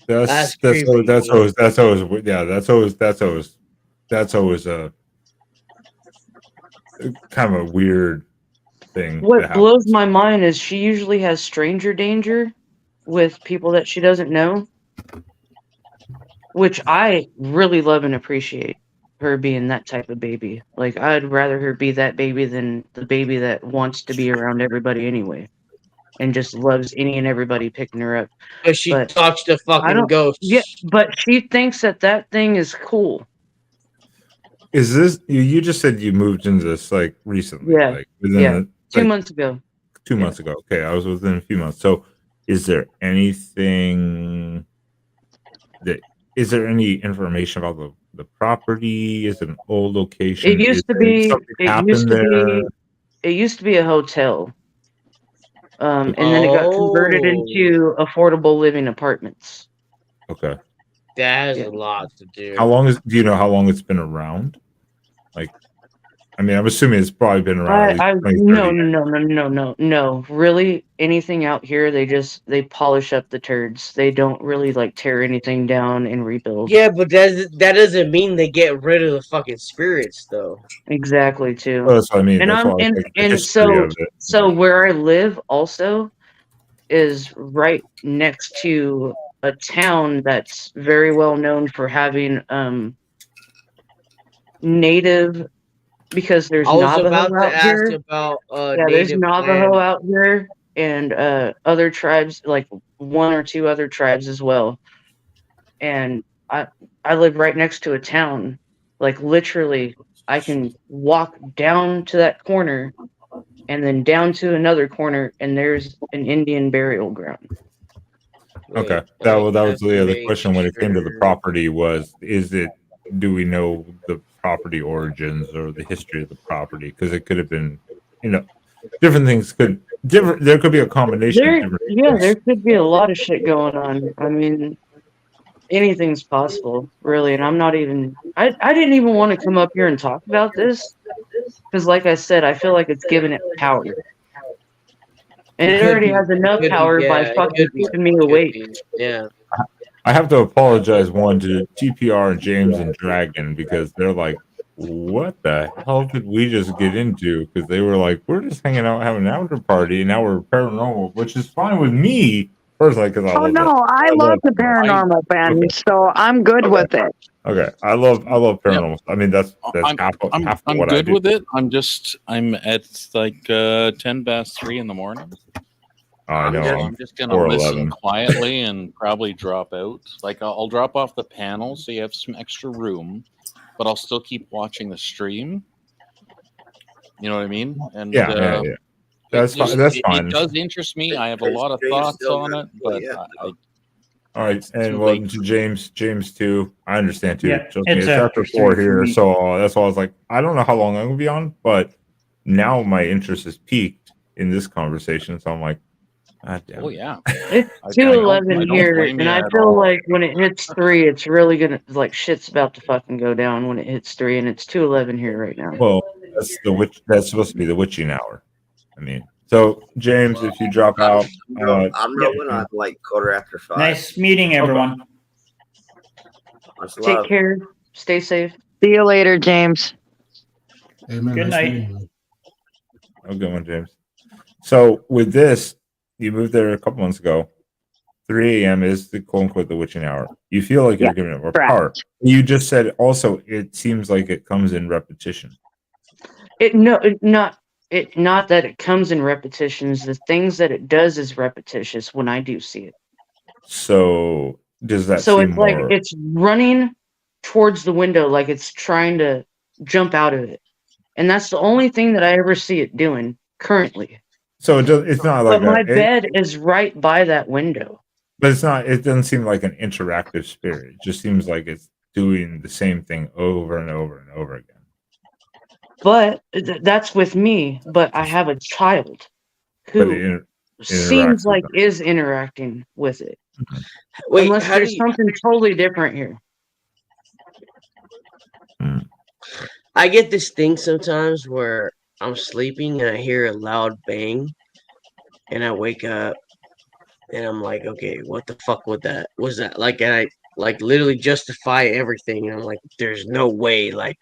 That's creepy. always yeah, that's always a kind of a weird thing. What blows my mind is she usually has stranger danger with people that she doesn't know, which I really love and appreciate her being that type of baby. Like, I'd rather her be that baby than the baby that wants to be around everybody anyway and just loves any and everybody picking her up. But she talks to fucking ghosts. Yeah, but she thinks that thing is cool. Is this you just said you moved into this like recently? Yeah. Like within 2 months ago. 2 months ago. Okay, I was within a few months. So is there anything is there any information about the property? Is it an old location? It used to be a hotel. And then it got converted into affordable living apartments. Okay. That has a lot to do. Do you know how long it's been around? Like, I mean, I'm assuming it's probably been around. At least 20, 30 No. Really, anything out here, they polish up the turds. They don't really like tear anything down and rebuild. Yeah, but that doesn't mean they get rid of the fucking spirits, though. Exactly, too. Well, that's what I mean. And That's why I was like, the history of it. So where I live also is right next to a town that's very well known for having native because there's I was Navajo about to out ask here. about Yeah, there's native Navajo land. out here and other tribes, like one or two other tribes as well. And I live right next to a town. Like literally, I can walk down to that corner and then down to another corner, and there's an Indian burial ground. Okay, Wait, that I was that have was to the other make question when it came to the sure. property was, is it, do we know the property origins or the history of the property? Because it could have been, different things could different. There could be a combination of different There things. could be a lot of shit going on. I mean, anything's possible, really. And I'm not even. I didn't even want to come up here and talk about this because, like I said, I feel like it's giving it power, and it already has enough power by Yeah, it fucking could be. keeping me It could awake. be. Yeah. I have to apologize one to TPR and James and Dragon because they're like, what the hell did we just get into? Because they were like, we're just hanging out having an after party, and now we're paranormal, which is fine with me personally because I Oh love no, it. I love the paranormal, Ben. So I'm good with it. Okay, I love paranormal. I mean, that's half of I'm what I good do. with it. I'm at like 10 past 3 in the morning. I know. So I'm I'm just gonna listen 4:11. quietly and probably drop out. Like I'll drop off the panel so you have some extra room, but I'll still keep watching the stream. You know what I mean? And Yeah. That's fine. That's it fine. does interest me. I have a lot of thoughts on it, but All right, and too well, late. to James too. I understand too. Yeah, Trust me, it's it's after after 4 3 for here, me. so that's why I was like, I don't know how long I'm gonna be on, but now my interest is peaked in this conversation, so I'm like, ah, damn. Oh yeah, It's I 2:11 don't here, blame and you I at feel all. like when it hits 3, it's really gonna like shit's about to fucking go down when it hits 3, and it's 2:11 here right now. Well, that's supposed to be the witching hour. I mean, so James, if you drop out, I'm rolling on like 5:15. Nice meeting everyone. Much Take love. care. Stay safe. See you later, James. Amen. Good Nice night. meeting you. have a good one, James. So with this, you moved there a couple months ago. 3 a.m. is the quote unquote the witching hour. You feel like you're giving it more power. You just said also it seems like it comes in repetition. Not that it comes in repetitions. The things that it does is repetitious when I do see it. So does that So seem it's like more? it's running towards the window, like it's trying to jump out of it, and that's the only thing that I ever see it doing currently. So it's not like But my bed is right by that window. But it's not. It doesn't seem like an interactive spirit. It just seems like it's doing the same thing over and over and over again. But that's with me. But I have a child who seems like is interacting with it. Wait, unless there's something totally different here. I get this thing sometimes where I'm sleeping and I hear a loud bang, and I wake up and I'm like, okay, what the fuck was that? Like, and I like literally justify everything, and I'm like, there's no way. Like,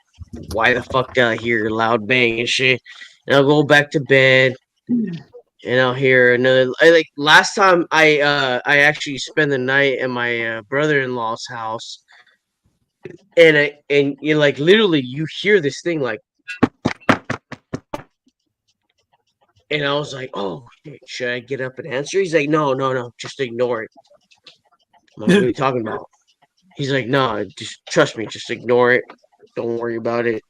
why the fuck did I hear a loud bang and shit? And I'll go back to bed. And I'll hear another. Like last time, I actually spent the night at my brother-in-law's house, and you like literally you hear this thing like, and I was like, oh shit, should I get up and answer? He's like, no, just ignore it. I'm like, what are you talking about? He's like, no, just trust me, just ignore it. Don't worry about it.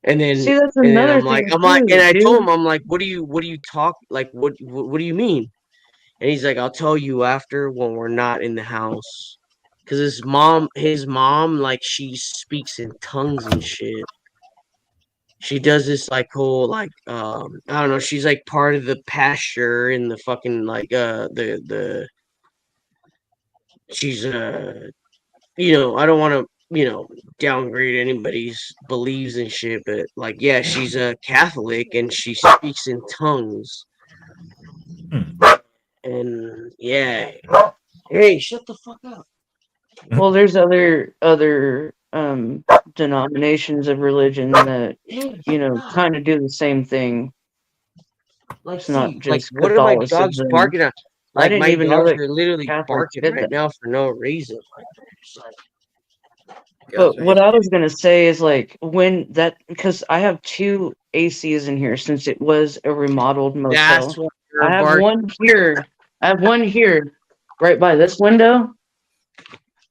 And then, see, that's another thing. And I told him, I'm like, what do you talk? Like, what do you mean? And he's like, I'll tell you after when we're not in the house. Because his mom, like, she speaks in tongues and shit. She does this, like, whole, like, I don't know, she's, like, part of the pasture in the fucking, like, she's, you know, I don't want to, you know, downgrade anybody's beliefs and shit, but, like, yeah, she's a Catholic and she speaks in tongues. And yeah, hey, shut the fuck up. Well, there's other denominations of religion that kind of do the same thing. Like, it's not just like, what are my dogs Catholicism. barking at? I Like, didn't my even know dogs that are literally Catholics barking did right that. now for no reason. Like, But what I was gonna say is like when that because I have 2 ACs in here since it was a remodeled motel. That's what I have one here. I have one here, right by this window.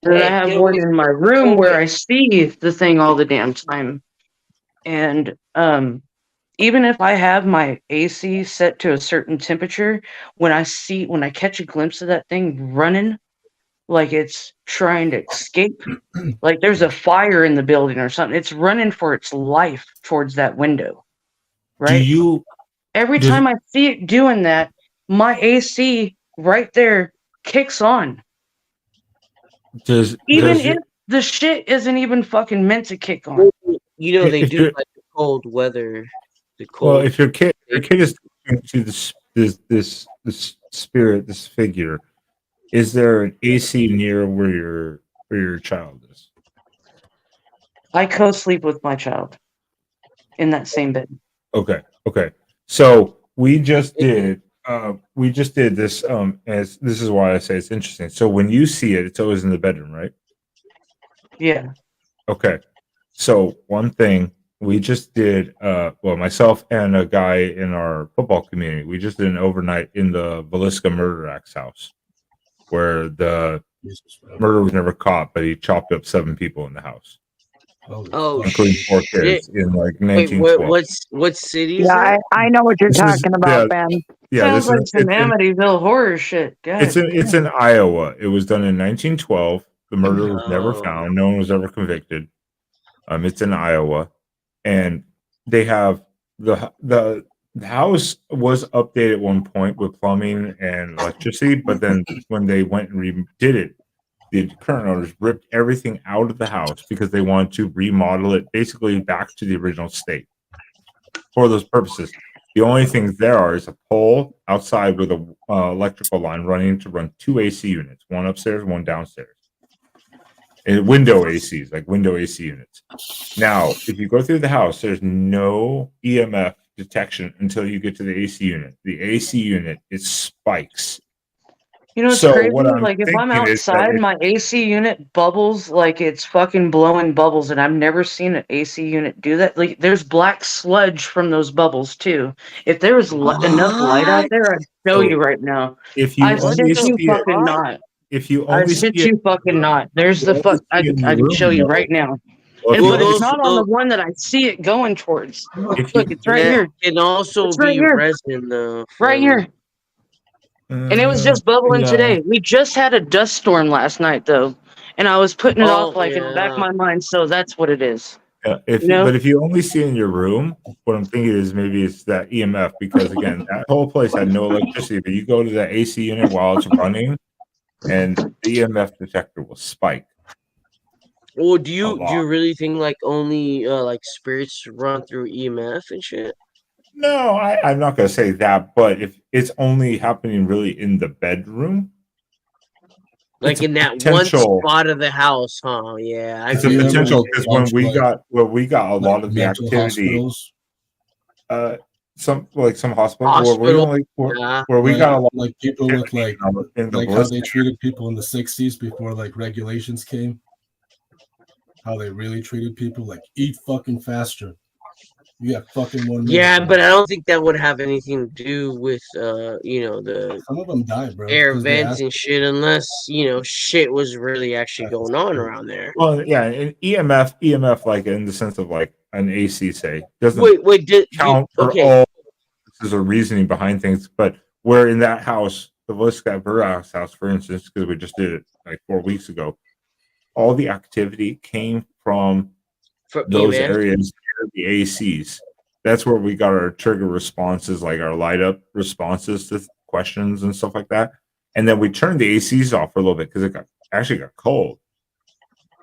And I have one in my room where I see the thing all the damn time. And even if I have my AC set to a certain temperature, when I catch a glimpse of that thing running like it's trying to escape, like there's a fire in the building or something, it's running for its life towards that window. Right? Every time I see it doing that, my AC right there kicks on. Even if the shit isn't even fucking meant to kick on. You know they do like the cold weather. The cold. Well, if your kid is to this spirit, this figure, is there an AC near where your child is? I co-sleep with my child in that same bed. Okay. So we just did this as this is why I say it's interesting. So when you see it, it's always in the bedroom, right? Yeah. Okay. So one thing we just did, myself and a guy in our football community, we just did an overnight in the Velisca Murder Act's house, where the murder was never caught, but he chopped up 7 people in the house. Including 4 kids in like 1912. What city? Yeah, I know what you're talking about, Ben. Yeah, sounds like some Amityville horror shit. It's in Iowa. It was done in 1912. The murder was never found. No one was ever convicted. It's in Iowa, and they have the house was updated at one point with plumbing and electricity, but then when they went and redid it, the current owners ripped everything out of the house because they wanted to remodel it basically back to the original state. For those purposes, the only things there is a pole outside with a electrical line running to run 2 AC units, one upstairs, one downstairs. And window ACs, like window AC units. Now, if you go through the house, there's no EMF detection until you get to the AC unit. The AC unit, it spikes. You know, it's crazy. Like if I'm outside, my AC unit bubbles like it's fucking blowing bubbles, and I've never seen an AC unit do that. Like there's black sludge from those bubbles too. If there was enough light out there, I'd show you right now. If you I shit you fucking not. If you I only shit you fucking not. There's the fuck. I can show you right now. But it's not on the one that I see it going towards. Look, it's right here. It can also be resin though. Right here. And it was just bubbling today. We just had a dust storm last night, though, and I was putting it off like in the back of my mind. So that's what it is. Yeah, but if you only see it in your room, what I'm thinking is maybe it's that EMF because again, that whole place had no electricity. But you go to the AC unit while it's running, and the EMF detector will spike. Well, do you really think like only like spirits run through EMF and shit? No, I'm not going to say that, but if it's only happening really in the bedroom, like in that one spot of the house, huh? Yeah, it's a potential because when we got a lot of the activity, some hospitals where we got a lot like people with like how they treated people in the 60s before like regulations came, how they really treated people, like eat fucking faster. You got fucking 1 minute. Yeah, but I don't think that would have anything to do with the some of them died, bro. Air vents and shit, unless shit was really actually going on around there. Well, yeah, and EMF, like in the sense of like an AC, say doesn't count for all. There's a reasoning behind things, but where in that house, the Velisca house, for instance, because we just did it like 4 weeks ago, all the activity came from those areas. The ACs. That's where we got our trigger responses, like our light up responses to questions and stuff like that. And then we turned the ACs off for a little bit because it got cold,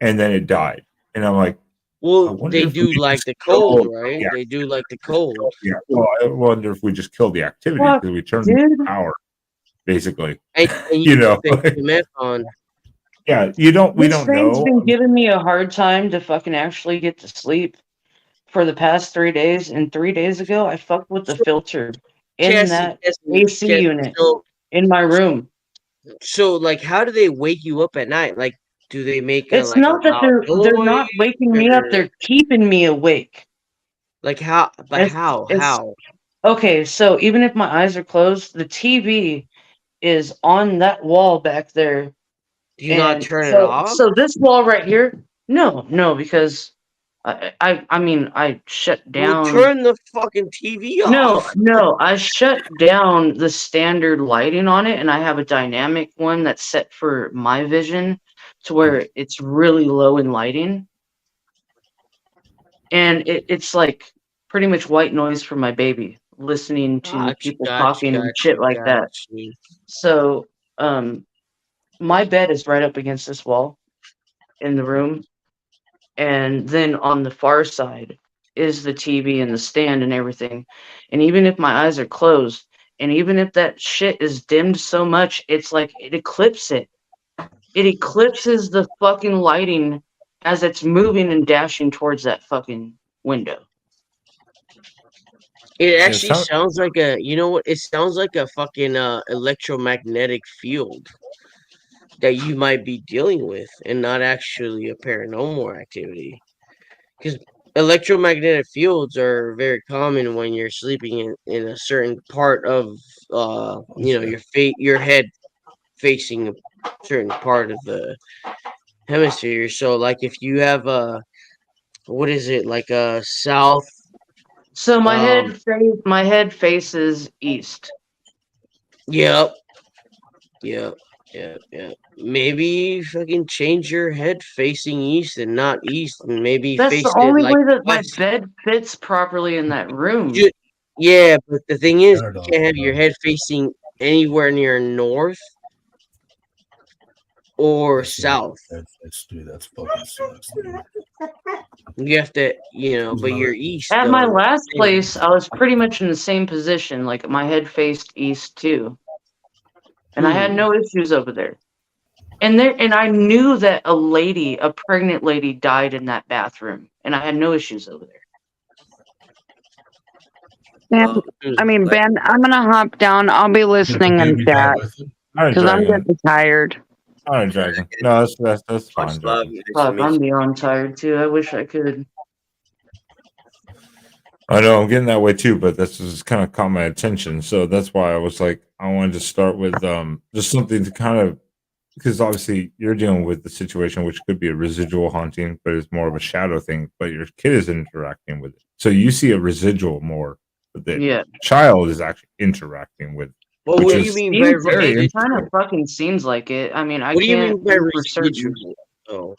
and then it died. And I'm like, well, they do like the cold, right? They do like the cold. Yeah. Well, I wonder if we just killed the activity because we turned the power, basically. And on. Yeah, we don't know. Thing's been giving me a hard time to fucking actually get to sleep for the past 3 days, and 3 days ago I fucked with the filter in that AC unit in my room. So like how do they wake you up at night? Like Do they make It's not that they're not waking me up; they're keeping me awake. Like how? But how? Okay, so even if my eyes are closed, the TV is on that wall back there. Do you not turn it off? So this wall right here, no, because I mean I shut down. Well, turn the fucking TV off. No, I shut down the standard lighting on it, and I have a dynamic one that's set for my vision to where it's really low in lighting, and it's like pretty much white noise for my baby listening to people talking and shit like that. So, my bed is right up against this wall in the room, and then on the far side is the TV and the stand and everything. And even if my eyes are closed, and even if that shit is dimmed so much, it's like it eclipses it. It eclipses the fucking lighting as it's moving and dashing towards that fucking window. It actually sounds like a, you know what? It sounds like a fucking electromagnetic field that you might be dealing with, and not actually a paranormal activity. Because electromagnetic fields are very common when you're sleeping in a certain part of, your head facing a certain part of the hemisphere. So, like, if you have what is it, like a south? So my head faces east. Yep. Maybe fucking change your head facing east and not east, and maybe That's face the it only like way that west. my bed fits properly in that room. Yeah, but the thing is, you can't have your head facing anywhere near north or south. That's fucking sucks, dude. You have to, but you're east. At though. my last place, I was pretty much in the same position. Like my head faced east too, and I had no issues over there. And I knew that a pregnant lady, died in that bathroom, and I had no issues over there. Ben, I'm gonna hop down. I'll be listening in chat because I'm getting tired. All right, Dragon. No, that's fine. Dragon. Fuck, I'm beyond tired too. I wish I could. I know I'm getting that way too, but this just kind of caught my attention, so that's why I was like, I wanted to start with just something to kind of, because obviously you're dealing with the situation, which could be a residual haunting, but it's more of a shadow thing. But your kid is interacting with it, so you see a residual more, but the child is actually interacting with. Well, what do you mean by residual? It kind of fucking seems like it. I mean, I can't for certain. Oh,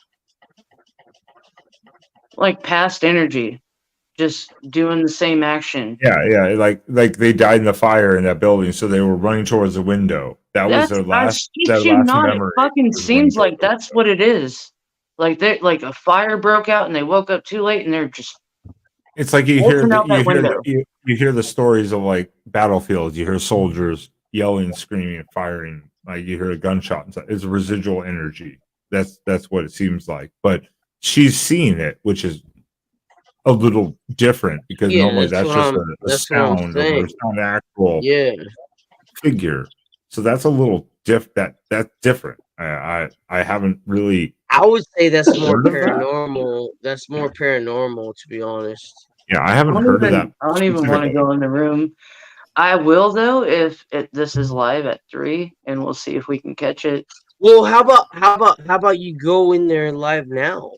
like past energy, just doing the same action. Yeah, like they died in the fire in that building, so they were running towards the window. That was their last memory. It fucking seems like that's what it is. Like a fire broke out and they woke up too late and they're just. It's like you hear the stories of like battlefields. You hear soldiers yelling, screaming, firing. Like you hear a gunshot. It's residual energy. That's what it seems like. But she's seeing it, which is a little different because normally that's just a sound or it's not an actual figure. So that's a little that's different. I haven't really. I would say that's more paranormal. That's more paranormal, to be honest. Yeah, I haven't heard of that. I don't even want to go in the room. I will though if this is live at 3, and we'll see if we can catch it. Well, how about you go in there live now?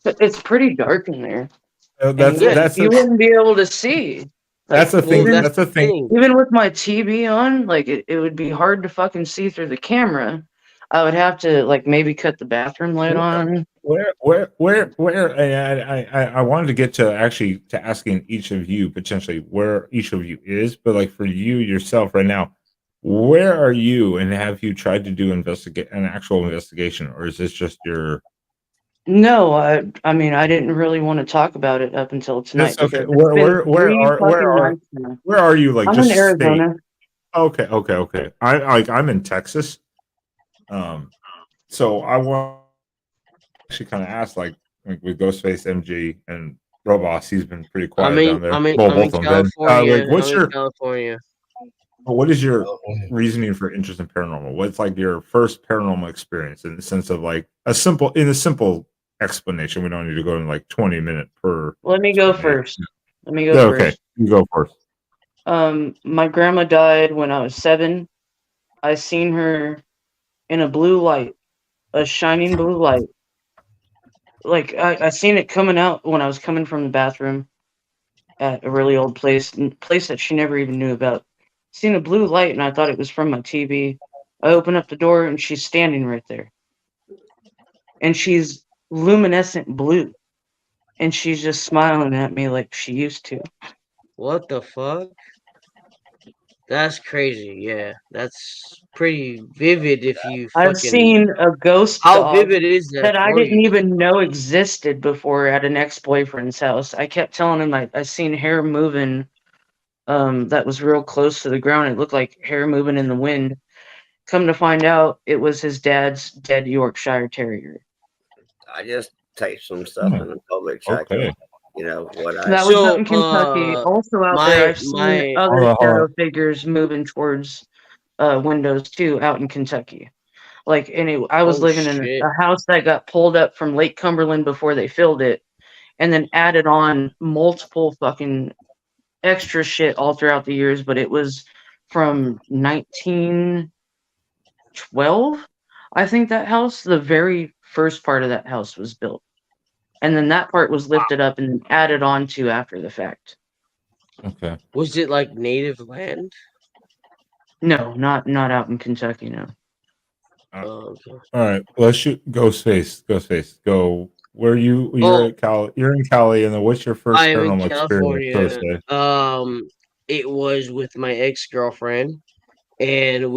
It's pretty dark in there. You wouldn't be able to see. That's the thing. That's the thing. Even with my TV on, like it would be hard to fucking see through the camera. I would have to like maybe cut the bathroom light on. Where? I wanted to get to actually to asking each of you potentially where each of you is, but like for you yourself right now, where are you? And have you tried to do an actual investigation, or is this just your? No, I mean I didn't really want to talk about it up until tonight. Okay. Where are you? Like I'm just in Arizona. State? Okay. I'm in Texas. So I want to actually kind of ask, like with Ghostface, MG, and Robots, he's been pretty quiet down there. I'm in California. what's your? California. But what is your reasoning for interest in paranormal? What's like your first paranormal experience in the sense of like a simple explanation? We don't need to go in like 20-minute per. Let me go first. Let me go first. Okay, you go first. My grandma died when I was 7. I seen her in a blue light, a shining blue light. Like I seen it coming out when I was coming from the bathroom at a really old place that she never even knew about. Seen a blue light and I thought it was from my TV. I open up the door and she's standing right there. And she's luminescent blue. And she's just smiling at me like she used to. What the fuck? That's crazy. Yeah, that's pretty vivid. If you fucking, I've seen a ghost how dog vivid is that that I for didn't you? even know existed before at an ex-boyfriend's house. I kept telling him I seen hair moving that was real close to the ground. It looked like hair moving in the wind. Come to find out, it was his dad's dead Yorkshire Terrier. I just typed some stuff in the public chat. Okay. You know what I. That was out in Kentucky. Also out there, I've seen other shadow figures moving towards windows too, out in Kentucky. Like, anyway, I was living in a house that got pulled up from Lake Cumberland before they filled it, and then added on multiple fucking extra shit all throughout the years. But it was from 1912, I think, that house. The very first part of that house was built. And then that part was lifted up and added on to after the fact. Okay. Was it like native land? Oh. No, not out in Kentucky, no. Okay. All right, let's shoot Ghostface. Go. Where you're at Cali. You're in Cali, and then what's your first I am in paranormal experience? California. It was with my ex-girlfriend, and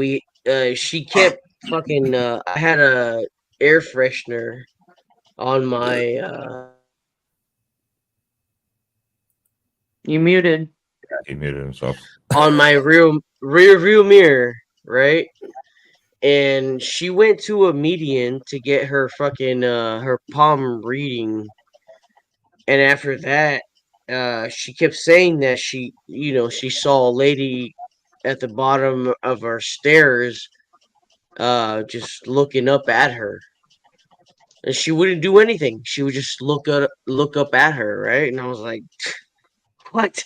she kept fucking. I had a air freshener on my. You muted. He muted himself. On my rear view mirror, right? And she went to a medium to get her fucking her palm reading, and after that, she kept saying that she saw a lady at the bottom of our stairs, just looking up at her, and she wouldn't do anything. She would just look up at her, right? And I was like, what?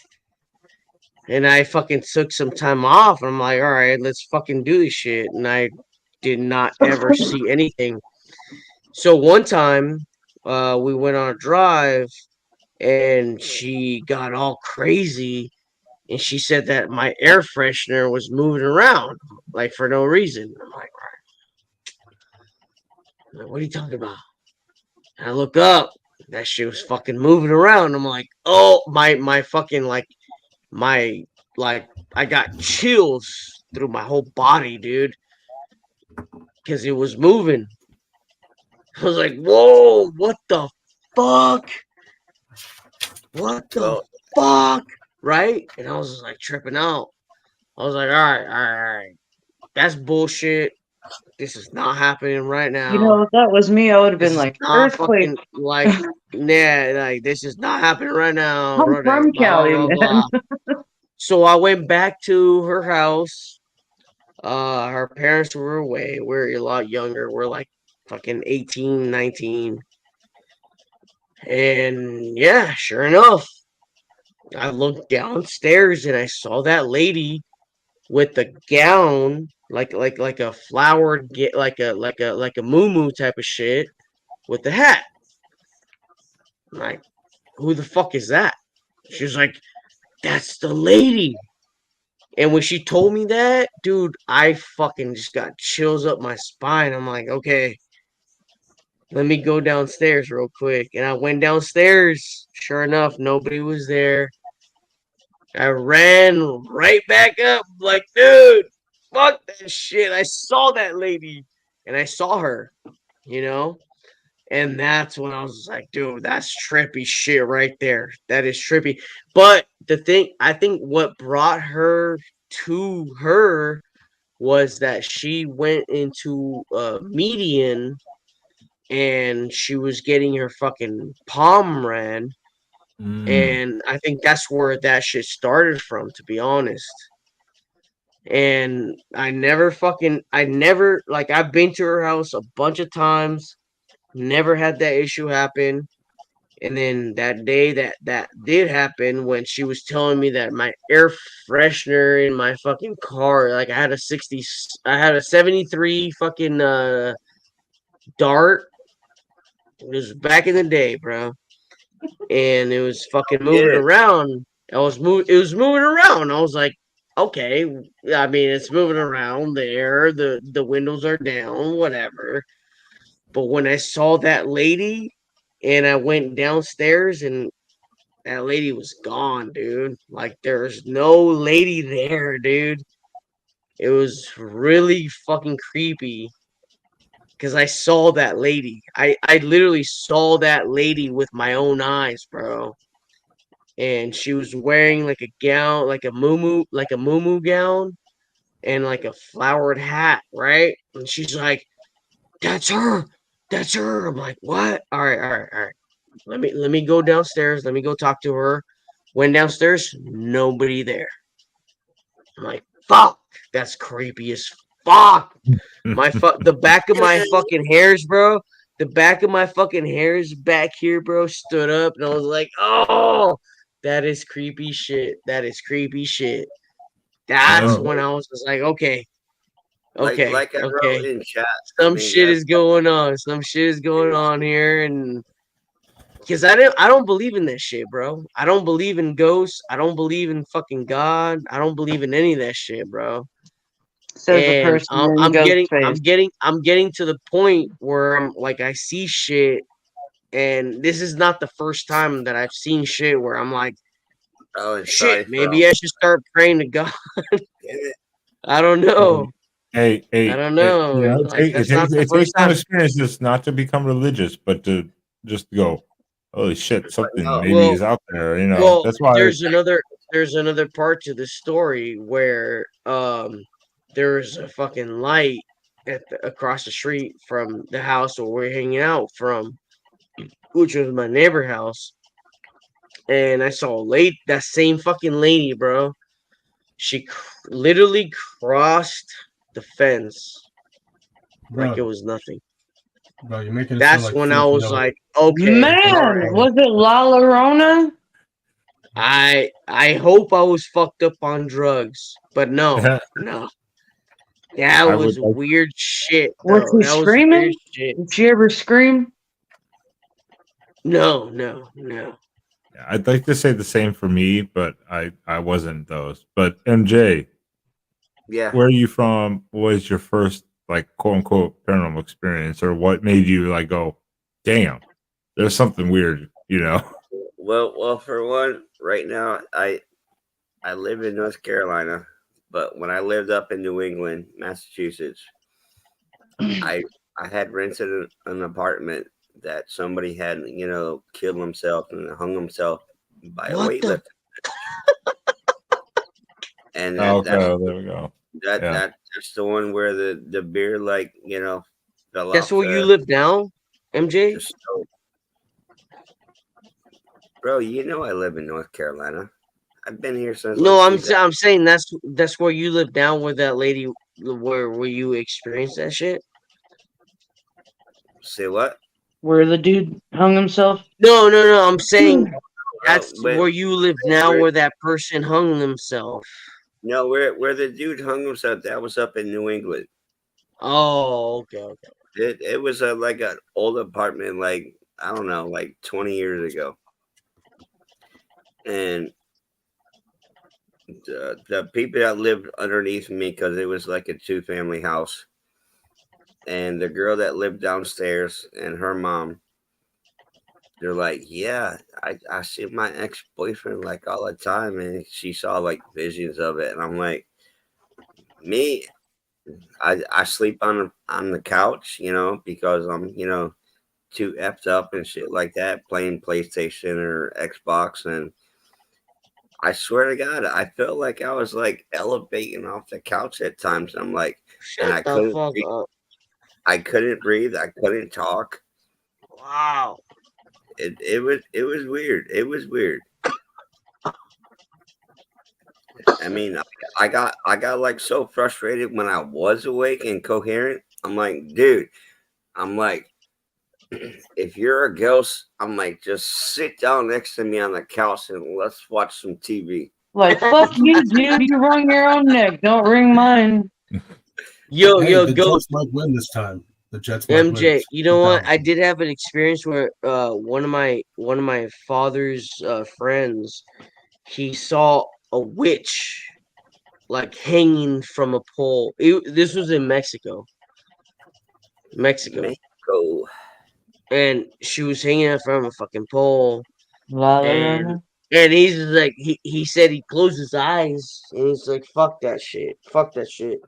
And I fucking took some time off, and I'm like, all right, let's fucking do this shit. And I did not ever see anything. So one time, we went on a drive, and she got all crazy, and she said that my air freshener was moving around, like, for no reason. I'm like, what are you talking about? And I look up, that shit was fucking moving around. I'm like, oh, my fucking, like, I got chills through my whole body, dude, because it was moving. I was like, whoa, what the fuck? What the fuck? Right? And I was just like tripping out. I was like, all right. That's bullshit. This is not happening right now. You know, if that was me, I would have been like, earthquake. Fucking, like, nah, like, this is not happening right now. I'm from Cali, man. So I went back to her house. Her parents were away. We're a lot younger. We're like fucking 18, 19. And yeah, sure enough, I looked downstairs and I saw that lady with the gown, like a flowered, like a moo type of shit, with the hat. I'm like, who the fuck is that? She was like, that's the lady. And when she told me that, dude, I fucking just got chills up my spine. I'm like, okay, let me go downstairs real quick. And I went downstairs. Sure enough, nobody was there. I ran right back up, like, dude, fuck that shit. I saw that lady, and I saw her, And that's when I was like, dude, that's trippy shit right there. That is trippy. But I think what brought her to her was that she went into a median and she was getting her fucking palm read. And I think that's where that shit started from, to be honest. And I never, like, I've been to her house a bunch of times, never had that issue happen. And then that day that did happen, when she was telling me that my air freshener in my fucking car, like I had a 73 fucking Dart. It was back in the day, bro. And it was fucking moving around. It was moving around. I was like, okay, I mean, it's moving around there. The windows are down, whatever. But when I saw that lady and I went downstairs and that lady was gone, dude. Like, there's no lady there, dude. It was really fucking creepy because I saw that lady. I literally saw that lady with my own eyes, bro. And she was wearing like a gown, like a muumuu gown, and like a flowered hat, right? And she's like, "That's her, that's her." I'm like, "What? All right, all right, all right. Let me go downstairs. Let me go talk to her." Went downstairs, nobody there. I'm like, "Fuck, that's creepy as fuck." The back of my fucking hairs, bro. The back of my fucking hairs back here, bro, stood up, and I was like, "Oh, that is creepy shit. That is creepy shit." That's when I was just like, "Okay, okay, like I okay. wrote in chat. Some shit is going on. Some shit is going on here." And because I don't believe in that shit, bro. I don't believe in ghosts. I don't believe in fucking God. I don't believe in any of that shit, bro. Says the And person in ghost face. I'm getting to the point where I'm like, I see shit, and this is not the first time that I've seen shit where I'm like, Oh, shit, maybe I should start praying to God. I don't know. Hey, I don't know. you know, Like, that's not the it first takes some time. experiences not to become religious, but to just go, holy shit, something maybe Well, is out there. You know, well, that's why. there's another part to the story where there's a fucking light across the street from the house where we're hanging out from, which was my neighbor house. And I saw that same fucking lady, bro. She literally crossed the fence like it Bro, was nothing. bro, you're making it sound That's like when I fake was news. like, okay, Man, all right. was it La Llorona? I hope I was fucked up on drugs, but no, no. That I was would like, weird shit, Was though. she That was weird screaming? shit. Did she ever scream? No, no, no. I'd like to say the same for me, but I wasn't those. But MJ, Yeah. where are you from? What was your first like quote unquote paranormal experience, or what made you like go, damn, there's something weird, you know? Well, for one, right now I live in North Carolina, but when I lived up in New England, Massachusetts, I had rented an apartment that somebody had, killed himself and hung himself by a What the? weightlifter. And Oh, okay, there we go. Yeah. that's the one where the beer, like, fell That's off where you the live now, MJ? stove. Bro, I live in North Carolina. I've been here since No, like I'm saying that's where you live now, where that lady, where you experienced that shit. Say what? Where the dude hung himself? No, no, no. I'm saying that's but where you live now, where that person hung themselves. No, where the dude hung himself, that was up in New England. Oh, okay, okay. It was like an old apartment, like, I don't know, like 20 years ago. And the people that lived underneath me, because it was like a 2-family house, and the girl that lived downstairs and her mom, they're like, yeah, I see my ex-boyfriend like all the time, and she saw like visions of it. And I'm like, me, I sleep on the couch, because I'm, too effed up and shit like that, playing PlayStation or Xbox. And I swear to God, I felt like I was like elevating off the couch at times. I'm like, and I Shut the couldn't fuck breathe. up. I couldn't breathe. I couldn't talk. Wow. It was weird. It was weird. I mean, I got like so frustrated when I was awake and coherent. I'm like, dude, I'm like, if you're a ghost, I'm like, just sit down next to me on the couch and let's watch some TV. Like, fuck you, dude. You wrung your own neck. Don't wring mine. Yo, the ghost. Jets might win this time. The Jets might win. MJ, you know what? I did have an experience where one of my father's friends, he saw a witch like hanging from a pole. This was in Mexico. Mexico. And she was hanging from a fucking pole. And he's like, he said he closed his eyes and he's like, fuck that shit. Fuck that shit.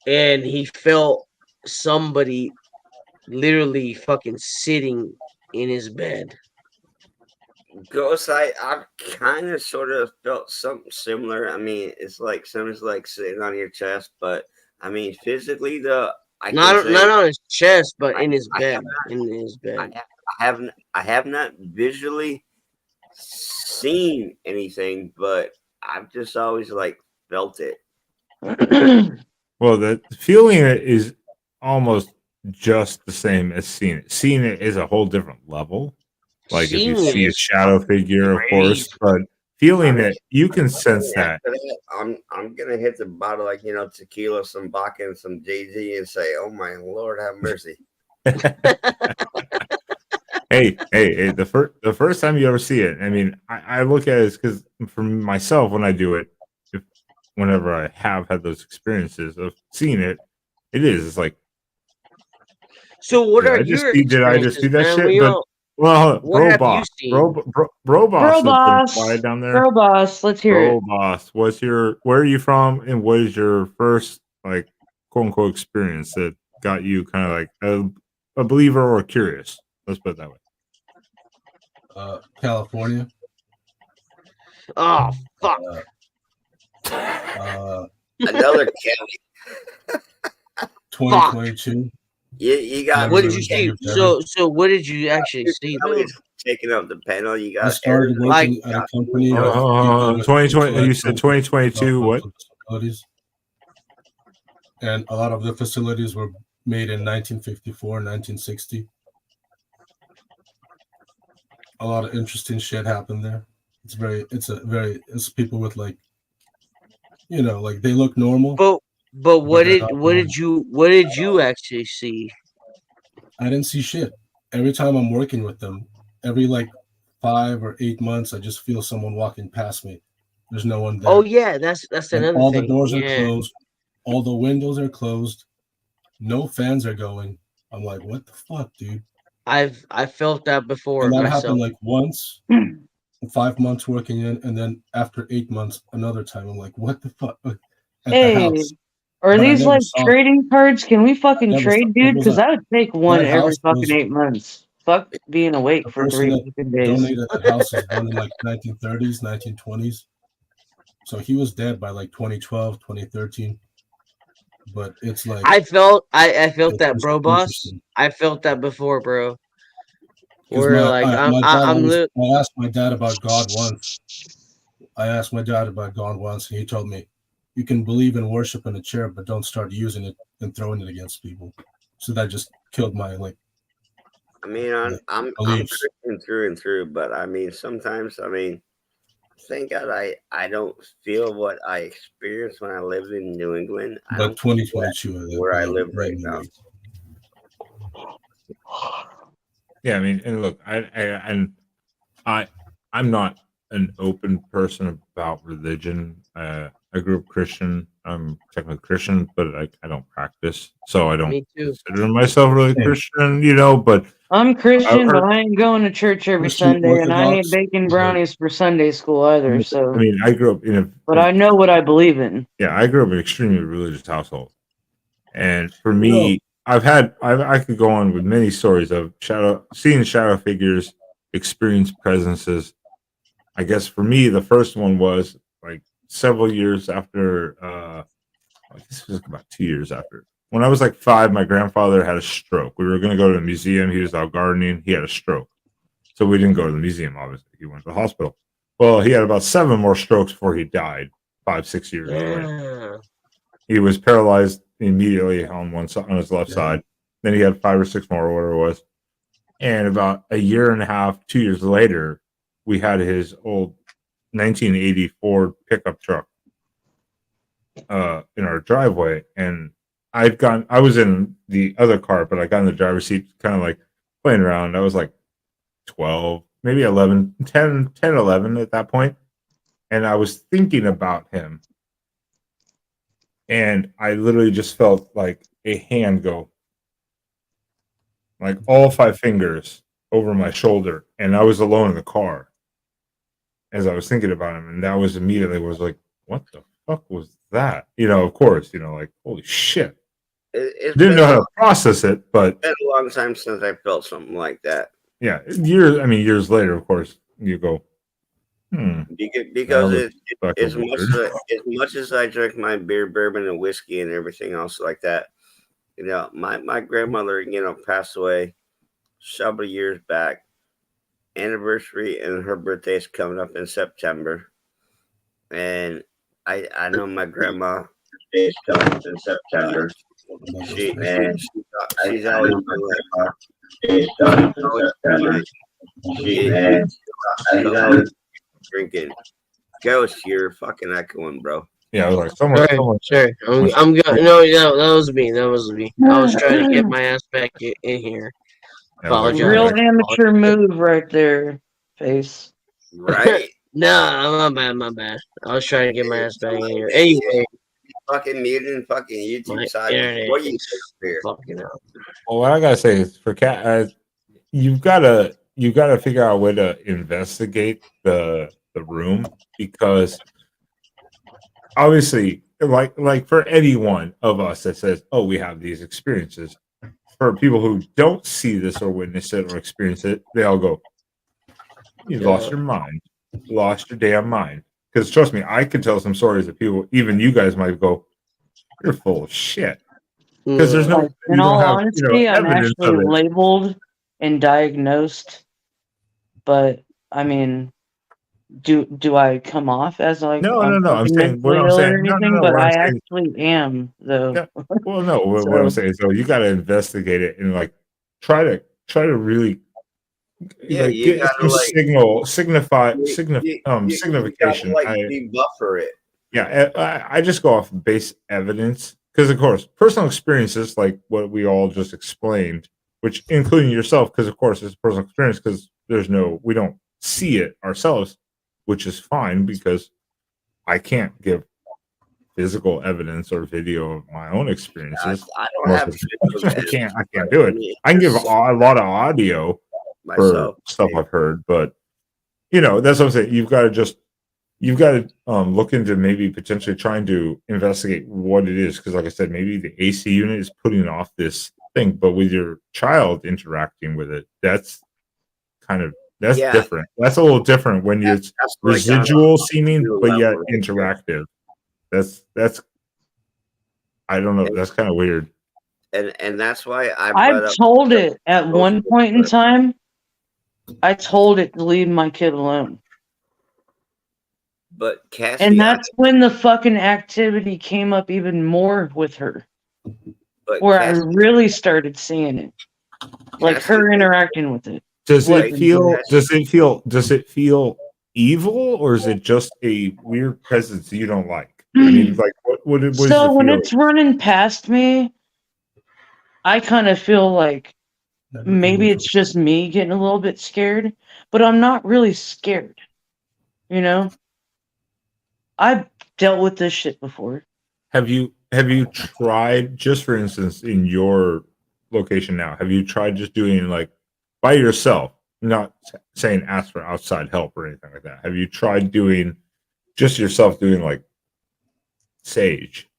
And he felt somebody literally fucking sitting in his bed. Ghost, I've kind of sort of felt something similar. I mean, it's like someone's like sitting on your chest, but I mean, physically, not on his chest, but in his bed. I have not visually seen anything, but I've just always like felt it. Well, the feeling it is almost just the same as seeing it. Seeing it is a whole different level. Like if you see a shadow figure, of course, but feeling it, you can sense that. I'm gonna hit the bottle like tequila, some vodka, and some Jay-Z, and say, "Oh my Lord, have mercy." Hey! The first time you ever see it, I mean, I look at it because for myself when I do it, whenever I have had those experiences of seeing it, it's like. So what are your experiences? Did I just see that shit? But well, what have you seen? Bro Boss has been quiet down there. Bro Boss, let's hear it. Bro Boss, where are you from, and what is your first like quote unquote experience that got you kind of like a believer or curious? Let's put it that way. California. Oh fuck! Another county. 2022. You got. What did you see? So what did you actually see? Taking up the panel. You got. I started working at a company. 2020. You said 2022. What? And a lot of the facilities were made in 1954, 1960. A lot of interesting shit happened there. It's people with like, like they look normal. But what did you actually see? I didn't see shit. Every time I'm working with them, every like 5 or 8 months, I just feel someone walking past me. There's no one there. Oh yeah, that's another thing. All the doors are closed. All the windows are closed. No fans are going. I'm like, what the fuck, dude? I felt that before. And that myself. happened like once. 5 months working in, and then after 8 months, another time. I'm like, what the fuck? At the house. Are these like trading cards? Can we fucking trade, dude? Because that would take one every fucking 8 months. Fuck being awake for 3 fucking days. Donated the house is done in like 1930s, 1920s. So he was dead by like 2012, 2013. But it's like I felt that, bro, boss. I felt that before, bro. Where I asked my dad about God once. And he told me, you can believe in worship in a chair, but don't start using it and throwing it against people. So that just killed my like. I mean, I'm Christian through and through, but I mean, sometimes, thank God I don't feel what I experienced when I lived in New England. But 2022, where I live right now. Yeah, I mean, and look, I'm not an open person about religion. I grew up Christian. I'm technically Christian, but I don't practice, so I don't consider myself really Christian, But I'm Christian, but I ain't going to church every Sunday, and I ain't baking brownies for Sunday school either. So I mean, I grew up but I know what I believe in. Yeah, I grew up in an extremely religious household, and for me, I could go on with many stories of seeing shadow figures, experience presences. I guess for me, the first one was like several years after. I guess it was about 2 years after. When I was like 5, my grandfather had a stroke. We were going to go to the museum. He was out gardening. He had a stroke, so we didn't go to the museum. Obviously, he went to the hospital. Well, he had about 7 more strokes before he died. 5-6 years later. He was paralyzed immediately on one side, on his left side. Then he had 5 or 6 more, whatever it was. And about a year and a half, 2 years later, we had his old 1984 pickup truck in our driveway, and I was in the other car, but I got in the driver's seat, kind of like playing around. I was like 12, maybe 11, 10, 11 at that point, and I was thinking about him, and I literally just felt like a hand go, like all 5 fingers over my shoulder, and I was alone in the car as I was thinking about him, and that was immediately was like, what the fuck was that? Of course, like, holy shit. Didn't know how to process it, but it's been a long time since I felt something like that. Yeah, years later, of course, you go, because as much as I drink my beer, bourbon, and whiskey and everything else like that, my grandmother, passed away several years back. Anniversary and her birthday is coming up in September, and I know my grandma is coming up in September. She's always drinking. Ghost, you're fucking echoing, bro. Yeah, I was like, someone. Sorry. I'm going. No, that was me. That was me. I was trying to get my ass back in here. Apologize. Real amateur move right there, Face. Right? No, my bad. I was trying to get my ass back in here. Anyway. Fucking muting fucking YouTube side. What are you here? Fucking out. Well, what I gotta say is, for Cat, you've gotta figure out a way to investigate the room, because obviously, like for any one of us that says, "Oh, we have these experiences," for people who don't see this or witness it or experience it, they all go, "You lost your mind, lost your damn mind." Because trust me, I can tell some stories that people, even you guys, might go, "You're full of shit." Because there's no. In all honesty, I'm actually labeled and diagnosed, but I mean, do I come off as like no? I'm saying what I'm saying. No. But I actually am, though. Yeah. Well, no. What I'm saying is, though, you got to investigate it and like try to really. Yeah, like, you get gotta signification. Buffer it. Yeah, I just go off base evidence, because of course personal experiences like what we all just explained, which including yourself, because of course it's a personal experience, because we don't see it ourselves, which is fine, because I can't give physical evidence or video of my own experiences. I don't have. I can't do it. I can give a lot of audio for stuff I've heard, but that's what I'm saying. You've got to look into maybe potentially trying to investigate what it is, because like I said, maybe the AC unit is putting off this thing, but with your child interacting with it, that's different. That's a little different when it's residual seeming but yet interactive. That's I don't know, that's kind of weird. And that's why I've told it at one point in time. I told it to leave my kid alone. But Cassie, and that's when the fucking activity came up even more with her. Where Cassie, I really started seeing it. Like Cassie, her interacting with it. Does it feel evil, or is it just a weird presence you don't like? I mean, like what so when it's running past me, I kind of feel like maybe it's just me getting a little bit scared, but I'm not really scared. I've dealt with this shit before. Have you tried, just for instance, in your location now, have you tried just doing like by yourself, not saying ask for outside help or anything like that? Have you tried doing just yourself, doing like sage?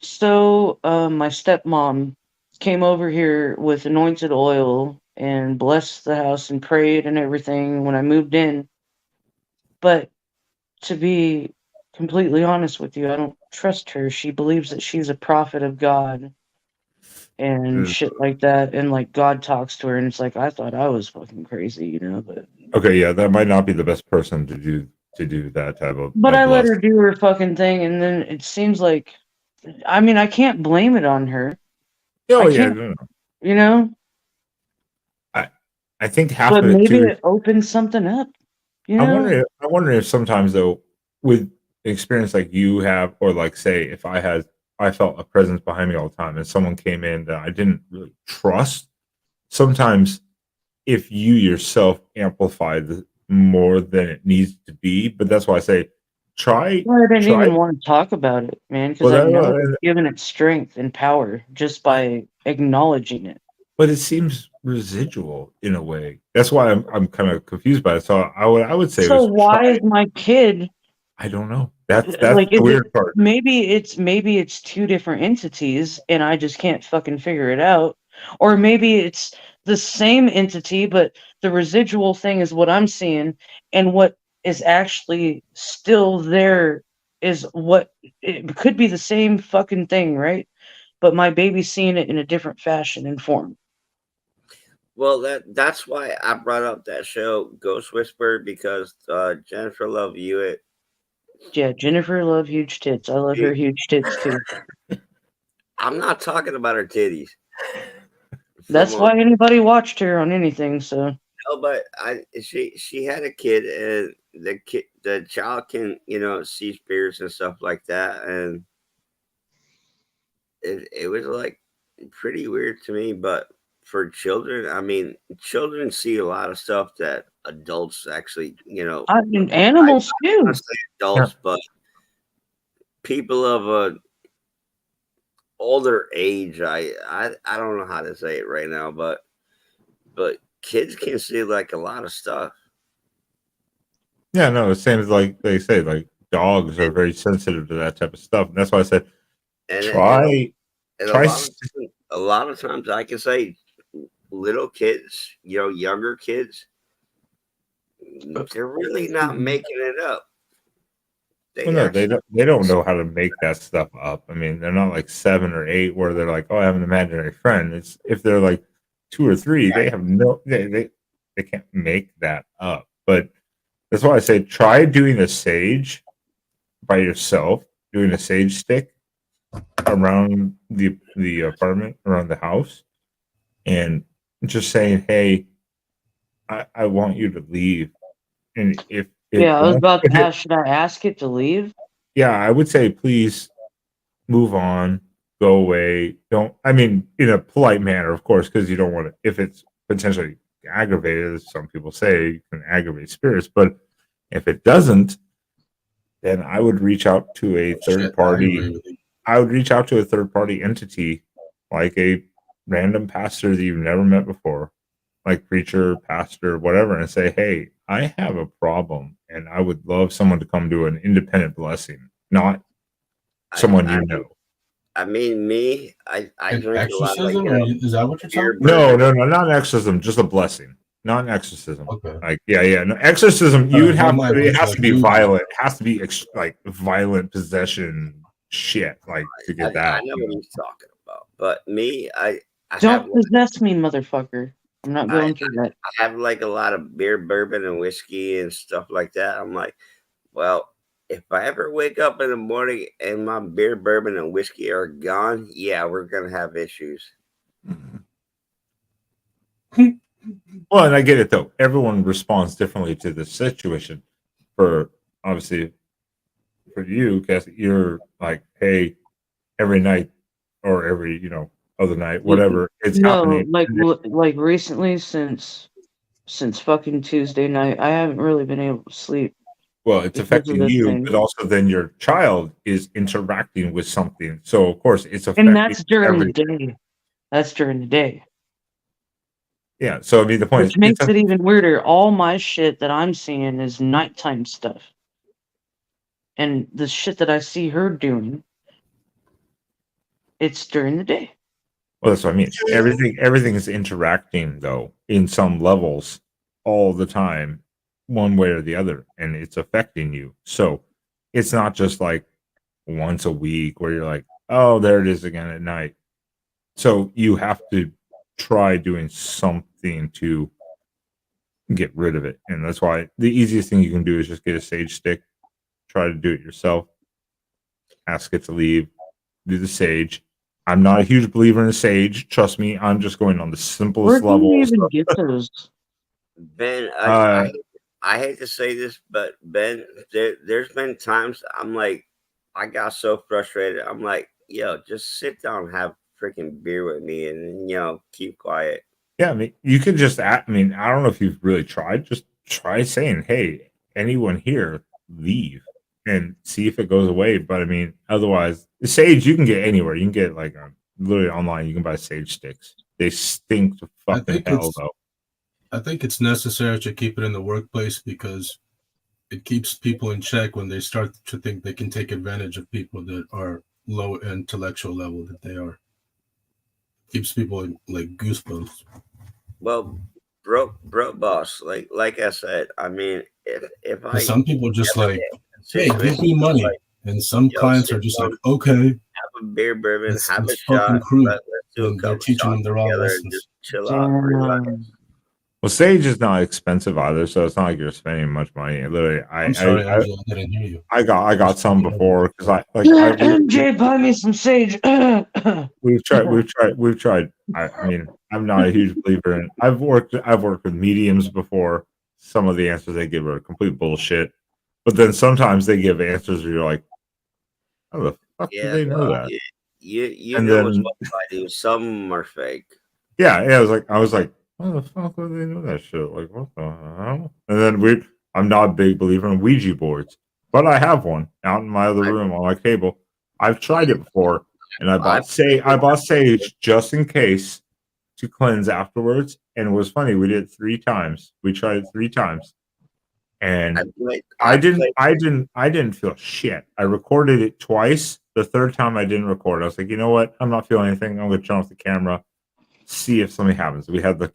So my stepmom came over here with anointed oil and blessed the house and prayed and everything when I moved in. But to be completely honest with you, I don't trust her. She believes that she's a prophet of God and shit like that. And like God talks to her, and it's like, I thought I was fucking crazy, but okay, yeah, that might not be the best person to do to do that type of. But I let her blessing. do her fucking thing, and then it seems like, I mean, I can't blame it on her. Oh I yeah, can't, no. you know. I think half But of it maybe too. it opens something up. You I know. wonder if sometimes though, with experience like you have, or like say, if I felt a presence behind me all the time, and someone came in that I didn't really trust. Sometimes, if you yourself amplify the more than it needs to be, but that's why I say, try. Well, I didn't even want to talk about it, man, because Well, I that, know it's giving it strength and power just by acknowledging it. but it seems residual in a way. That's why I'm kind of confused by it. So I would say So was why try. is my kid I don't know. That's like? the Is weird it part. maybe it's two different entities, and I just can't fucking figure it out, or maybe it's the same entity, but the residual thing is what I'm seeing, and what is actually still there is what it could be the same fucking thing, right? But my baby's seeing it in a different fashion and form. Well, that's why I brought up that show Ghost Whisperer, because Jennifer Love Hewitt. Yeah, Jennifer Love huge tits. I love her huge tits too. I'm not talking about her titties. That's why anybody watched her on anything. So no, but she had a kid, and the child can see spirits and stuff like that, and it was like pretty weird to me. But for children, I mean, children see a lot of stuff that adults actually, I mean, animals I don't want too. to say adults, but people of a older age. I don't know how to say it right now, but kids can see like a lot of stuff. Yeah, no, the same as like they say, like dogs are very sensitive to that type of stuff. And that's why I said, try. A lot of times I can say little kids, younger kids, they're really not making it up. Well, no, they don't know how to make that stuff up. I mean, they're not like 7 or 8 where they're like, oh, I have an imaginary friend. It's if they're like 2 or 3, they have they can't make that up. But that's why I say try doing a sage by yourself, doing a sage stick around the apartment, around the house, and just saying, "Hey, I want you to leave." And if it Yeah, I was won't, about to ask, should I ask it to leave? yeah, I would say please move on, go away. Don't. I mean, in a polite manner, of course, because you don't want to. If it's potentially aggravated, as some people say, you can aggravate spirits. But if it doesn't, then I would reach out to a third party. I would reach out to a third party entity, like a random pastor that you've never met before, like preacher, pastor, whatever, and say, "Hey, I have a problem, and I would love someone to come do an independent blessing, not someone you know." I mean, me, I drink a lot of Exorcism? Is that what you're talking No, not an exorcism, just a blessing, not an exorcism. Okay. Like, yeah, no exorcism. You would have it has to be violent. It has to be like violent possession shit, like to get that. I know what he's talking about, but me, I Don't possess me, motherfucker. I'm not going through that. I have like a lot of beer, bourbon, and whiskey and stuff like that. I'm like, well, if I ever wake up in the morning and my beer, bourbon, and whiskey are gone, yeah, we're gonna have issues. Well, and I get it though. Everyone responds differently to the situation. For obviously, for you, Cassie, you're like, hey, every night or every other night, whatever, it's happening. Like recently, since fucking Tuesday night, I haven't really been able to sleep. Well, it's affecting you, but also then your child is interacting with something. So of course it's affecting. And that's during the day. That's during the day. Yeah. So I mean, the point Which makes it even weirder. All my shit that I'm seeing is nighttime stuff. And the shit that I see her doing, it's during the day. Well, that's what I mean. Everything is interacting though in some levels all the time, one way or the other, and it's affecting you. So it's not just like once a week where you're like, oh, there it is again at night. So you have to try doing something to get rid of it. And that's why the easiest thing you can do is just get a sage stick, try to do it yourself, ask it to leave, do the sage. I'm not a huge believer in the sage. Trust me, I'm just going on the simplest Where do you level. even get those? Ben, I hate to say this, but Ben, there's been times I'm like, I got so frustrated. I'm like, yo, just sit down and have freaking beer with me and keep quiet. Yeah, I mean, you could just I mean, I don't know if you've really tried. Just try saying, "Hey, anyone here, leave," and see if it goes away. But I mean, otherwise, the sage you can get anywhere. You can get like literally online. You can buy sage sticks. They stink to fucking hell, though. I think it's necessary to keep it in the workplace because it keeps people in check when they start to think they can take advantage of people that are low intellectual level that they are. Keeps people like goosebumps. Well, broke boss, like I said, I mean, if I some people just like, hey, give me money, and some clients are just like, okay, have a beer, bourbon, have a shot, let's do a couple shots together and just chill out, relax. Well, sage is not expensive either, so it's not like you're spending much money. Literally, I'm sorry, Angela, I didn't hear you. I got some before because MJ, buy me some sage. We've tried. I mean, I'm not a huge believer in. I've worked with mediums before. Some of the answers they give are complete bullshit, but then sometimes they give answers where you're like, "How the fuck do they know that?" You and know then, what I do. Some are fake. Yeah. I was like, "How the fuck would they know that shit?" Like, what the hell? And then I'm not a big believer in Ouija boards, but I have one out in my other room on my table. I've tried it before. And I bought sage just in case to cleanse afterwards. And it was funny. We did it 3 times. We tried it 3 times. And I didn't feel shit. I recorded it twice. The 3rd time I didn't record. I was like, you know what? I'm not feeling anything. I'm going to turn off the camera, see if something happens. We had the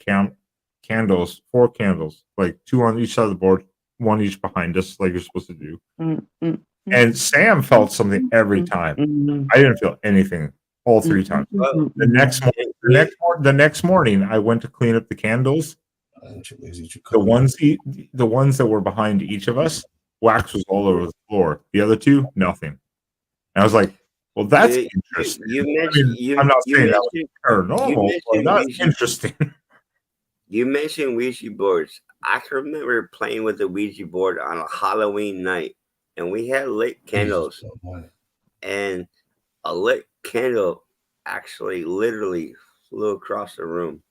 candles, 4 candles, like 2 on each side of the board, 1 each behind us, like you're supposed to do. And Sam felt something every time. I didn't feel anything all 3 times. The next morning, I went to clean up the candles. The ones that were behind each of us, wax was all over the floor. The other 2, nothing. And I was like, "Well, that's interesting." I'm not saying that was paranormal, but that's interesting. You mentioned Ouija boards. I can remember playing with the Ouija board on a Halloween night. And we had lit candles, and a lit candle actually literally flew across the room.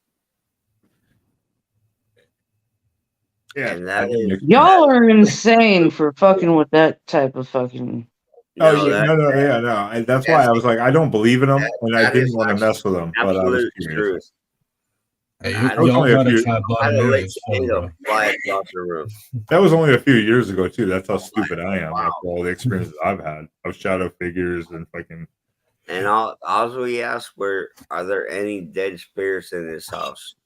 Yeah, and that y'all are insane for fucking with that type of fucking. No. That's why I was like, I don't believe in them, and I didn't want to mess with them. But I was curious. That was only a few years ago too. That's how stupid I am after all the experiences I've had of shadow figures and fucking. And all we asked were, are there any dead spirits in this house?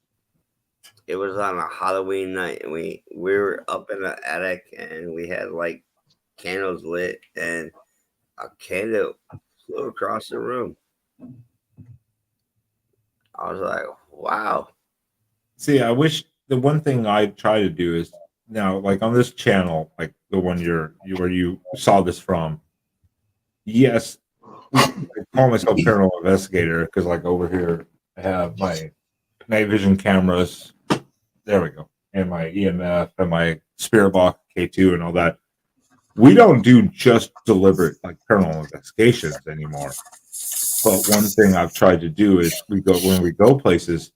It was on a Halloween night, and we were up in the attic, and we had like candles lit, and a candle flew across the room. I was like, wow. See, I wish the one thing I try to do is now, like on this channel, like the one where you saw this from. Yes, I call myself paranormal investigator because, like, over here I have my night vision cameras. There we go, and my EMF and my Spirit Box K2 and all that. We don't do just deliberate like paranormal investigations anymore. But one thing I've tried to do is when we go places.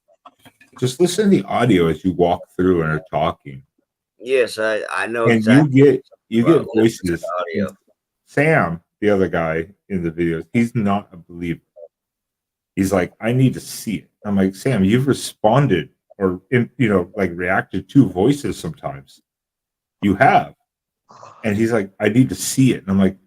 Just listen to the audio as you walk through and are talking. Yes, I know. And exactly you get voices. Sam, the other guy in the videos, he's not a believer. He's like, I need to see it. I'm like, Sam, you've responded or reacted to voices sometimes. You have. And he's like, I need to see it. And I'm like,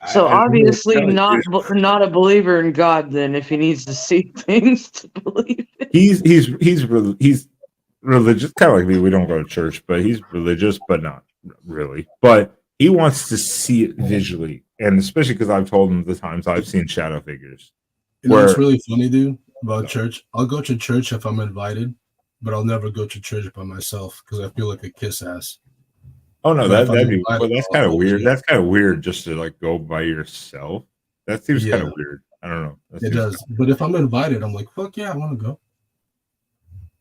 so obviously not a believer in God. Then, if he needs to see things to believe it. He's religious, kind of like me. We don't go to church, but he's religious, but not really. But he wants to see it visually, and especially because I've told him the times I've seen shadow figures. You know what's really funny, dude? about church. I'll go to church if I'm invited, but I'll never go to church by myself because I feel like a kiss ass. Oh no, But that'd be. invited, Well, that's kind of weird. That's kind of weird just to like go by yourself. That seems kind of weird. I don't know. It does. But if I'm invited, I'm like, fuck yeah, I want to go.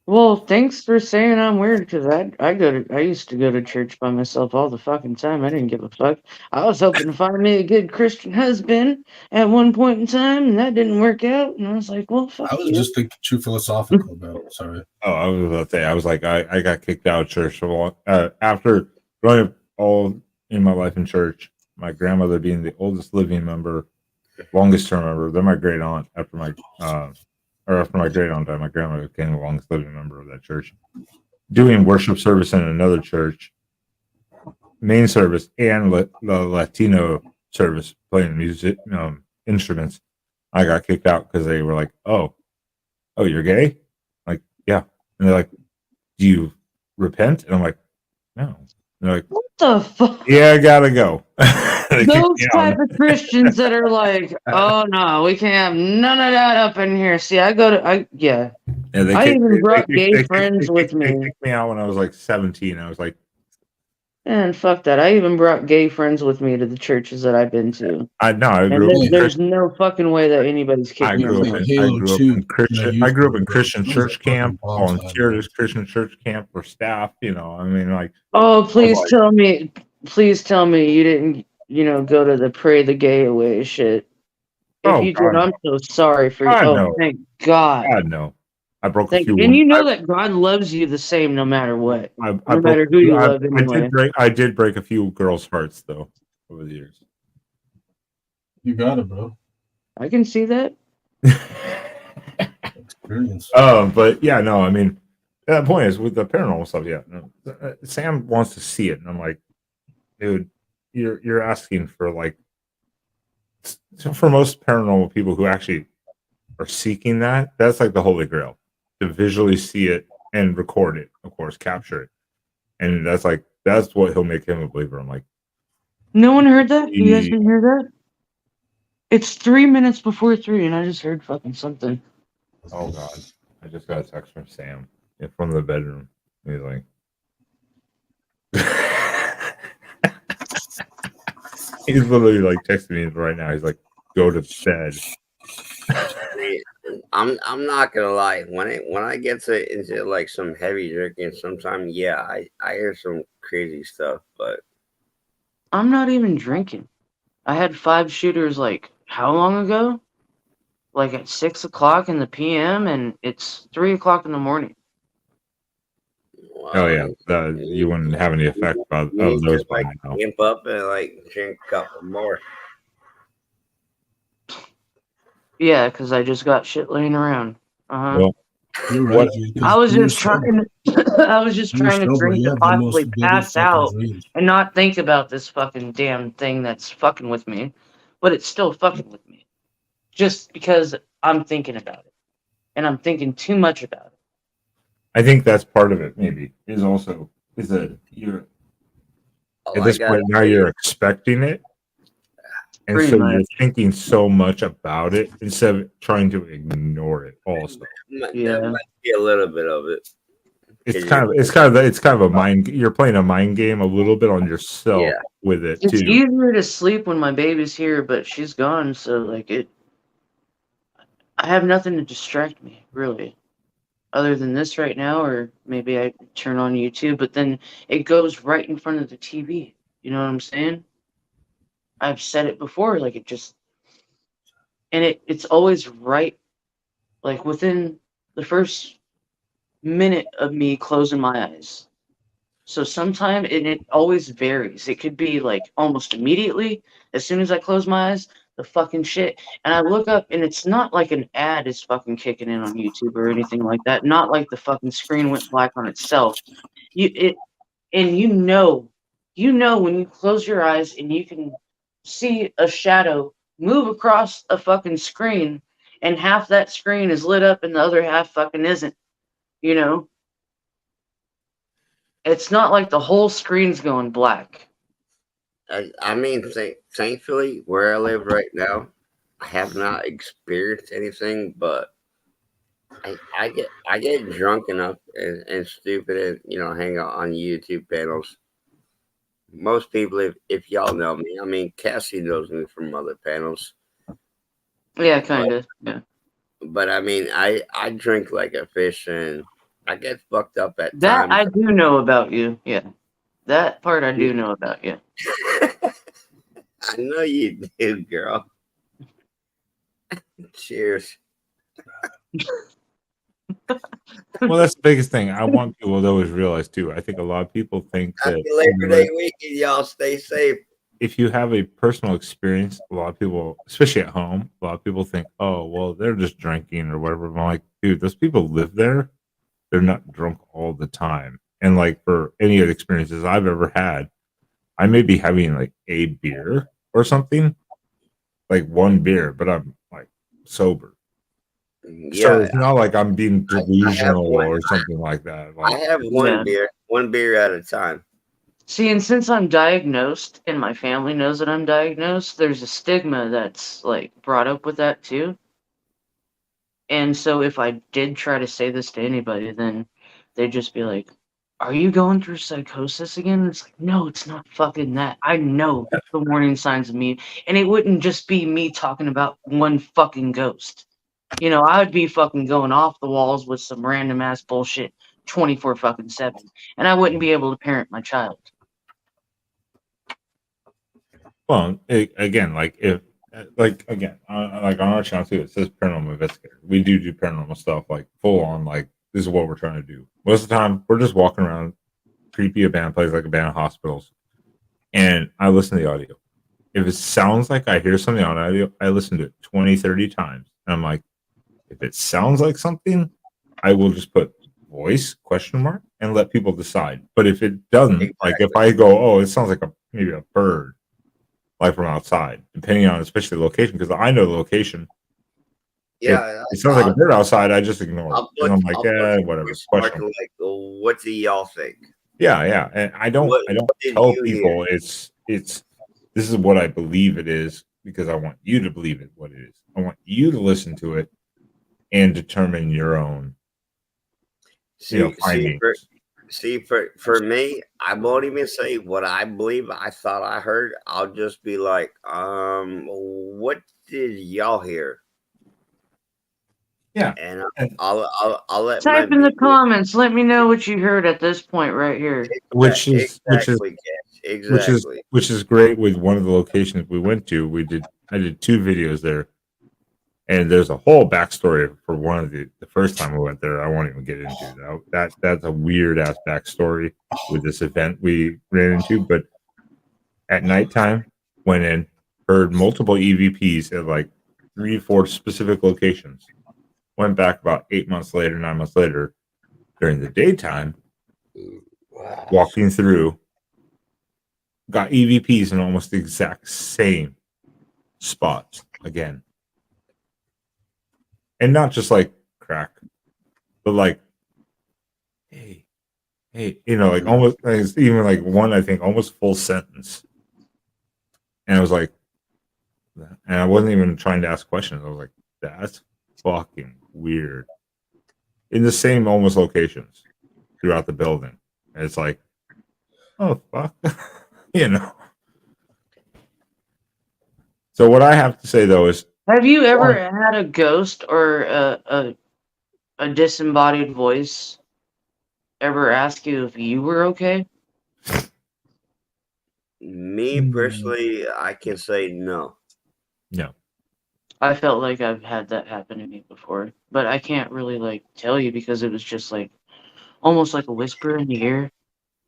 Well, thanks for saying I'm weird because I used to go to church by myself all the fucking time. I didn't give a fuck. I was hoping to find me a good Christian husband at one point in time, and that didn't work out. And I was like, well, fuck I was you. just thinking too philosophical about it. Sorry. Oh, I was about to say. I was like, I got kicked out of church after growing up all in my life in church. My grandmother being the oldest living member, longest term member. Then my great aunt after my great aunt died, my grandmother became the longest living member of that church. Doing worship service in another church, main service, and the Latino service, playing music instruments. I got kicked out because they were like, "Oh, you're gay?" Like, yeah, and they're like, "Do you repent?" And I'm like, "No." And they're like, what the fuck? Yeah, I gotta go. Those type of Christians that are like, oh no, we can't have none of that up in here. See, I even brought gay friends with me. They kicked me out when I was like 17. I was like, and fuck that. I even brought gay friends with me to the churches that I've been to. I grew up. There's no fucking way that anybody's kicking me out. I grew up in Christian church camp, volunteered as Christian church camp for staff. You know, I mean, like. Oh, please tell me you didn't, go to the pray the gay away shit. If you did, I'm so sorry for you. Oh, thank God. God, no. I broke a few. And you know that God loves you the same no matter what. No matter who you love anyway. I did break a few girls' hearts, though, over the years. You got it, bro. I can see that. Experience. But yeah, no, I mean, the point is with the paranormal stuff, yeah. No, Sam wants to see it, and I'm like, dude, you're asking for like, for most paranormal people who actually are seeking that's like the holy grail, to visually see it and record it, of course, capture it, and that's what he'll make him a believer. I'm like, no one heard that? You guys didn't hear that? It's 3 minutes before 3, and I just heard fucking something. Oh God, I just got a text from Sam from the bedroom. He's like, he's literally like texting me right now. He's like, go to bed. I'm not gonna lie. When I get into like some heavy drinking, sometimes I hear some crazy stuff. But I'm not even drinking. I had 5 shooters like how long ago? Like at 6 o'clock in the PM, and it's 3 o'clock in the morning. Oh yeah, you wouldn't have any effect of those by now. Imp up and like drink a couple more. Yeah, because I just got shit laying around. Well, you're right. I was just trying to drink to possibly pass out and not think about this fucking damn thing that's fucking with me, but it's still fucking with me, just because I'm thinking about it, and I'm thinking too much about it. I think that's part of it. Maybe is that you're at this point now you're expecting it. And so you're thinking so much about it instead of trying to ignore it. Also, that might be a little bit of it. It's kind of a mind. You're playing a mind game a little bit on yourself with it too. It's easier to sleep when my baby's here, but she's gone, so like I have nothing to distract me really, other than this right now, or maybe I turn on YouTube, but then it goes right in front of the TV. You know what I'm saying? I've said it before, like it's always right, like within the first minute of me closing my eyes. So sometime, and it always varies. It could be like almost immediately, as soon as I close my eyes, the fucking shit. And I look up, and it's not like an ad is fucking kicking in on YouTube or anything like that. Not like the fucking screen went black on itself. You know when you close your eyes and you can see a shadow move across a fucking screen, and half that screen is lit up and the other half fucking isn't. You know? It's not like the whole screen's going black. I mean, thankfully, where I live right now, I have not experienced anything, but I get drunk enough and stupid and hang out on YouTube panels. Most people, if y'all know me, I mean Cassie knows me from other panels. Yeah, kind of. Yeah. But I mean, I drink like a fish and I get fucked up at That times. I do know about you. Yeah. That part I do know about you. I know you do, girl. Cheers. Well, that's the biggest thing. I want people to always realize too. I think a lot of people think that Happy Labor Day weekend, y'all. Stay safe. if you have a personal experience, a lot of people, especially at home, a lot of people think, "Oh, well, they're just drinking or whatever." I'm like, dude, those people live there. They're not drunk all the time. And like for any of the experiences I've ever had, I may be having like a beer or something, like one beer, but I'm like sober. So Yeah, it's not like I'm being I have delusional one. or something like that. I Like, have Yeah. one beer at a time. See, and since I'm diagnosed and my family knows that I'm diagnosed, there's a stigma that's like brought up with that too. And so if I did try to say this to anybody, then they'd just be like, "Are you going through psychosis again?" And it's like, no, it's not fucking that. I know the warning signs of me, and it wouldn't just be me talking about one fucking ghost. You know, I would be fucking going off the walls with some random ass bullshit 24 fucking 7, and I wouldn't be able to parent my child. well, again, like if, like again, like on our channel too, it says paranormal investigator. We do paranormal stuff, like full on. Like this is what we're trying to do. Most of the time, we're just walking around creepy abandoned places, like abandoned hospitals, and I listen to the audio. If it sounds like I hear something on audio, I listen to it 20, 30 times. And I'm like, if it sounds like something, I will just put voice question mark and let people decide. But if it doesn't, like if I go, oh, it sounds like maybe a bird, like from outside, depending on especially the location, because I know the location. If Yeah, it sounds like a bird outside, I just ignore it. And I'm like, I'll yeah, put whatever. question mark Question. and like, well, what do y'all think? Yeah. And I don't What did tell you people hear? it's this is what I believe it is because I want you to believe it what it is. I want you to listen to it and determine your own findings. For me, I won't even say what I believe. I thought I heard. I'll just be like, what did y'all hear? Yeah, and I'll let my Type in the viewers. comments. Let me know what you heard at this point right here. which is Exactly. which is great with one of the locations we went to. I did 2 videos there, and there's a whole backstory for one of the first time we went there. I won't even get into that's a weird ass backstory with this event we ran into. But at nighttime, went in, heard multiple EVPs at like 3 or 4 specific locations. Went back about 8 months later, 9 months later, during the daytime, walking through, got EVPs in almost the exact same spots again. And not just like crack, but like, hey, like almost like, it's even like one, I think, almost full sentence. And I was like, and I wasn't even trying to ask questions. I was like, that's fucking weird. In the same almost locations throughout the building. And it's like, oh, fuck. So what I have to say though is, have you ever had a ghost or a disembodied voice ever ask you if you were okay? Me personally, I can say no. No. I felt like I've had that happen to me before, but I can't really like tell you because it was just like almost like a whisper in the ear.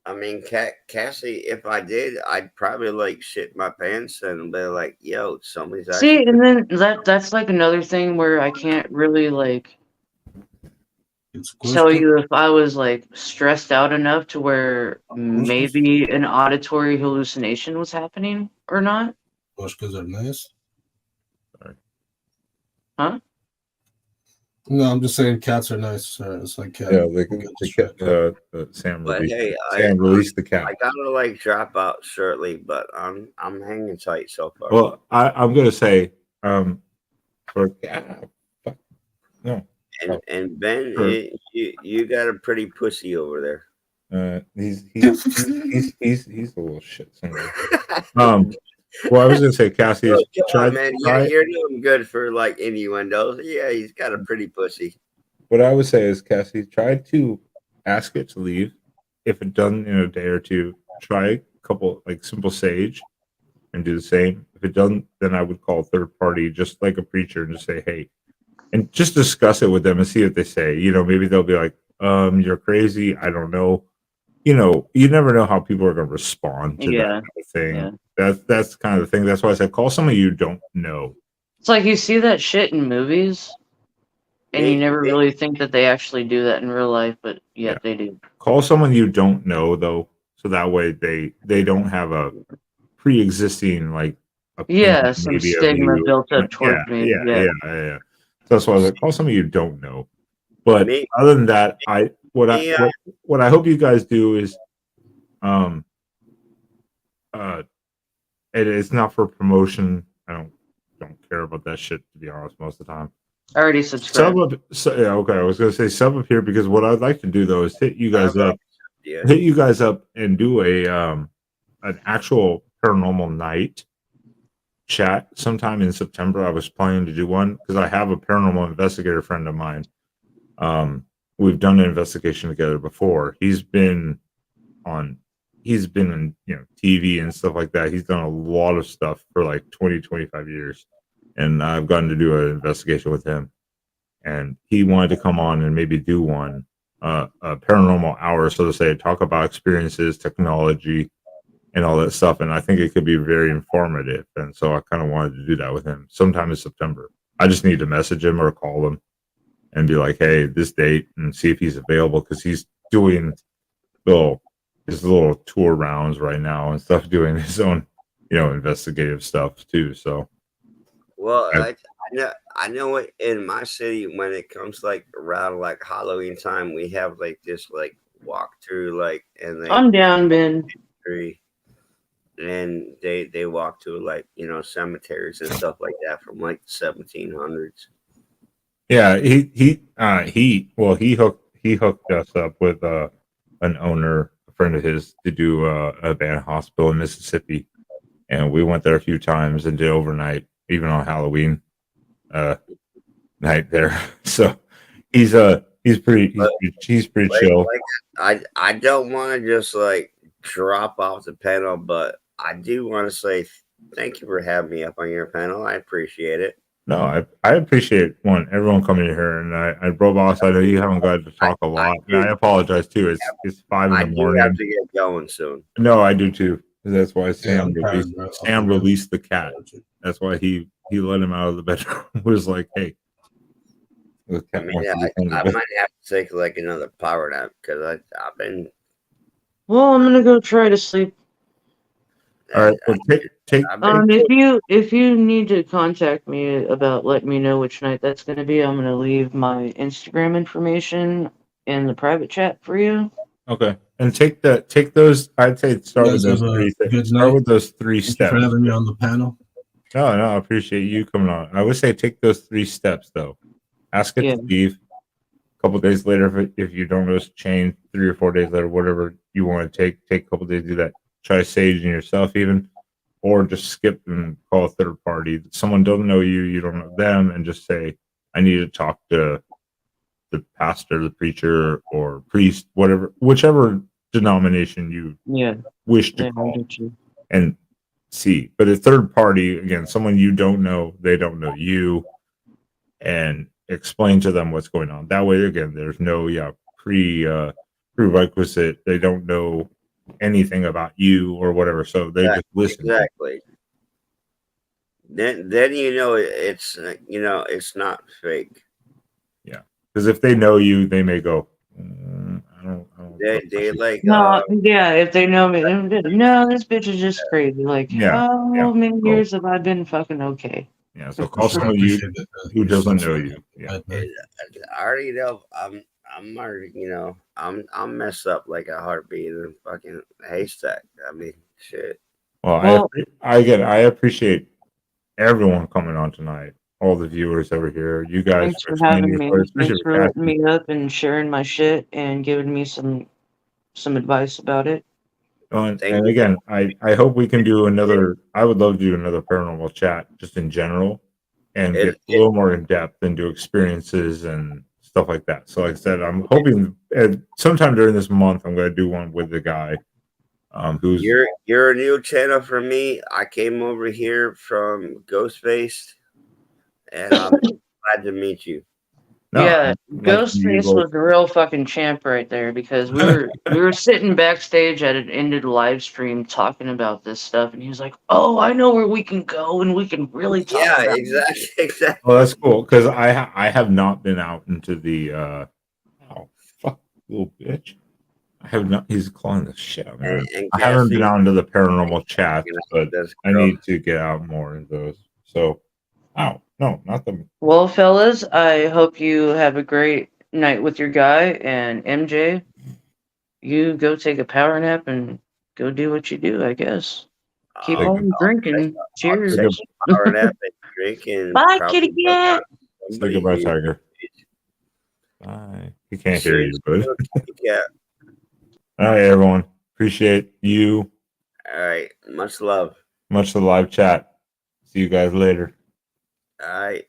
I mean, Cassie, if I did, I'd probably like shit my pants and be like, "Yo, somebody's See, actually." and then that's like another thing where I can't really like tell you if I was like stressed out enough to where maybe an auditory hallucination was happening or not. Pushkas are nice. Huh? No, I'm just saying cats are nice. It's like cat. Yeah, Sam But released. hey, Sam released the cat. I gotta like drop out shortly, but I'm hanging tight so far. Well, I'm gonna say, for no. And Ben, you got a pretty pussy over there. He's a little shit sometimes. Well, I was gonna say, Cassie, come on, man, you're doing good for like innuendos. Yeah, he's got a pretty pussy. What I would say is, Cassie, try to ask it to leave. If it doesn't in a day or two, try a couple like simple sage and do the same. If it doesn't, then I would call a third party, just like a preacher, and just say, hey, and just discuss it with them and see what they say. Maybe they'll be like, you're crazy. I don't know. You never know how people are going to respond to that kind of thing. Yeah. That's kind of the thing. That's why I said call somebody you don't know. It's like you see that shit in movies, and you never really think that they actually do that in real life, but yet they do. Call someone you don't know, though, so that way they don't have a pre-existing like some stigma built up toward me. Yeah. So that's why I was like, call somebody you don't know. But other than that, what I hope you guys do is, it's not for promotion. I don't care about that shit, to be honest, most of the time. I already subscribed. Okay. I was gonna say sub up here because what I'd like to do though is hit you guys up and do an actual paranormal night chat sometime in September. I was planning to do one because I have a paranormal investigator friend of mine. We've done an investigation together before. He's been in TV and stuff like that. He's done a lot of stuff for like 20-25 years. And I've gotten to do an investigation with him. And he wanted to come on and maybe do one, a paranormal hour, so to say, talk about experiences, technology, and all that stuff. And I think it could be very informative. And so I kind of wanted to do that with him sometime in September. I just need to message him or call him and be like, hey, this date, and see if he's available, because he's doing his little tour rounds right now and stuff, doing his own, investigative stuff too. So, well, I know it in my city when it comes like around like Halloween time, we have like this like walkthrough, like, and I'm down, Ben. And they walk to like cemeteries and stuff like that from like the 1700s. Yeah, he hooked us up with an owner, a friend of his, to do a abandoned hospital in Mississippi, and we went there a few times and did overnight, even on Halloween night there. So he's pretty chill. I don't want to just like drop off the panel, but I do want to say thank you for having me up on your panel. I appreciate it. No, I appreciate everyone coming here, and Bro Boss, I know you haven't got to talk a lot, and I apologize too. It's 5 in the morning. I have to get going soon. No, I do too. That's why Sam released the cat. That's why he let him out of the bedroom. Was like, hey, I might have to take like another power nap because I've been. Well, I'm gonna go try to sleep. All right. Well, if you need to contact me about letting me know which night that's going to be, I'm going to leave my Instagram information in the private chat for you. Okay. And take those. I'd say start with those three. Start with those 3 steps. For having me on the panel. No, I appreciate you coming on. I would say take those 3 steps though. Ask it to leave. A couple days later, if you don't notice change, 3 or 4 days later, whatever you want to take a couple days to do that. Try saging yourself even, or just skip and call a third party. Someone doesn't know you, you don't know them, and just say, I need to talk to the pastor, the preacher, or priest, whichever denomination you wish to call, and see. But a third party, again, someone you don't know, they don't know you, and explain to them what's going on. That way, again, there's no prerequisite. They don't know anything about you or whatever, so they just listen. Exactly. Then it's not fake. Yeah, because if they know you, they may go. I don't. They like. If they know me, no, this bitch is just crazy. Like, how many years have I been fucking okay? Yeah, so call someone who doesn't know you. Yeah, I already know. I'm already, I'm messed up like a heartbeat in a fucking haystack. I mean, shit. Well, I appreciate everyone coming on tonight. all the viewers over here. You guys Thanks for staying having in me. for it, especially Thanks for for letting Cassie. me up and sharing my shit and giving me some advice about it. And again, I hope we can do another. I would love to do another paranormal chat just in general, and get a little more in depth into experiences and stuff like that. So, like I said, I'm hoping sometime during this month I'm going to do one with the guy who's you're a new channel for me. I came over here from Ghostface, and I'm glad to meet you. No, yeah, like Ghostface was the real fucking champ right there because we were sitting backstage at an ended live stream talking about this stuff, and he was like, "Oh, I know where we can go and we can really talk about it." Exactly. Oh, that's cool because I have not been out into the oh fuck little bitch. I have not. He's calling the shit out of me. And I haven't been Cassie, out into the paranormal chat, but this I girl. need to get out more into those. So, ow, no, not the. Well, fellas, I hope you have a great night with your guy, and MJ, you go take a power nap and go do what you do, I guess. Keep on drinking. Cheers. I'll take a power nap and drink and Bye, probably kitty cat. Say goodbye, Tiger. Bye. He can't hear you, but. Yeah. All right, everyone. Appreciate you. All right. Much love. Much to the live chat. See you guys later. All right.